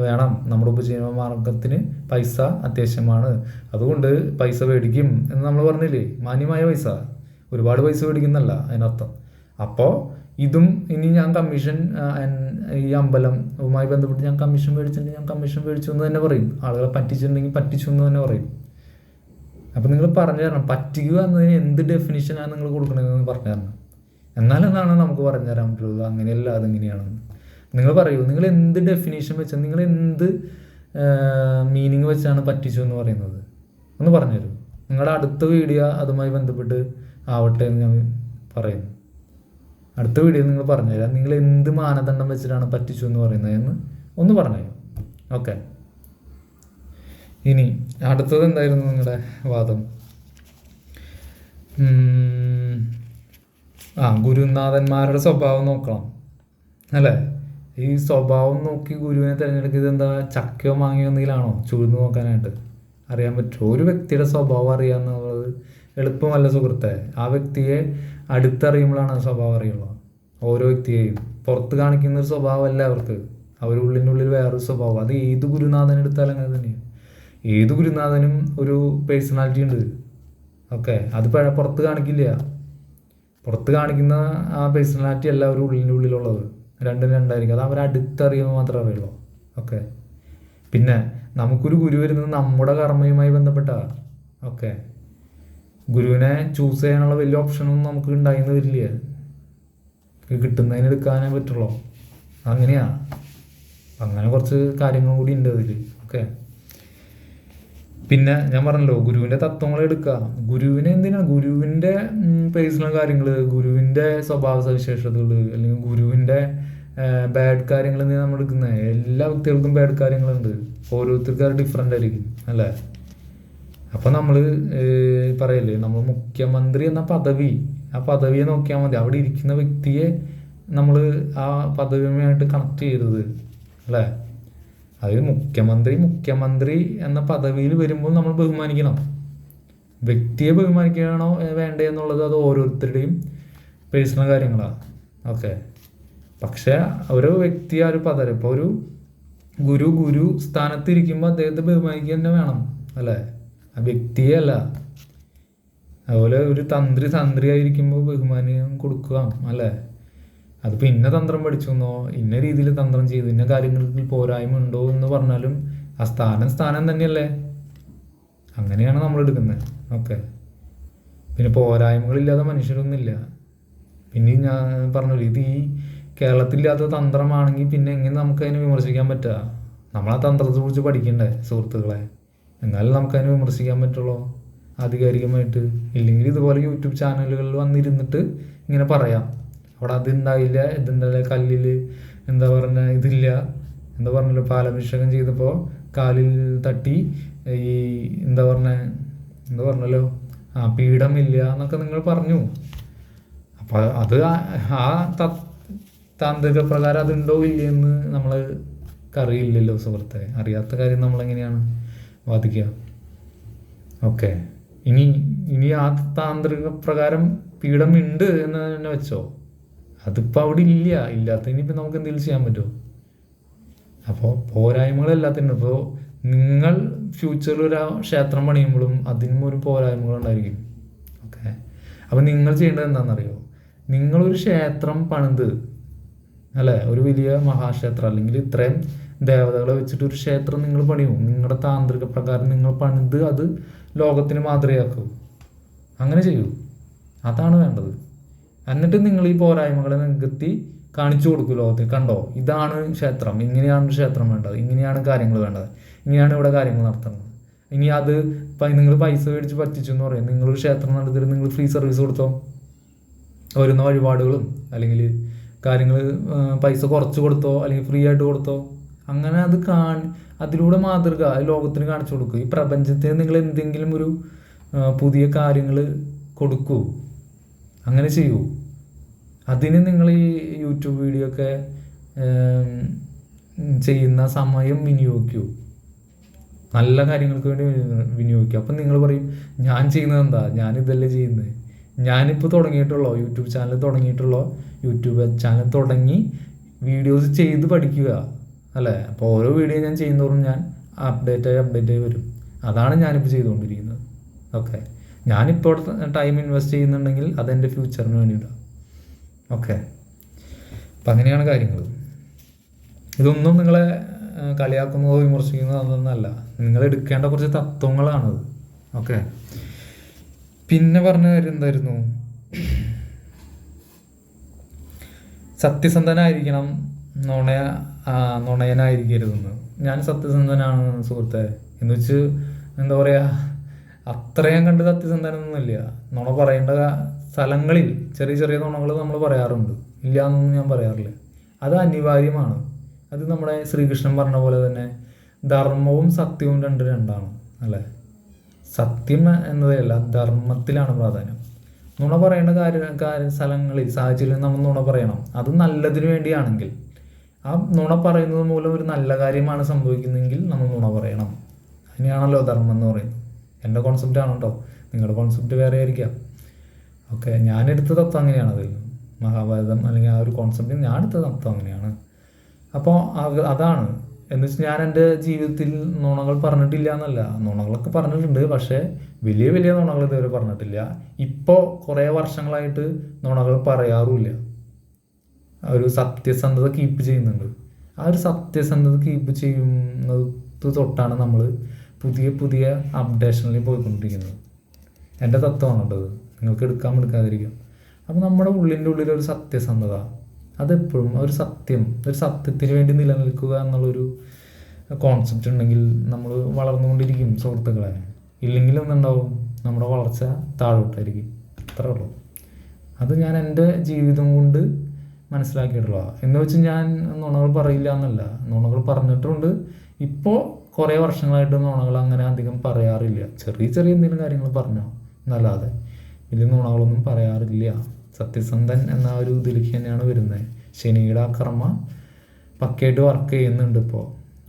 വേണം, നമ്മുടെ ഉപജീവന മാർഗത്തിന് പൈസ അത്യാവശ്യമാണ്, അതുകൊണ്ട് പൈസ മേടിക്കും എന്ന് നമ്മൾ പറഞ്ഞില്ലേ? മാന്യമായ പൈസ, ഒരുപാട് പൈസ മേടിക്കുന്നല്ല അതിനർത്ഥം. അപ്പോൾ ഇതും ഇനി ഞാൻ കമ്മീഷൻ ഈ അമ്പലവുമായി ബന്ധപ്പെട്ട് ഞാൻ കമ്മീഷൻ മേടിച്ചിട്ടുണ്ടെങ്കിൽ ഞാൻ കമ്മീഷൻ മേടിച്ചു എന്ന് തന്നെ പറയും. ആളുകളെ പറ്റിച്ചിട്ടുണ്ടെങ്കിൽ പറ്റിച്ചു എന്ന് തന്നെ പറയും. അപ്പം നിങ്ങൾ പറഞ്ഞു തരണം, പറ്റിക്കുക എന്നതിന് എന്ത് ഡെഫിനിഷനാണ് നിങ്ങൾ കൊടുക്കണതെന്ന് പറഞ്ഞു തരണം. എന്നാലെന്നാണ് നമുക്ക് പറഞ്ഞു തരാൻ പറ്റുള്ളൂ. അങ്ങനെയല്ല, അതെങ്ങനെയാണെന്ന് നിങ്ങൾ പറയൂ. നിങ്ങൾ എന്ത് ഡെഫിനേഷൻ വെച്ചാൽ, നിങ്ങൾ എന്ത് മീനിങ് വെച്ചാണ് പറ്റിച്ചു എന്ന് പറയുന്നത് ഒന്ന് പറഞ്ഞു തരൂ. നിങ്ങളുടെ അടുത്ത വീഡിയോ അതുമായി ബന്ധപ്പെട്ട് ആവട്ടെ എന്ന് ഞാൻ പറയുന്നു. അടുത്ത വീഡിയോ നിങ്ങൾ പറഞ്ഞുതരാം, നിങ്ങൾ എന്ത് മാനദണ്ഡം വെച്ചിട്ടാണ് പറ്റിച്ചു എന്ന് പറയുന്നത് എന്ന് ഒന്ന് പറഞ്ഞു. ഓക്കെ. ഇനി അടുത്തത് എന്തായിരുന്നു നിങ്ങളുടെ വാദം? ഗുരുനാഥന്മാരുടെ സ്വഭാവം നോക്കണം അല്ലേ? ഈ സ്വഭാവം നോക്കി ഗുരുവിനെ തിരഞ്ഞെടുക്കുന്നത് എന്താ? ചക്കയോ മാങ്ങയോ എന്തെങ്കിലാണോ ചുഴ്ന്നു നോക്കാനായിട്ട്? അറിയാൻ പറ്റുമോ? ഒരു വ്യക്തിയുടെ സ്വഭാവം അറിയാമെന്നുള്ളത് എളുപ്പമല്ല സുഹൃത്തെ. ആ വ്യക്തിയെ അടുത്തറിയുമ്പോഴാണ് ആ സ്വഭാവം അറിയുള്ളൂ. ഓരോ വ്യക്തിയെയും പുറത്ത് കാണിക്കുന്ന ഒരു സ്വഭാവമല്ല അവർക്ക്, അവരുള്ളിനുള്ളിൽ വേറൊരു സ്വഭാവം. അത് ഏത് ഗുരുനാഥൻ എടുത്താലും അങ്ങനെ തന്നെയാണ്. ഏത് ഗുരുനാഥനും ഒരു പേഴ്സണാലിറ്റി ഉണ്ട്. ഓക്കെ. അത് പുറത്ത് കാണിക്കില്ല. പുറത്ത് കാണിക്കുന്ന ആ പേഴ്സണാലിറ്റി അല്ല ഒരു ഉള്ളിനുള്ളിലുള്ളത്. രണ്ടും രണ്ടായിരിക്കും. അത് അവരെ അടുത്തറിയുമ്പോൾ മാത്രമേ അറിയുള്ളൂ. ഓക്കെ. പിന്നെ നമുക്കൊരു ഗുരു വരുന്നത് നമ്മുടെ കർമ്മയുമായി ബന്ധപ്പെട്ടാണ്. ഓക്കെ, ഗുരുവിനെ ചൂസ് ചെയ്യാനുള്ള വലിയ ഓപ്ഷനൊന്നും നമുക്ക് ഉണ്ടായിന്ന് വരില്ല. കിട്ടുന്നതിന് എടുക്കാനേ പറ്റുള്ളൂ. അങ്ങനെയാ. അങ്ങനെ കുറച്ച് കാര്യങ്ങൾ കൂടി ഉണ്ട് അതിൽ. ഓക്കെ, പിന്നെ ഞാൻ പറഞ്ഞല്ലോ ഗുരുവിൻ്റെ തത്വങ്ങൾ എടുക്കുക. ഗുരുവിനെ എന്തിനാണ്, ഗുരുവിൻ്റെ പേഴ്സണൽ കാര്യങ്ങൾ, ഗുരുവിൻ്റെ സ്വഭാവ സവിശേഷതകൾ, അല്ലെങ്കിൽ ഗുരുവിൻ്റെ ബാഡ് കാര്യങ്ങൾ എന്തിനാണ് നമ്മൾ എടുക്കുന്നത്? എല്ലാ വ്യക്തികൾക്കും ബാഡ് കാര്യങ്ങളുണ്ട്. ഓരോരുത്തർക്കും ഡിഫറെൻ്റ് ആയിരിക്കും അല്ലേ? അപ്പം നമ്മൾ പറയല്ലേ, നമ്മൾ മുഖ്യമന്ത്രി എന്ന പദവി, ആ പദവിയെ നോക്കിയാൽ മതി. അവിടെ ഇരിക്കുന്ന വ്യക്തിയെ നമ്മൾ ആ പദവിയുമായിട്ട് കണക്ട് ചെയ്യരുത് അല്ലേ? അത് മുഖ്യമന്ത്രി എന്ന പദവിയിൽ വരുമ്പോൾ നമ്മൾ ബഹുമാനിക്കണം. വ്യക്തിയെ ബഹുമാനിക്കണോ വേണ്ടേ എന്നുള്ളത് അത് ഓരോരുത്തരുടെയും പേഴ്സണൽ കാര്യങ്ങളാണ്. ഓക്കെ, പക്ഷേ ഒരു വ്യക്തി ആ ഒരു പദവി, ഇപ്പോൾ ഒരു ഗുരു സ്ഥാനത്തിരിക്കുമ്പോൾ അദ്ദേഹത്തെ ബഹുമാനിക്കുക തന്നെ വേണം അല്ലേ? ആ വ്യക്തിയെ അല്ല. അതുപോലെ ഒരു തന്ത്രി ആയിരിക്കുമ്പോൾ ബഹുമാനം കൊടുക്കുക അല്ലേ? അതിപ്പോൾ ഇന്ന തന്ത്രം പഠിച്ചെന്നോ ഇന്ന രീതിയിൽ തന്ത്രം ചെയ്തു ഇന്ന കാര്യങ്ങളിൽ പോരായ്മ ഉണ്ടോ എന്ന് പറഞ്ഞാലും ആ സ്ഥാനം തന്നെയല്ലേ? അങ്ങനെയാണ് നമ്മൾ എടുക്കുന്നത്. ഓക്കെ, പിന്നെ പോരായ്മകളില്ലാതെ മനുഷ്യരൊന്നുമില്ല. പിന്നെ ഞാൻ പറഞ്ഞല്ലോ, ഇത് ഈ കേരളത്തിലില്ലാത്ത തന്ത്രമാണെങ്കിൽ പിന്നെ എങ്ങനെ നമുക്കതിനെ വിമർശിക്കാൻ പറ്റുക? നമ്മൾ ആ തന്ത്രത്തെ കുറിച്ച് പഠിക്കണ്ടേ സുഹൃത്തുക്കളെ? എന്നാലും നമുക്കതിനെ വിമർശിക്കാൻ പറ്റുള്ളൂ ആധികാരികമായിട്ട്. ഇല്ലെങ്കിൽ ഇതുപോലെ യൂട്യൂബ് ചാനലുകളിൽ വന്നിരുന്നിട്ട് ഇങ്ങനെ പറയാം, അവിടെ അതുണ്ടായില്ല ഇതുണ്ടായില്ല, കല്ലിൽ എന്താ പറഞ്ഞ ഇതില്ല, എന്താ പറഞ്ഞല്ലോ പാലഭിഷേകം ചെയ്തപ്പോൾ കാലിൽ തട്ടി ഈ എന്താ പറഞ്ഞല്ലോ പീഠമില്ല എന്നൊക്കെ നിങ്ങൾ പറഞ്ഞു. അപ്പോൾ അത് ആ താന്ത്രിക പ്രകാരം അതുണ്ടോ ഇല്ലയെന്ന് നമ്മൾക്കറിയില്ലല്ലോ സുഹൃത്തെ. അറിയാത്ത കാര്യം നമ്മളെങ്ങനെയാണ് വാദിക്കുക? ഓക്കെ, ഇനി ആ താന്ത്രിക പ്രകാരം പീഠമുണ്ട് എന്ന് തന്നെ വെച്ചോ, അതിപ്പോൾ അവിടെ ഇല്ലാത്ത ഇനിയിപ്പോൾ നമുക്ക് എന്തെങ്കിലും ചെയ്യാൻ പറ്റുമോ? അപ്പോൾ പോരായ്മകളെല്ലാത്തിനും. ഇപ്പോൾ നിങ്ങൾ ഫ്യൂച്ചറിൽ ഒരു ക്ഷേത്രം പണിയുമ്പോഴും അതിനും ഒരു പോരായ്മകളുണ്ടായിരിക്കും. ഓക്കെ, അപ്പോൾ നിങ്ങൾ ചെയ്യേണ്ടത് എന്താണെന്നറിയോ? നിങ്ങളൊരു ക്ഷേത്രം പണിത് അല്ലേ, ഒരു വലിയ മഹാക്ഷേത്രം അല്ലെങ്കിൽ ഇത്രയും ദേവതകളെ വെച്ചിട്ട് ഒരു ക്ഷേത്രം നിങ്ങൾ പണിയും, നിങ്ങളുടെ താന്ത്രിക പ്രകാരം നിങ്ങൾ പണിത് അത് ലോകത്തിന് മാതൃകയാക്കൂ. അങ്ങനെ ചെയ്യൂ, അതാണ് വേണ്ടത്. എന്നിട്ട് നിങ്ങൾ ഈ പോരായ്മകളെ നികത്തി കാണിച്ചു കൊടുക്കൂ ലോകത്തിൽ. കണ്ടോ, ഇതാണ് ക്ഷേത്രം, ഇങ്ങനെയാണ് ക്ഷേത്രം വേണ്ടത്, ഇങ്ങനെയാണ് കാര്യങ്ങൾ വേണ്ടത്, ഇങ്ങനെയാണ് ഇവിടെ കാര്യങ്ങൾ നടത്തുന്നത്. ഇനി അത് നിങ്ങൾ പൈസ മേടിച്ച് പറ്റിച്ചു എന്ന് പറയും. നിങ്ങളൊരു ക്ഷേത്രം നടത്തിയിട്ട് നിങ്ങൾ ഫ്രീ സർവീസ് കൊടുത്തോ, വരുന്ന വഴിപാടുകളും അല്ലെങ്കിൽ കാര്യങ്ങൾ പൈസ കുറച്ച് കൊടുത്തോ അല്ലെങ്കിൽ ഫ്രീ ആയിട്ട് കൊടുത്തോ. അങ്ങനെ അത് അതിലൂടെ മാതൃക ലോകത്തിന് കാണിച്ചു കൊടുക്കുക. ഈ പ്രപഞ്ചത്തിന് നിങ്ങൾ എന്തെങ്കിലും ഒരു പുതിയ കാര്യങ്ങൾ കൊടുക്കൂ, അങ്ങനെ ചെയ്യൂ. അതിന് നിങ്ങൾ ഈ യൂട്യൂബ് വീഡിയോ ഒക്കെ ചെയ്യുന്ന സമയം വിനിയോഗിക്കൂ, നല്ല കാര്യങ്ങൾക്ക് വേണ്ടി വിനിയോഗിക്കുക. അപ്പം നിങ്ങൾ പറയും, ഞാൻ ചെയ്യുന്നത് എന്താ, ഞാനിതല്ലേ ചെയ്യുന്നത്, ഞാനിപ്പോൾ തുടങ്ങിയിട്ടുള്ളൂ യൂട്യൂബ് ചാനൽ തുടങ്ങി വീഡിയോസ് ചെയ്ത് പഠിക്കുക അല്ലേ? അപ്പോൾ ഓരോ വീഡിയോ ഞാൻ ചെയ്യുന്നതോറും ഞാൻ അപ്ഡേറ്റ് ആയി വരും. അതാണ് ഞാനിപ്പോൾ ചെയ്തുകൊണ്ടിരിക്കുന്നത്. ഓക്കെ, ഞാനിപ്പോൾ ടൈം ഇൻവെസ്റ്റ് ചെയ്യുന്നുണ്ടെങ്കിൽ അതെൻ്റെ ഫ്യൂച്ചറിന് വേണ്ടിയിട്ടാണ്. ഓക്കെ, അപ്പം അങ്ങനെയാണ് കാര്യങ്ങൾ. ഇതൊന്നും നിങ്ങളെ കളിയാക്കുന്നതോ വിമർശിക്കുന്നതോ അതൊന്നല്ല, നിങ്ങൾ എടുക്കേണ്ട കുറച്ച് തത്വങ്ങളാണത്. ഓക്കെ, പിന്നെ പറഞ്ഞ കാര്യം എന്തായിരുന്നു? സത്യസന്ധനായിരിക്കണം, നുണയനായിരിക്കരുതെന്ന്. ഞാൻ സത്യസന്ധനാണ് സുഹൃത്തെ. എന്ന് വെച്ച് എന്താ പറയുക, അത്രയും കണ്ട് സത്യസന്ധനൊന്നുമില്ല. നുണ പറയേണ്ട സ്ഥലങ്ങളിൽ ചെറിയ ചെറിയ നുണകൾ നമ്മൾ പറയാറുണ്ട്, ഇല്ല എന്നൊന്നും ഞാൻ പറയാറില്ല. അത് അനിവാര്യമാണ്. അത് നമ്മുടെ ശ്രീകൃഷ്ണൻ പറഞ്ഞ പോലെ തന്നെ ധർമ്മവും സത്യവും രണ്ടാണ് അല്ലേ? സത്യം എന്നതല്ല, ധർമ്മത്തിലാണ് പ്രാധാന്യം. നുണ പറയേണ്ട സ്ഥലങ്ങളിൽ സാഹചര്യം നമ്മൾ നുണ പറയണം. അത് നല്ലതിന് വേണ്ടിയാണെങ്കിൽ, ആ നുണ പറയുന്നത് മൂലം ഒരു നല്ല കാര്യമാണ് സംഭവിക്കുന്നതെങ്കിൽ നമ്മൾ നുണ പറയണം. അതിനെയാണല്ലോ ധർമ്മം എന്ന് പറയുന്നത്. എൻ്റെ കോൺസെപ്റ്റ് ആണ് കേട്ടോ, നിങ്ങളുടെ കോൺസെപ്റ്റ് വേറെ ആയിരിക്കാം. ഓക്കെ, ഞാനെടുത്ത തത്വം അങ്ങനെയാണ്. അതിൽ മഹാഭാരതം അല്ലെങ്കിൽ ആ ഒരു കോൺസെപ്റ്റ് ഞാൻ എടുത്ത തത്വം അങ്ങനെയാണ്. അപ്പോൾ അതാണ് എന്ന് വെച്ചാൽ ഞാൻ എൻ്റെ ജീവിതത്തിൽ നുണകൾ പറഞ്ഞിട്ടില്ല എന്നല്ല, നുണകളൊക്കെ പറഞ്ഞിട്ടുണ്ട്. പക്ഷേ വലിയ വലിയ നുണകൾ ഇതുവരെ പറഞ്ഞിട്ടില്ല. ഇപ്പോൾ കുറേ വർഷങ്ങളായിട്ട് നുണകൾ പറയാറുമില്ല. ഒരു സത്യസന്ധത കീപ്പ് ചെയ്യുന്നുണ്ട്. ആ ഒരു സത്യസന്ധത കീപ്പ് ചെയ്യുന്നത് തൊട്ടാണ് നമ്മൾ പുതിയ പുതിയ അപ്ഡേഷനിൽ പോയിക്കൊണ്ടിരിക്കുന്നത്. എൻ്റെ തത്വമാണുള്ളത്, നിങ്ങൾക്ക് എടുക്കാതിരിക്കും. അപ്പോൾ നമ്മുടെ ഉള്ളിൻ്റെ ഉള്ളിലൊരു സത്യസന്ധത, അതെപ്പോഴും ഒരു സത്യത്തിന് വേണ്ടി നിലനിൽക്കുക എന്നുള്ളൊരു കോൺസെപ്റ്റ് ഉണ്ടെങ്കിൽ നമ്മൾ വളർന്നുകൊണ്ടിരിക്കും സുഹൃത്തുക്കളെ. ഇല്ലെങ്കിൽ ഒന്നുണ്ടാവും, നമ്മുടെ വളർച്ച താഴോട്ടായിരിക്കും. അത്രേ ഉള്ളൂ. അത് ഞാൻ എൻ്റെ ജീവിതം കൊണ്ട് മനസ്സിലാക്കിയിട്ടുള്ളതാണ്. എന്ന് വെച്ച് ഞാൻ നുണകൾ പറയില്ല എന്നല്ല, നുണകൾ പറഞ്ഞിട്ടുണ്ട്. ഇപ്പോൾ കുറേ വർഷങ്ങളായിട്ട് നുണകൾ അങ്ങനെ അധികം പറയാറില്ല. ചെറിയ എന്തെങ്കിലും കാര്യങ്ങൾ പറഞ്ഞോ എന്നല്ലാതെ വലിയ നുണകളൊന്നും പറയാറില്ല. സത്യസന്ധൻ എന്ന ഒരു ഇതിലേക്ക് തന്നെയാണ് വരുന്നത്. ശനിയുടെ ആ കർമ്മ പക്കയായിട്ട് വർക്ക് ചെയ്യുന്നുണ്ട് ഇപ്പോൾ.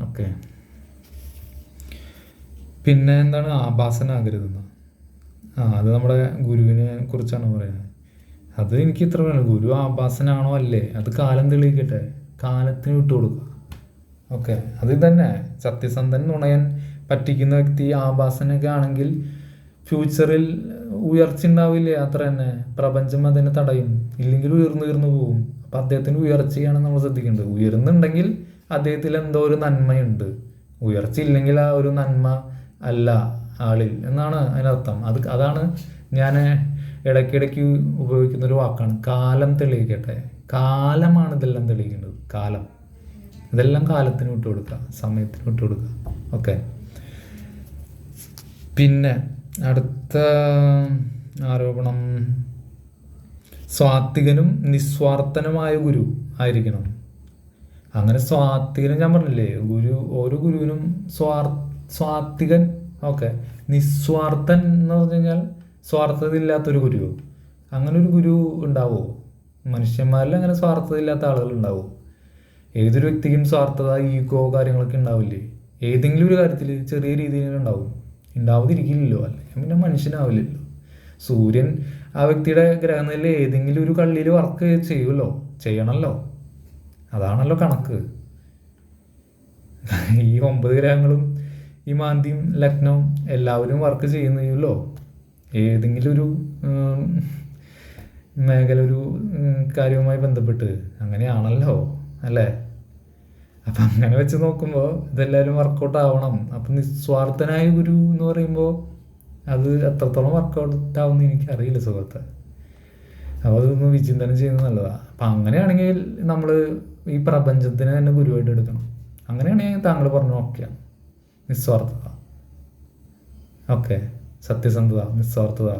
ഓക്കെ, പിന്നെ എന്താണ് ആഭാസനാകരുതെന്ന്? അത് നമ്മുടെ ഗുരുവിനെ കുറിച്ചാണ് പറയുന്നത്. അത് എനിക്ക് ഇത്ര വേണം. ഗുരു ആഭാസനാണോ അല്ലേ, അത് കാലം തെളിയിക്കട്ടെ, കാലത്തിന് വിട്ടുകൊടുക്കുക. ഓക്കെ, അത് തന്നെ സത്യസന്ധൻ നുണയൻ പറ്റിക്കുന്ന വ്യക്തി ആഭാസനൊക്കെ ആണെങ്കിൽ ഫ്യൂച്ചറിൽ ഉയർച്ച ഉണ്ടാവില്ലേ? അത്ര തന്നെ പ്രപഞ്ചം അതിനെ തടയും. ഇല്ലെങ്കിൽ ഉയർന്നു പോകും. അപ്പം അദ്ദേഹത്തിൻ്റെ ഉയർച്ചയാണ് നമ്മൾ ശ്രദ്ധിക്കേണ്ടത്. ഉയർന്നുണ്ടെങ്കിൽ അദ്ദേഹത്തിൽ എന്തോ ഒരു നന്മയുണ്ട്. ഉയർച്ച ഇല്ലെങ്കിൽ ആ ഒരു നന്മ അല്ല ആളിൽ എന്നാണ് അതിനർത്ഥം. അതാണ് ഞാൻ ഇടയ്ക്കിടയ്ക്ക് ഉപയോഗിക്കുന്നൊരു വാക്കാണ് കാലം തെളിയിക്കട്ടെ. കാലമാണ് ഇതെല്ലാം തെളിയിക്കേണ്ടത്. ഇതെല്ലാം കാലത്തിന് വിട്ടുകൊടുക്കുക, സമയത്തിന് വിട്ടുകൊടുക്കുക. ഓക്കെ, പിന്നെ അടുത്ത ആരോപണം, സ്വാത്വികനും നിസ്വാർത്ഥനുമായ ഗുരു ആയിരിക്കണം. അങ്ങനെ സ്വാത്വികനും ഞാൻ പറഞ്ഞില്ലേ, ഓരോ ഗുരുവിനും സ്വാത്വികൻ. ഓക്കെ, നിസ്വാർത്ഥൻ എന്ന് പറഞ്ഞു കഴിഞ്ഞാൽ സ്വാർത്ഥത ഇല്ലാത്തൊരു ഗുരു. അങ്ങനെ ഒരു ഗുരു ഉണ്ടാവുമോ? മനുഷ്യന്മാരിൽ അങ്ങനെ സ്വാർത്ഥത ഇല്ലാത്ത ആളുകൾ ഉണ്ടാവുമോ? ഏതൊരു വ്യക്തിക്കും സ്വാർത്ഥത, ഈഗോ കാര്യങ്ങളൊക്കെ ഉണ്ടാവില്ലേ? ഏതെങ്കിലും ഒരു കാര്യത്തിൽ ചെറിയ രീതിയിൽ ഉണ്ടാവാതിരിക്കില്ലല്ലോ. അല്ലെങ്കിൽ പിന്നെ മനുഷ്യനാവില്ലല്ലോ. സൂര്യൻ ആ വ്യക്തിയുടെ ഗ്രഹനിലയിൽ ഏതെങ്കിലും ഒരു കള്ളിയിൽ വർക്ക് ചെയ്യണമല്ലോ. അതാണല്ലോ കണക്ക്. ഈ 9 ഗ്രഹങ്ങളും ഈ മാന്തിയും ലഗ്നവും എല്ലാവരും വർക്ക് ചെയ്യുന്നല്ലോ ഏതെങ്കിലും ഒരു മേഖല, ഒരു കാര്യവുമായി ബന്ധപ്പെട്ട്. അങ്ങനെയാണല്ലോ അല്ലേ? അപ്പം അങ്ങനെ വെച്ച് നോക്കുമ്പോൾ ഇതെല്ലാവരും വർക്കൗട്ട് ആവണം. അപ്പം നിസ്വാർത്ഥനായ ഗുരു എന്ന് പറയുമ്പോൾ അത് എത്രത്തോളം വർക്കൗട്ട് ആവുമെന്ന് എനിക്കറിയില്ല സുഹൃത്തെ. അപ്പോൾ അതൊന്ന് വിചിന്തനം ചെയ്യുന്നത് നല്ലതാണ്. അപ്പം അങ്ങനെയാണെങ്കിൽ നമ്മൾ ഈ പ്രപഞ്ചത്തിനെ തന്നെ ഗുരുവായിട്ട് എടുക്കണം. അങ്ങനെയാണെങ്കിൽ താങ്കൾ പറഞ്ഞു ഓക്കെയാണ്. നിസ്വാർത്ഥത, ഓക്കെ, സത്യസന്ധത, നിസ്വാർത്ഥത,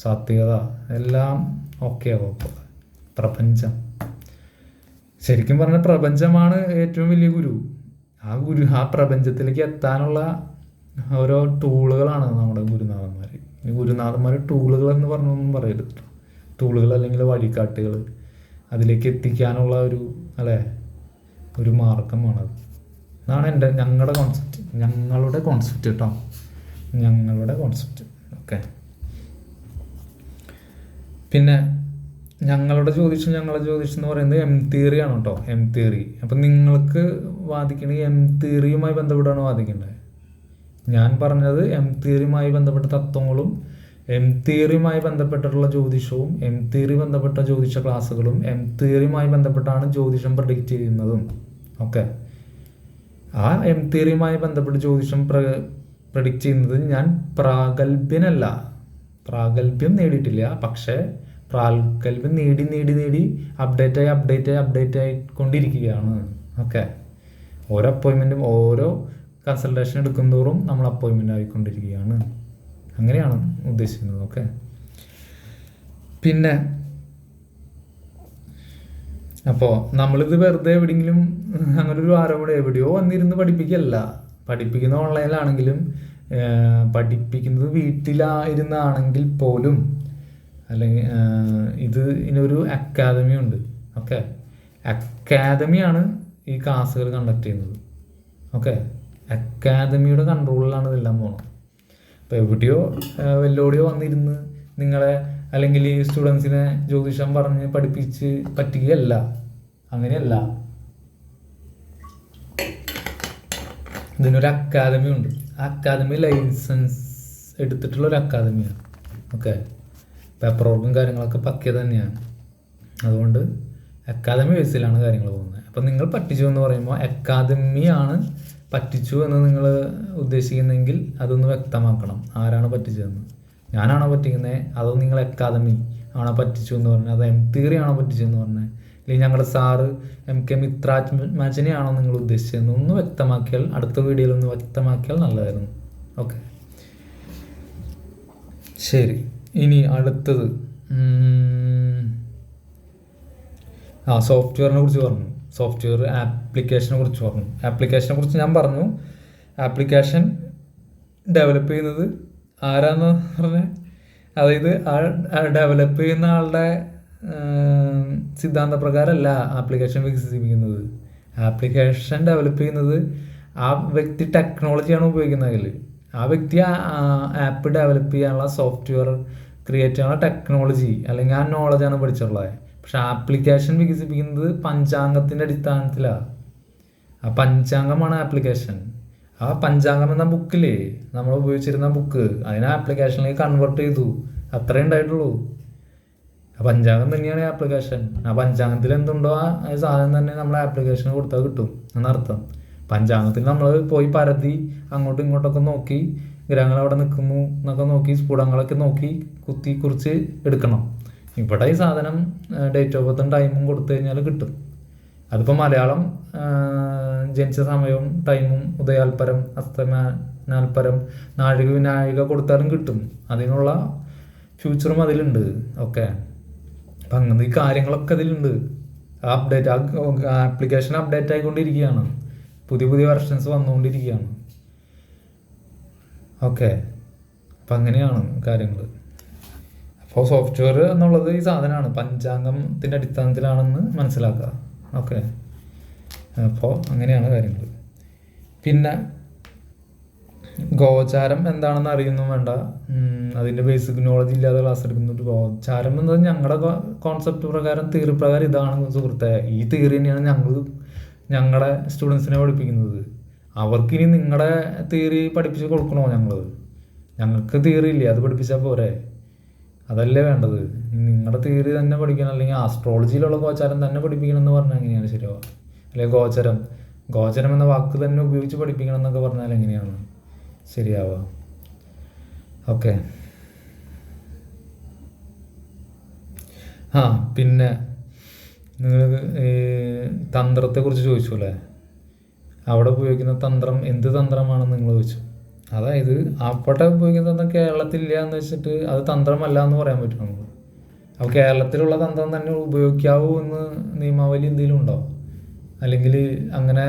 സാത്വികത എല്ലാം ഓക്കെ ആവും. പ്രപഞ്ചം ശരിക്കും പറഞ്ഞാൽ പ്രപഞ്ചമാണ് ഏറ്റവും വലിയ ഗുരു. ആ പ്രപഞ്ചത്തിലേക്ക് എത്താനുള്ള ഓരോ ടൂളുകളാണ് നമ്മുടെ ഗുരുനാഥന്മാർ. ഈ ഗുരുനാഥന്മാർ ടൂളുകൾ എന്ന് പറഞ്ഞൊന്നും പറയരുത്. ടൂളുകൾ അല്ലെങ്കിൽ വഴികാട്ടികൾ, അതിലേക്ക് എത്തിക്കാനുള്ള ഒരു മാർഗമാണത്. അതാണ് ഞങ്ങളുടെ കോൺസെപ്റ്റ് കേട്ടോ, ഞങ്ങളുടെ കോൺസെപ്റ്റ്. ഓക്കെ, പിന്നെ ഞങ്ങളുടെ ജ്യോതിഷം എന്ന് പറയുന്നത് എം തിയറി ആണ് കേട്ടോ. M theory. അപ്പം നിങ്ങൾക്ക് വാദിക്കണമെങ്കിൽ എം തിയറിയുമായി ബന്ധപ്പെട്ടാണ് വാദിക്കേണ്ടത്. ഞാൻ പറഞ്ഞത് എം തിയറിയുമായി ബന്ധപ്പെട്ട തത്വങ്ങളും എം തിയറിയുമായി ബന്ധപ്പെട്ടിട്ടുള്ള ജ്യോതിഷവും എം തിയറി ബന്ധപ്പെട്ട ജ്യോതിഷ ക്ലാസ്സുകളും എം തിയറിയുമായി ബന്ധപ്പെട്ടാണ് ജ്യോതിഷം പ്രഡിക്റ്റ് ചെയ്യുന്നതും. ഓക്കെ, ആ എം തിയറിയുമായി ബന്ധപ്പെട്ട് ജ്യോതിഷം പ്രഡിക്റ്റ് ചെയ്യുന്നത് ഞാൻ പ്രാഗൽഭ്യം നേടിയിട്ടില്ല. പക്ഷേ പ്രാഗൽഭ്യം നേടി അപ്ഡേറ്റ് ആയിക്കൊണ്ടിരിക്കുകയാണ്. ഓക്കെ, ഓരോ അപ്പോയിൻമെൻറ്റും ഓരോ കൺസൾട്ടേഷൻ എടുക്കുന്തോറും നമ്മൾ അപ്പോയിൻമെൻ്റ് ആയിക്കൊണ്ടിരിക്കുകയാണ്. അങ്ങനെയാണ് ഉദ്ദേശിക്കുന്നത്. ഓക്കെ, പിന്നെ അപ്പോൾ നമ്മളിത് വെറുതെ എവിടെയെങ്കിലും അങ്ങനൊരു ആരോപണം എവിടെയോ വന്നിരുന്ന് പഠിപ്പിക്കുന്ന ഓൺലൈനിലാണെങ്കിലും പഠിപ്പിക്കുന്നത് വീട്ടിലായിരുന്നാണെങ്കിൽ പോലും, അല്ലെങ്കിൽ ഇതിനൊരു അക്കാദമി ഉണ്ട്. ഓക്കെ, അക്കാദമിയാണ് ഈ ക്ലാസ്സുകൾ കണ്ടക്ട് ചെയ്യുന്നത്. ഓക്കെ, അക്കാദമിയുടെ കൺട്രോളിലാണ് ഇതെല്ലാം പോകുന്നത്. അപ്പോൾ വല്ലോടെയോ വന്നിരുന്ന് നിങ്ങളെ അല്ലെങ്കിൽ ഈ സ്റ്റുഡൻസിനെ ജ്യോതിഷം പറഞ്ഞ് പഠിപ്പിച്ച് പറ്റുകയല്ല. അങ്ങനെയല്ല. ഇതിനൊരു അക്കാദമി ഉണ്ട്. ആ അക്കാദമി ലൈസൻസ് എടുത്തിട്ടുള്ളൊരു അക്കാദമിയാണ്. ഓക്കെ, പേപ്പർ വർക്കും കാര്യങ്ങളൊക്കെ പക്കിയ തന്നെയാണ്. അതുകൊണ്ട് അക്കാദമി ബേസിലാണ് കാര്യങ്ങൾ പോകുന്നത്. അപ്പം നിങ്ങൾ പഠിച്ചു എന്ന് പറയുമ്പോൾ അക്കാദമിയാണ് പറ്റിച്ചു എന്ന് നിങ്ങൾ ഉദ്ദേശിക്കുന്നെങ്കിൽ അതൊന്ന് വ്യക്തമാക്കണം. ആരാണ് പറ്റിച്ചതെന്ന്? ഞാനാണോ പറ്റിക്കുന്നത്? അതോ നിങ്ങൾ അക്കാദമി ആണോ പറ്റിച്ചു എന്ന് പറഞ്ഞത്? അതോ തിയറി ആണോ പറ്റിച്ചതെന്ന് പറഞ്ഞത്? അല്ലെങ്കിൽ ഞങ്ങളുടെ സാറ് MK മിത്രാജ് മജനെയാണോ നിങ്ങൾ ഉദ്ദേശിച്ചതെന്ന് ഒന്ന് വ്യക്തമാക്കിയാൽ, അടുത്ത വീഡിയോയിൽ ഒന്ന് വ്യക്തമാക്കിയാൽ നല്ലതായിരുന്നു. ഓക്കെ, ശരി. ഇനി അടുത്തത് സോഫ്റ്റ്വെയറിനെ കുറിച്ച് പറഞ്ഞു. സോഫ്റ്റ്വെയർ ആപ്ലിക്കേഷനെ കുറിച്ച് പറഞ്ഞു. ആപ്ലിക്കേഷനെ കുറിച്ച് ഞാൻ പറഞ്ഞു. ആപ്ലിക്കേഷൻ ഡെവലപ്പ് ചെയ്യുന്നത് ആരാന്ന് പറഞ്ഞാൽ, അതായത് ആ ഡെവലപ്പ് ചെയ്യുന്ന ആളുടെ സിദ്ധാന്തപ്രകാരമല്ല ആപ്ലിക്കേഷൻ വികസിപ്പിക്കുന്നത്. ആപ്ലിക്കേഷൻ ഡെവലപ്പ് ചെയ്യുന്നത് ആ വ്യക്തി ടെക്നോളജിയാണ് ഉപയോഗിക്കുന്നതിൽ. ആ വ്യക്തി ആപ്പ് ഡെവലപ്പ് ചെയ്യാനുള്ള സോഫ്റ്റ്വെയർ ക്രിയേറ്റ് ചെയ്യാനുള്ള ടെക്നോളജി അല്ലെങ്കിൽ ആ നോളജാണ് പഠിച്ചിട്ടുള്ളത്. പക്ഷെ ആപ്ലിക്കേഷൻ വികസിപ്പിക്കുന്നത് പഞ്ചാംഗത്തിൻ്റെ അടിസ്ഥാനത്തിലാണ്. ആ പഞ്ചാംഗമാണ് ആപ്ലിക്കേഷൻ. ആ പഞ്ചാംഗം എന്ന ബുക്കില്ലേ, നമ്മൾ ഉപയോഗിച്ചിരുന്ന ബുക്ക്, അതിനെ ആപ്ലിക്കേഷനിലേക്ക് കൺവേർട്ട് ചെയ്തു. അത്രേ ഉണ്ടായിട്ടുള്ളൂ. ആ പഞ്ചാംഗം തന്നെയാണ് ആപ്ലിക്കേഷൻ. ആ പഞ്ചാംഗത്തിൽ എന്തുണ്ടോ ആ സാധനം തന്നെ നമ്മൾ ആപ്ലിക്കേഷന് കൊടുത്താൽ കിട്ടും എന്നർത്ഥം. പഞ്ചാംഗത്തിൽ നമ്മൾ പോയി പരതി അങ്ങോട്ടും ഇങ്ങോട്ടൊക്കെ നോക്കി ഗ്രഹങ്ങൾ അവിടെ നിൽക്കുന്നു എന്നൊക്കെ നോക്കി സ്ഫുടങ്ങളൊക്കെ നോക്കി കുത്തി കുറിച്ച് എടുക്കണം. ഇവിടെ ഈ സാധനം ഡേറ്റ് ഓഫ് ബർത്തും ടൈമും കൊടുത്തു കഴിഞ്ഞാൽ കിട്ടും. അതിപ്പോൾ മലയാളം ജനിച്ച സമയവും ടൈമും ഉദയാൽപരം അസ്തമാനാൽപരം നാഴിക വിനാഴിക കൊടുത്താലും കിട്ടും. അതിനുള്ള ഫ്യൂച്ചറും അതിലുണ്ട്. ഓക്കെ, അപ്പം അങ്ങനെ ഈ കാര്യങ്ങളൊക്കെ അതിലുണ്ട്. ആപ്ലിക്കേഷൻ അപ്ഡേറ്റ് ആയിക്കൊണ്ടിരിക്കുകയാണ്. പുതിയ പുതിയ വെർഷൻസ് വന്നുകൊണ്ടിരിക്കുകയാണ്. ഓക്കെ, അപ്പം അങ്ങനെയാണ് കാര്യങ്ങൾ. അപ്പോൾ സോഫ്റ്റ്വെയർ എന്നുള്ളത് ഈ സാധനമാണ്, പഞ്ചാംഗത്തിൻ്റെ അടിസ്ഥാനത്തിലാണെന്ന് മനസ്സിലാക്കുക. ഓക്കെ, അപ്പോൾ അങ്ങനെയാണ് കാര്യങ്ങൾ. പിന്നെ ഗോചാരം എന്താണെന്ന് അറിയുന്നു വേണ്ട, അതിൻ്റെ ബേസിക് നോളജ് ഇല്ലാതെ ക്ലാസ് എടുക്കുന്നുണ്ട്. ഗോചാരം എന്നത് ഞങ്ങളുടെ കോൺസെപ്റ്റ് പ്രകാരം, തിയറി പ്രകാരം ഇതാണ് സുഹൃത്തെ. ഈ തിയറി തന്നെയാണ് ഞങ്ങളുടെ സ്റ്റുഡൻസിനെ പഠിപ്പിക്കുന്നത്. അവർക്കിനി നിങ്ങളുടെ തിയറി പഠിപ്പിച്ച് കൊടുക്കണോ? ഞങ്ങൾക്ക് തിയറി ഇല്ലേ, അത് പഠിപ്പിച്ചാൽ പോരെ? അതല്ലേ വേണ്ടത്. നിങ്ങളുടെ തിയറി തന്നെ പഠിക്കണം, അല്ലെങ്കിൽ ആസ്ട്രോളജിയിലുള്ള ഗോചാരം തന്നെ പഠിപ്പിക്കണം എന്ന് പറഞ്ഞാൽ എങ്ങനെയാണ് ശരിയാവുക? അല്ലെങ്കിൽ ഗോചരം എന്ന വാക്ക് തന്നെ ഉപയോഗിച്ച് പഠിപ്പിക്കണം എന്നൊക്കെ പറഞ്ഞാൽ എങ്ങനെയാണ് ശരിയാവുക? ഓക്കെ, പിന്നെ നിങ്ങൾ തന്ത്രത്തെക്കുറിച്ച് ചോദിച്ചു അല്ലേ? അവിടെ ഉപയോഗിക്കുന്ന തന്ത്രം എന്ത് തന്ത്രമാണെന്ന് നിങ്ങൾ ചോദിച്ചു. അതായത് അവിടെ ഉപയോഗിക്കുന്ന തന്ത്രം കേരളത്തിലില്ല എന്ന് വെച്ചിട്ട് അത് തന്ത്രമല്ല എന്ന് പറയാൻ പറ്റും നമുക്ക്. അപ്പോൾ കേരളത്തിലുള്ള തന്ത്രം തന്നെ ഉപയോഗിക്കാവൂ എന്ന് നിയമാവലി എന്തെങ്കിലും ഉണ്ടോ? അല്ലെങ്കിൽ അങ്ങനെ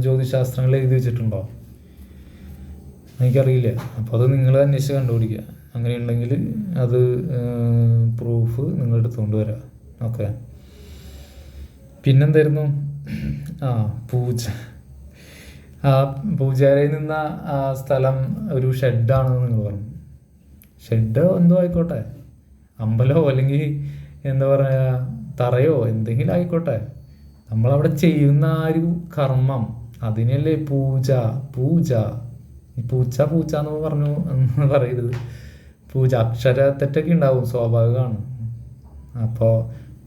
ജ്യോതിശാസ്ത്രങ്ങൾ എഴുതി വെച്ചിട്ടുണ്ടോ? എനിക്കറിയില്ല. അപ്പോൾ അത് നിങ്ങൾ അന്വേഷിച്ച് കണ്ടുപിടിക്കുക. അങ്ങനെയുണ്ടെങ്കിൽ അത് പ്രൂഫ് നിങ്ങൾ എടുത്തുകൊണ്ട് വരാം. ഓക്കെ, പിന്നെന്തായിരുന്നു? പൂജ. പൂജാരിയിൽ നിന്ന ആ സ്ഥലം ഒരു ഷെഡാണെന്ന് നിങ്ങൾ പറഞ്ഞു. ഷെഡ് എന്തോ ആയിക്കോട്ടെ, അമ്പലമോ അല്ലെങ്കിൽ എന്താ പറയുക തറയോ എന്തെങ്കിലും ആയിക്കോട്ടെ, നമ്മളവിടെ ചെയ്യുന്ന ആ ഒരു കർമ്മം അതിനല്ലേ പൂജ. പൂച്ച എന്ന് പറഞ്ഞു എന്ന് പറയരുത്. പൂജ അക്ഷര തെറ്റൊക്കെ ഉണ്ടാവും, സ്വാഭാവികമാണ്. അപ്പോൾ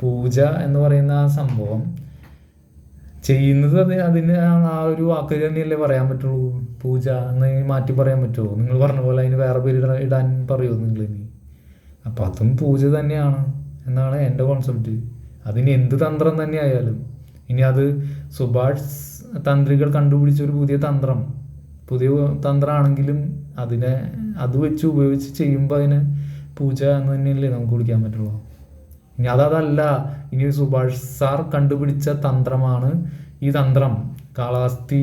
പൂജ എന്ന് പറയുന്ന ആ സംഭവം ചെയ്യുന്നത് അതിന് ആ ഒരു വാക്ക് തന്നെയല്ലേ പറയാൻ പറ്റുള്ളൂ. പൂജ എന്ന് മാറ്റി പറയാൻ പറ്റുമോ? നിങ്ങൾ പറഞ്ഞ പോലെ അതിന് വേറെ പേര് ഇടാൻ പറയുമോ നിങ്ങൾ ഇനി? അപ്പം അതും പൂജ തന്നെയാണ് എന്നാണ് എൻ്റെ കോൺസെപ്റ്റ്. അതിന് എന്ത് തന്ത്രം തന്നെ ആയാലും, ഇനി അത് സുഭാഷ് തന്ത്രികൾ കണ്ടുപിടിച്ചൊരു പുതിയ തന്ത്രമാണെങ്കിലും അത് വെച്ച് ഉപയോഗിച്ച് ചെയ്യുമ്പോൾ അതിനെ പൂജ എന്ന് തന്നെയല്ലേ നമുക്ക് വിളിക്കാൻ പറ്റുള്ളൂ. ഇനി അതല്ല, ഇനി സുഭാഷ് സാർ കണ്ടുപിടിച്ച തന്ത്രമാണ് ഈ തന്ത്രം, കാളഹസ്തി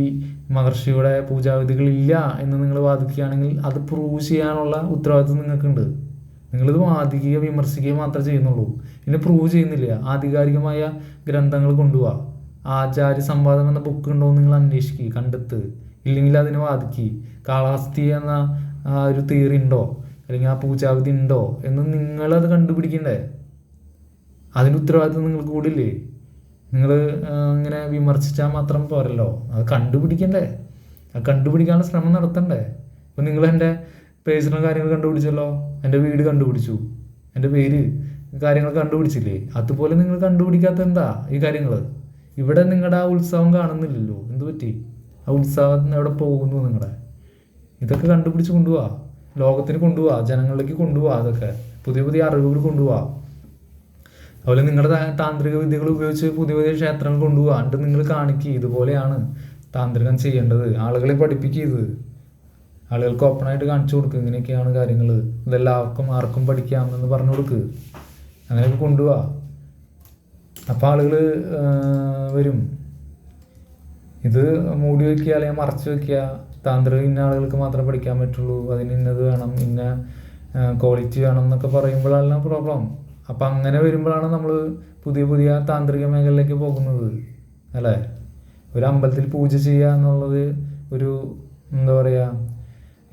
മഹർഷിയുടെ പൂജാവിധികളില്ല എന്ന് നിങ്ങൾ വാദിക്കുകയാണെങ്കിൽ അത് പ്രൂവ് ചെയ്യാനുള്ള ഉത്തരവാദിത്വം നിങ്ങൾക്കുണ്ട്. നിങ്ങളിത് വാദിക്കുകയോ വിമർശിക്കുകയോ മാത്രമേ ചെയ്യുന്നുള്ളൂ, ഇതിനെ പ്രൂവ് ചെയ്യുന്നില്ല. ആധികാരികമായ ഗ്രന്ഥങ്ങൾ കൊണ്ടുപോവുക. ആചാര്യ സംവാദം എന്ന ബുക്ക് ഉണ്ടോ എന്ന് നിങ്ങൾ അന്വേഷിക്കുക, കണ്ടെത്ത്. ഇല്ലെങ്കിൽ അതിനെ വാദിക്കുക. കാളഹസ്തി എന്ന ഒരു തിയറി ഉണ്ടോ അല്ലെങ്കിൽ ആ പൂജാവിധി ഉണ്ടോ എന്ന് നിങ്ങളത് കണ്ടുപിടിക്കണ്ടേ? അതിൻ്റെ ഉത്തരവാദിത്വം നിങ്ങൾക്ക് കൂടില്ലേ? നിങ്ങൾ ഇങ്ങനെ വിമർശിച്ചാൽ മാത്രം പോരല്ലോ, അത് കണ്ടുപിടിക്കണ്ടേ? അത് കണ്ടുപിടിക്കാനുള്ള ശ്രമം നടത്തണ്ടേ? ഇപ്പം നിങ്ങൾ എൻ്റെ പേഴ്സണൽ കാര്യങ്ങൾ കണ്ടുപിടിച്ചല്ലോ, എൻ്റെ വീട് കണ്ടുപിടിച്ചു, എൻ്റെ പേര് കാര്യങ്ങൾ കണ്ടുപിടിച്ചില്ലേ? അതുപോലെ നിങ്ങൾ കണ്ടുപിടിക്കാത്ത എന്താ ഈ കാര്യങ്ങൾ? ഇവിടെ നിങ്ങളുടെ ആ ഉത്സവം കാണുന്നില്ലല്ലോ, എന്ത് പറ്റി? ആ ഉത്സാഹം എവിടെ പോകുന്നു നിങ്ങളുടെ? ഇതൊക്കെ കണ്ടുപിടിച്ച് കൊണ്ടുപോവാ, ലോകത്തിന് കൊണ്ടുപോവാ, ജനങ്ങളിലേക്ക് കൊണ്ടുപോവാ, അതൊക്കെ പുതിയ പുതിയ അറിവുകൾ കൊണ്ടുപോവാ. അതുപോലെ നിങ്ങളുടെ താന്ത്രിക വിദ്യകൾ ഉപയോഗിച്ച് പുതിയ പുതിയ ക്ഷേത്രങ്ങൾ കൊണ്ടുപോവാ. എന്നിട്ട് നിങ്ങൾ കാണിക്കുക ഇതുപോലെയാണ് താന്ത്രികം ചെയ്യേണ്ടത്, ആളുകളെ പഠിപ്പിക്കുക, ഇത് ആളുകൾക്ക് ഓപ്പണായിട്ട് കാണിച്ചു കൊടുക്കുക, ഇങ്ങനെയൊക്കെയാണ് കാര്യങ്ങൾ, ഇതെല്ലാവർക്കും ആർക്കും പഠിക്കാമെന്ന് പറഞ്ഞു കൊടുക്കുക, അങ്ങനെയൊക്കെ കൊണ്ടുപോവാ. അപ്പോൾ ആളുകൾ വരും. ഇത് മൂടി വയ്ക്കുക അല്ലെങ്കിൽ മറച്ചു വയ്ക്കുക, താന്ത്രികം ഇന്ന ആളുകൾക്ക് മാത്രമേ പഠിക്കാൻ പറ്റുള്ളൂ, അതിന് ഇന്നത് വേണം, ഇന്ന ക്വാളിറ്റി വേണം എന്നൊക്കെ പറയുമ്പോഴാണ് പ്രോബ്ലം. അപ്പം അങ്ങനെ വരുമ്പോഴാണ് നമ്മൾ പുതിയ പുതിയ താന്ത്രിക മേഖലയിലേക്ക് പോകുന്നത്, അല്ലേ? ഒരു അമ്പലത്തിൽ പൂജ ചെയ്യുക എന്നുള്ളത് ഒരു എന്താ പറയുക,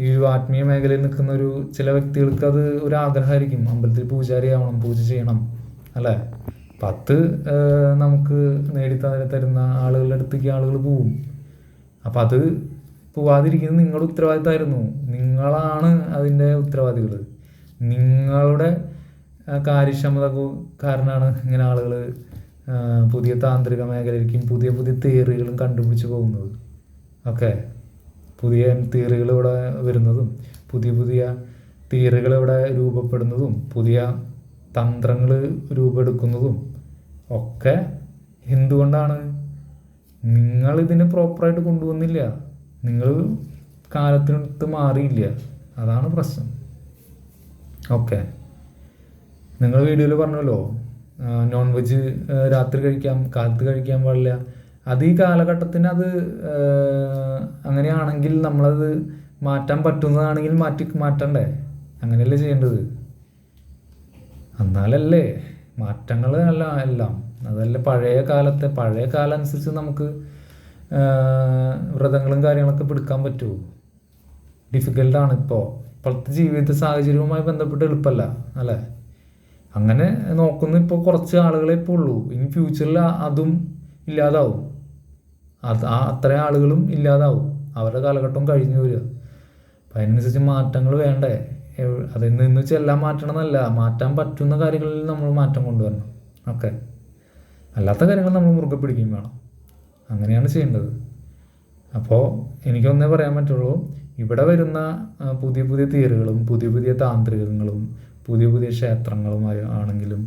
ഈ ഒരു ആത്മീയ മേഖലയിൽ നിൽക്കുന്ന ചില വ്യക്തികൾക്ക് അത് ഒരു ആഗ്രഹമായിരിക്കും, അമ്പലത്തിൽ പൂജാരിയാവണം, പൂജ ചെയ്യണം, അല്ലേ? 10 നമുക്ക് നേടിത്തരുന്ന ആളുകളുടെ അടുത്തേക്ക് ആളുകൾ പോവും. അപ്പം അത് പോവാതിരിക്കുന്നത് നിങ്ങളുടെ ഉത്തരവാദിത്തമായിരുന്നു. നിങ്ങളാണ് അതിൻ്റെ ഉത്തരവാദികൾ. നിങ്ങളുടെ കാര്യക്ഷമത കാരണമാണ് ഇങ്ങനെ ആളുകൾ പുതിയ താന്ത്രിക മേഖലയിലേക്കും പുതിയ പുതിയ തിയറികളും കണ്ടുപിടിച്ച് പോകുന്നത്. ഓക്കെ, പുതിയ തിയറികൾ ഇവിടെ വരുന്നതും പുതിയ പുതിയ തിയറികൾ ഇവിടെ രൂപപ്പെടുന്നതും പുതിയ തന്ത്രങ്ങൾ രൂപമെടുക്കുന്നതും ഒക്കെ എന്തുകൊണ്ടാണ്? നിങ്ങളിതിനെ പ്രോപ്പറായിട്ട് കൊണ്ടുവന്നില്ല, നിങ്ങൾ കാലത്തിനടുത്ത് മാറിയില്ല, അതാണ് പ്രശ്നം. ഓക്കെ, നിങ്ങൾ വീഡിയോയിൽ പറഞ്ഞല്ലോ നോൺ വെജ് രാത്രി കഴിക്കാം, കാലത്ത് കഴിക്കാൻ പാടില്ല. അത് ഈ കാലഘട്ടത്തിന് അത് അങ്ങനെയാണെങ്കിൽ നമ്മളത് മാറ്റാൻ പറ്റുന്നതാണെങ്കിൽ മാറ്റണ്ടേ? അങ്ങനെയല്ലേ ചെയ്യേണ്ടത്? എന്നാലല്ലേ മാറ്റങ്ങൾ അല്ല എല്ലാം. അതല്ല പഴയ കാലം അനുസരിച്ച് നമുക്ക് വ്രതങ്ങളും കാര്യങ്ങളൊക്കെ പിടിക്കാൻ പറ്റുമോ? ഡിഫിക്കൽട്ടാണ്. ഇപ്പോഴത്തെ ജീവിത സാഹചര്യവുമായി ബന്ധപ്പെട്ട് എളുപ്പമല്ല, അല്ലേ? അങ്ങനെ നോക്കുന്ന ഇപ്പോൾ കുറച്ച് ആളുകളെ ഇപ്പോൾ ഉള്ളൂ. ഇനി ഫ്യൂച്ചറിൽ അതും ഇല്ലാതാവും, അത്രയും ആളുകളും ഇല്ലാതാവും, അവരുടെ കാലഘട്ടം കഴിഞ്ഞു വരിക. അപ്പം അതിനനുസരിച്ച് മാറ്റങ്ങൾ വേണ്ടേ? അതിൽ നിന്ന് വെച്ചാൽ എല്ലാം മാറ്റണമെന്നല്ല, മാറ്റാൻ പറ്റുന്ന കാര്യങ്ങളിൽ നമ്മൾ മാറ്റം കൊണ്ടുവരണം. ഓക്കെ, അല്ലാത്ത കാര്യങ്ങൾ നമ്മൾ മുറുകെ പിടിക്കുകയും വേണം. അങ്ങനെയാണ് ചെയ്യേണ്ടത്. അപ്പോൾ എനിക്കൊന്നേ പറയാൻ പറ്റുള്ളൂ, ഇവിടെ വരുന്ന പുതിയ പുതിയ തിയറികളും പുതിയ പുതിയ താന്ത്രികങ്ങളും പുതിയ പുതിയ ക്ഷേത്രങ്ങളുമായി ആണെങ്കിലും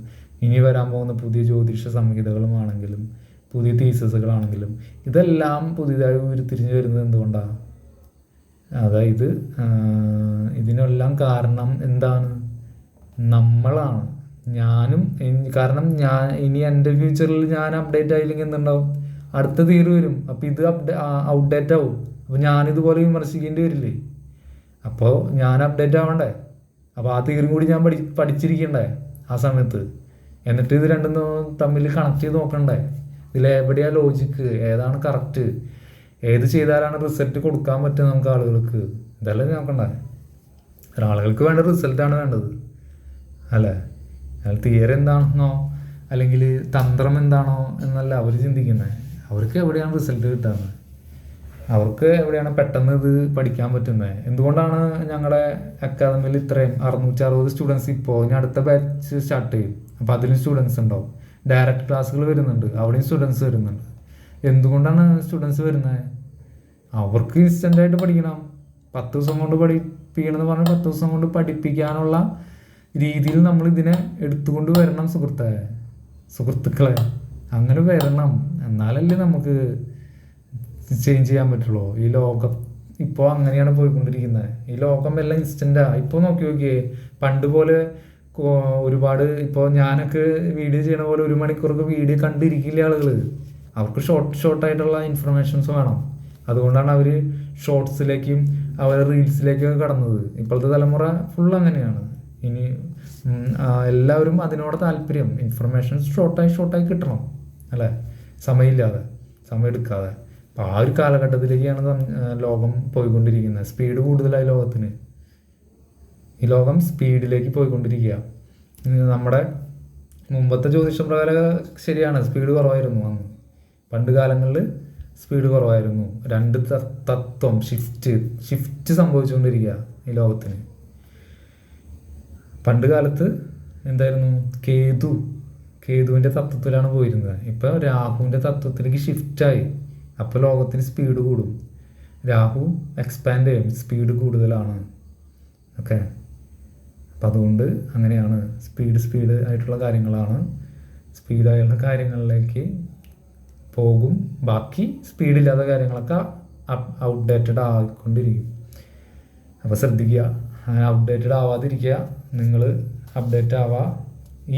ഇനി വരാൻ പോകുന്ന പുതിയ ജ്യോതിഷ സംഹിതകളുമാണെങ്കിലും പുതിയ തീസസുകളാണെങ്കിലും ഇതെല്ലാം പുതിയതായി ഉരുത്തിരിഞ്ഞ് വരുന്നത് എന്തുകൊണ്ടാണ്? അതായത് ഇതിനെല്ലാം കാരണം എന്താണ്? നമ്മളാണ്, ഞാനും. കാരണം ഇനി എൻ്റെ ഫ്യൂച്ചറിൽ ഞാൻ അപ്ഡേറ്റ് ആയില്ലെങ്കിൽ എന്തുണ്ടാവും? അടുത്ത തീയറി വരും, അപ്പോൾ ഇത് ഔട്ട്ഡേറ്റ് ആവും. അപ്പോൾ ഞാനിതുപോലെ വിമർശിക്കേണ്ടി വരില്ലേ? അപ്പോൾ ഞാൻ അപ്ഡേറ്റ് ആവണ്ടേ? അപ്പോൾ ആ തീയറി കൂടി ഞാൻ പഠിച്ചിരിക്കണ്ടേ ആ സമയത്ത്? എന്നിട്ട് ഇത് രണ്ടും തമ്മിൽ കണക്ട് ചെയ്ത് നോക്കണ്ടേ? ഇതിലെവിടെയാണ് ലോജിക്ക്, ഏതാണ് കറക്റ്റ്, ഏത് ചെയ്താലാണ് റിസൾട്ട് കൊടുക്കാൻ പറ്റുക നമുക്ക് ആളുകൾക്ക്? ഇതെല്ലാം നോക്കണ്ടേ? ഒരാളുകൾക്ക് വേണ്ട റിസൾട്ടാണ് വേണ്ടത്, അല്ലേ? അയാൾ തിയറി എന്താണെന്നോ അല്ലെങ്കിൽ തന്ത്രം എന്താണോ എന്നല്ല അവർ ചിന്തിക്കുന്നത്. അവർക്ക് എവിടെയാണ് റിസൾട്ട് കിട്ടുന്നത്, അവർക്ക് എവിടെയാണ് പെട്ടെന്ന് ഇത് പഠിക്കാൻ പറ്റുന്നത്. എന്തുകൊണ്ടാണ് ഞങ്ങളുടെ അക്കാദമിയിൽ ഇത്രയും 660 സ്റ്റുഡൻസ് ഇപ്പോൾ ഇനി അടുത്ത ബാച്ച് സ്റ്റാർട്ട് ചെയ്യും, അപ്പോൾ അതിലും സ്റ്റുഡൻസ് ഉണ്ടാവും. ഡയറക്റ്റ് ക്ലാസ്സുകൾ വരുന്നുണ്ട്, അവിടെയും സ്റ്റുഡൻസ് വരുന്നുണ്ട്. എന്തുകൊണ്ടാണ് സ്റ്റുഡൻസ് വരുന്നത്? അവർക്ക് ഇൻസ്റ്റൻ്റായിട്ട് പഠിക്കണം. 10 ദിവസം കൊണ്ട് പഠിപ്പിക്കണമെന്ന് പറഞ്ഞാൽ 10 ദിവസം കൊണ്ട് പഠിപ്പിക്കാനുള്ള രീതിയിൽ നമ്മൾ ഇതിനെ എടുത്തുകൊണ്ട് വരണം സുഹൃത്തുക്കളെ. അങ്ങനെ വരണം, എന്നാലല്ലേ നമുക്ക് ചേഞ്ച് ചെയ്യാൻ പറ്റുള്ളൂ. ഈ ലോകം ഇപ്പോൾ അങ്ങനെയാണ് പോയിക്കൊണ്ടിരിക്കുന്നത്. ഈ ലോകം എല്ലാം ഇൻസ്റ്റൻ്റാണ്. ഇപ്പോൾ നോക്കിയേ, പണ്ട് പോലെ ഒരുപാട് ഇപ്പോൾ ഞാനൊക്കെ വീഡിയോ ചെയ്യണ പോലെ 1 മണിക്കൂറൊക്കെ വീഡിയോ കണ്ടിരിക്കില്ല ആളുകൾ. അവർക്ക് ഷോർട്ടായിട്ടുള്ള ഇൻഫർമേഷൻസ് വേണം. അതുകൊണ്ടാണ് അവർ ഷോർട്സിലേക്കും റീൽസിലേക്കൊക്കെ കടന്നത്. ഇപ്പോഴത്തെ തലമുറ ഫുൾ അങ്ങനെയാണ്. ഇനി എല്ലാവരും അതിനോട് താല്പര്യം, ഇൻഫർമേഷൻ ഷോർട്ടായി കിട്ടണം, അല്ലേ? സമയം എടുക്കാതെ. അപ്പോൾ ആ ഒരു കാലഘട്ടത്തിലേക്കാണ് ലോകം പോയിക്കൊണ്ടിരിക്കുന്നത്. സ്പീഡ് കൂടുതലായി ലോകത്തിന്. ഈ ലോകം സ്പീഡിലേക്ക് പോയിക്കൊണ്ടിരിക്കുക. നമ്മുടെ മുമ്പത്തെ ജ്യോതിഷ പ്രകാരം ശരിയാണ്, സ്പീഡ് കുറവായിരുന്നു അന്ന്. പണ്ട് കാലങ്ങളിൽ സ്പീഡ് കുറവായിരുന്നു. 2 തത്വം ഷിഫ്റ്റ് സംഭവിച്ചുകൊണ്ടിരിക്കുക ഈ ലോകത്തിന്. പണ്ട് കാലത്ത് എന്തായിരുന്നു? കേതുവിൻ്റെ തത്വത്തിലാണ് പോയിരുന്നത്. ഇപ്പോൾ രാഹുവിൻ്റെ തത്വത്തിലേക്ക് ഷിഫ്റ്റായി. അപ്പോൾ ലോകത്തിന് സ്പീഡ് കൂടും. രാഹു എക്സ്പാൻഡ് ചെയ്യും, സ്പീഡ് കൂടുതലാണ്. ഓക്കെ, അപ്പം അതുകൊണ്ട് അങ്ങനെയാണ് സ്പീഡ് ആയിട്ടുള്ള കാര്യങ്ങളാണ്. സ്പീഡായുള്ള കാര്യങ്ങളിലേക്ക് പോകും. ബാക്കി സ്പീഡില്ലാത്ത കാര്യങ്ങളൊക്കെ ഔട്ട്ഡേറ്റഡ് ആയിക്കൊണ്ടിരിക്കും. അപ്പോൾ ശ്രദ്ധിക്കുക, അങ്ങനെ ഔട്ട്ഡേറ്റഡ് ആവാതിരിക്കുക. നിങ്ങൾ അപ്ഡേറ്റ് ആവുക.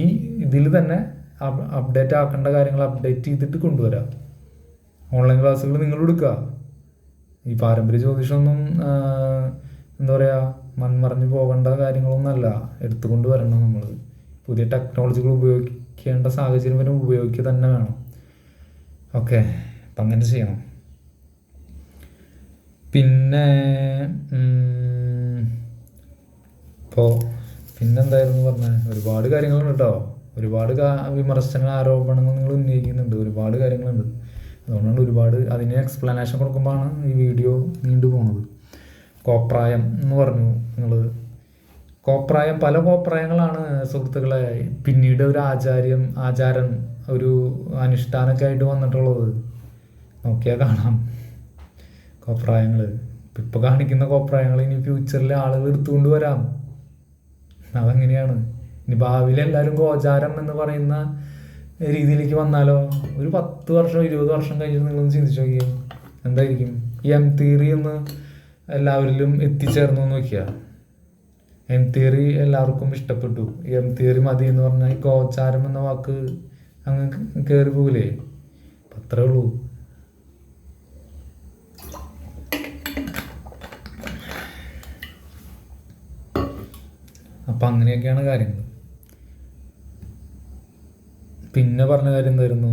ഈ ഇതിൽ തന്നെ അപ്ഡേറ്റ് ആക്കേണ്ട കാര്യങ്ങൾ അപ്ഡേറ്റ് ചെയ്തിട്ട് കൊണ്ടുവരാം. ഓൺലൈൻ ക്ലാസ്സുകൾ നിങ്ങൾ എടുക്കുക. ഈ പാരമ്പര്യ ജ്യോതിഷമൊന്നും എന്താ പറയുക, മൺമറഞ്ഞു പോകേണ്ട കാര്യങ്ങളൊന്നുമല്ല, എടുത്തുകൊണ്ട് വരണം. നമ്മൾ പുതിയ ടെക്നോളജികൾ ഉപയോഗിക്കേണ്ട സാഹചര്യം വരെ ഉപയോഗിക്കുക തന്നെ വേണം. ഓക്കെ, അപ്പം അങ്ങനെ ചെയ്യണം. പിന്നെ ഇപ്പോൾ പിന്നെന്തായിരുന്നു പറഞ്ഞത്, ഒരുപാട് കാര്യങ്ങളുണ്ട് കേട്ടോ. ഒരുപാട് വിമർശന ആരോപണങ്ങൾ നിങ്ങൾ ഉന്നയിക്കുന്നുണ്ട്, ഒരുപാട് കാര്യങ്ങളുണ്ട്. അതുകൊണ്ടാണ് ഒരുപാട് അതിന് എക്സ്പ്ലനേഷൻ കൊടുക്കുമ്പോഴാണ് ഈ വീഡിയോ നീണ്ടു പോകുന്നത്. കോപ്രായം എന്ന് പറഞ്ഞു നിങ്ങൾ. കോപ്രായം, പല കോപ്രായങ്ങളാണ് സുഹൃത്തുക്കളെ പിന്നീട് ഒരു ആചാരം ഒരു അനുഷ്ഠാനമൊക്കെ ആയിട്ട് വന്നിട്ടുള്ളത്. നോക്കിയാൽ കാണാം കോപ്രായങ്ങൾ. ഇപ്പോൾ കാണിക്കുന്ന കോപ്രായങ്ങൾ ഇനി ഫ്യൂച്ചറിൽ ആളുകൾ എടുത്തുകൊണ്ട് വരാം. അതെങ്ങനെയാണ് ഇനി ഭാവിയിൽ എല്ലാവരും ഗോചാരം എന്ന് പറയുന്ന രീതിയിലേക്ക് വന്നാലോ? ഒരു 10 വർഷം 20 വർഷം കഴിഞ്ഞിട്ട് നിങ്ങളൊന്ന് ചിന്തിച്ചു നോക്കിയാൽ എന്തായിരിക്കും? ഈ എം തിയറി ഒന്ന് എല്ലാവരിലും എത്തിച്ചേർന്നു എന്ന് നോക്കിയാൽ, എം തിയറി എല്ലാവർക്കും ഇഷ്ടപ്പെട്ടു, എം തിയറി മതി എന്ന് പറഞ്ഞാൽ ഈ ഗോചാരം എന്ന വാക്ക് അങ്ങ് കയറി പോകില്ലേ? അത്രേ ഉള്ളൂ. അപ്പം അങ്ങനെയൊക്കെയാണ് കാര്യങ്ങൾ. പിന്നെ പറഞ്ഞ കാര്യം എന്തായിരുന്നു?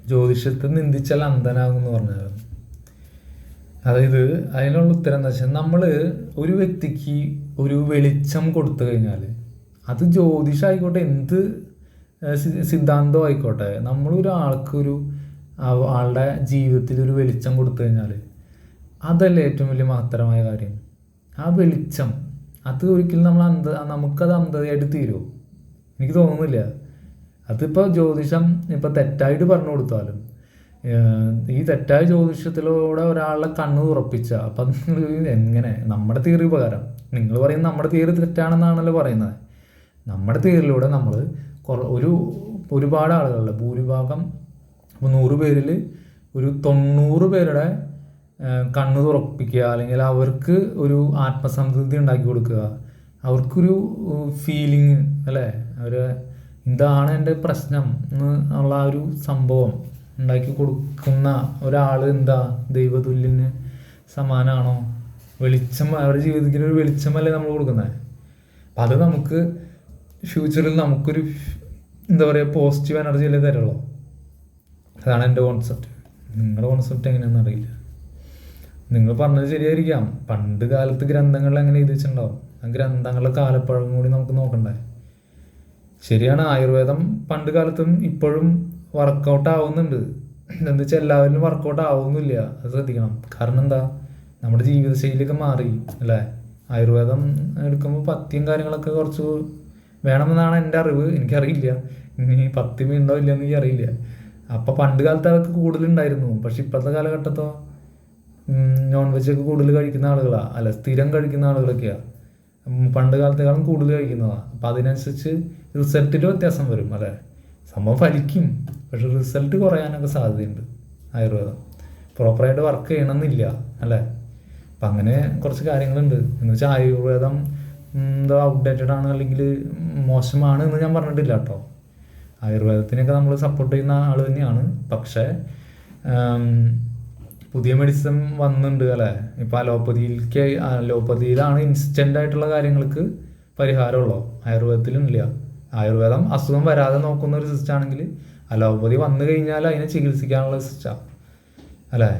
ജ്യോതിഷത്തെ നിന്ദിച്ചാൽ അന്ധനാകും എന്ന് പറഞ്ഞായിരുന്നു. അതായത് അതിനുള്ള ഉത്തരം എന്താ വെച്ചാൽ, നമ്മൾ ഒരു വ്യക്തിക്ക് ഒരു വെളിച്ചം കൊടുത്തു കഴിഞ്ഞാൽ, അത് ജ്യോതിഷമായിക്കോട്ടെ എന്ത് സിദ്ധാന്തം ആയിക്കോട്ടെ, നമ്മളൊരാൾക്കൊരു ആളുടെ ജീവിതത്തിൽ ഒരു വെളിച്ചം കൊടുത്തു കഴിഞ്ഞാൽ അതല്ലേ ഏറ്റവും വലിയ മഹത്തരമായ കാര്യം. ആ വെളിച്ചം അത് ഒരിക്കലും നമുക്കത് അന്ധതയായിട്ട് തീരുമോ? എനിക്ക് തോന്നുന്നില്ല. അതിപ്പോൾ ജ്യോതിഷം ഇപ്പോൾ തെറ്റായിട്ട് പറഞ്ഞു കൊടുത്താലും, ഈ തെറ്റായ ജ്യോതിഷത്തിലൂടെ ഒരാളുടെ കണ്ണ് തുറപ്പിച്ച, അപ്പം എങ്ങനെ നമ്മുടെ തിയറി പ്രകാരം, നിങ്ങൾ പറയുന്നത് നമ്മുടെ തിയറി തെറ്റാണെന്നാണല്ലോ പറയുന്നത്. നമ്മുടെ തിയറിയിലൂടെ നമ്മൾ ഒരുപാട് ആളുകളുടെ ഭൂരിഭാഗം 100 പേരിൽ ഒരു 90 പേരുടെ കണ്ണ് തുറപ്പിക്കുക, അല്ലെങ്കിൽ അവർക്ക് ഒരു ആത്മസംതൃപ്തി ഉണ്ടാക്കി കൊടുക്കുക, അവർക്കൊരു ഫീലിങ് അല്ലേ, ഇതാണ് എൻ്റെ പ്രശ്നം എന്നുള്ള ആ ഒരു സംഭവം ഉണ്ടാക്കി കൊടുക്കുന്ന ഒരാൾ എന്താ ദൈവതുല്യന് സമാനമാണോ? വെളിച്ചം, അവരുടെ ജീവിതത്തിൽ ഒരു വെളിച്ചമല്ലേ നമ്മൾ കൊടുക്കുന്നത്. അപ്പം അത് നമുക്ക് ഫ്യൂച്ചറിൽ നമുക്കൊരു എന്താ പറയുക പോസിറ്റീവ് എനർജിയല്ലേ തരുള്ളൂ. അതാണ് എൻ്റെ കോൺസെപ്റ്റ്. നിങ്ങളുടെ കോൺസെപ്റ്റ് എങ്ങനെയാണെന്ന് അറിയില്ല. നിങ്ങൾ പറഞ്ഞത് ശരിയായിരിക്കാം. പണ്ട് കാലത്ത് ഗ്രന്ഥങ്ങളിൽ എങ്ങനെ എഴുതി വെച്ചിട്ടുണ്ടാവും. ആ ഗ്രന്ഥങ്ങളുടെ കാലപ്പഴം കൂടി നമുക്ക് നോക്കണ്ടേ? ശരിയാണ്, ആയുർവേദം പണ്ട് കാലത്തും ഇപ്പോഴും വർക്കൗട്ട് ആവുന്നുണ്ട്. എന്താ വെച്ചാൽ എല്ലാവരിലും വർക്കൗട്ട് ആവുന്നില്ല, അത് ശ്രദ്ധിക്കണം. കാരണം എന്താ, നമ്മുടെ ജീവിതശൈലിയൊക്കെ മാറി അല്ലേ. ആയുർവേദം എടുക്കുമ്പോൾ പഥ്യം കാര്യങ്ങളൊക്കെ കുറച്ച് വേണമെന്നാണ് എൻ്റെ അറിവ്. എനിക്കറിയില്ല, ഇനി പഥ്യം ഉണ്ടോ ഇല്ലയെന്ന് എനിക്കറിയില്ല. അപ്പം പണ്ട് കാലത്ത് അതൊക്കെ കൂടുതലുണ്ടായിരുന്നു. പക്ഷെ ഇപ്പോഴത്തെ കാലഘട്ടത്തോ നോൺ വെജൊക്കെ കൂടുതൽ കഴിക്കുന്ന ആളുകളാണ്, അല്ല സ്ഥിരം കഴിക്കുന്ന ആളുകളൊക്കെയാണ് പണ്ട് കാലത്തേക്കാളും കൂടുതൽ കഴിക്കുന്നതാണ്. അപ്പം അതിനനുസരിച്ച് റിസൾട്ടിൽ വ്യത്യാസം വരും അല്ലേ. സംഭവം ഫലിക്കും, പക്ഷെ റിസൾട്ട് കുറയാനൊക്കെ സാധ്യതയുണ്ട്. ആയുർവേദം പ്രോപ്പറായിട്ട് വർക്ക് ചെയ്യണമെന്നില്ല അല്ലേ. അപ്പം അങ്ങനെ കുറച്ച് കാര്യങ്ങളുണ്ട്. എന്ന് വെച്ചാൽ ആയുർവേദം എന്താ ഔട്ട്ഡേറ്റഡ് ആണ് അല്ലെങ്കിൽ മോശമാണ് എന്ന് ഞാൻ പറഞ്ഞിട്ടില്ല കേട്ടോ. ആയുർവേദത്തിനൊക്കെ നമ്മൾ സപ്പോർട്ട് ചെയ്യുന്ന ആൾ തന്നെയാണ്. പക്ഷേ പുതിയ മെഡിസിൻ വന്നിട്ടുണ്ട് അല്ലേ. ഇപ്പോൾ അലോപ്പതിയിലാണ് ഇൻസ്റ്റൻ്റ് ആയിട്ടുള്ള കാര്യങ്ങൾക്ക് പരിഹാരമുള്ളൂ, ആയുർവേദത്തിലില്ല. ആയുർവേദം അസുഖം വരാതെ നോക്കുന്ന ഒരു സിസ്റ്റം ആണെങ്കിൽ അലോപ്പതി വന്നു കഴിഞ്ഞാൽ അതിനെ ചികിത്സിക്കാനുള്ള സിസ്റ്റമാണ് അല്ലേ.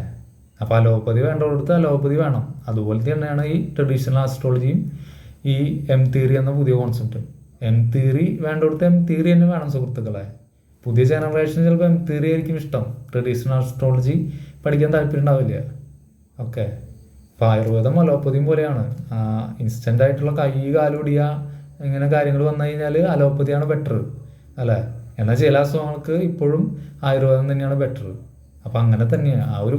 അപ്പോൾ അലോപ്പതി വേണ്ടടുത്ത് അലോപ്പതി വേണം. അതുപോലെ തന്നെയാണ് ഈ ട്രഡീഷണൽ ആസ്ട്രോളജിയും ഈ എം തിയറി എന്ന പുതിയ കോൺസെപ്റ്റ്. എം തിയറി വേണ്ടടുത്ത് എം തിയറി തന്നെ വേണം സുഹൃത്തുക്കളെ. പുതിയ ജനറേഷൻ ചിലപ്പോൾ എം തിയറി ആയിരിക്കും ഇഷ്ടം, ട്രഡീഷണൽ ആസ്ട്രോളജി പഠിക്കാൻ താല്പര്യം ഉണ്ടാവില്ല. ഓക്കെ, അപ്പോൾ ആയുർവേദം അലോപ്പതിയും പോലെയാണ്. ഇൻസ്റ്റൻ്റ് ആയിട്ടുള്ള കൈ കാലൊടിയ ഇങ്ങനെ കാര്യങ്ങൾ വന്നു കഴിഞ്ഞാൽ അലോപ്പതിയാണ് ബെറ്റർ അല്ലേ. എന്നാൽ ചില അസുഖങ്ങൾക്ക് ഇപ്പോഴും ആയുർവേദം തന്നെയാണ് ബെറ്റർ. അപ്പം അങ്ങനെ തന്നെയാണ് ആ ഒരു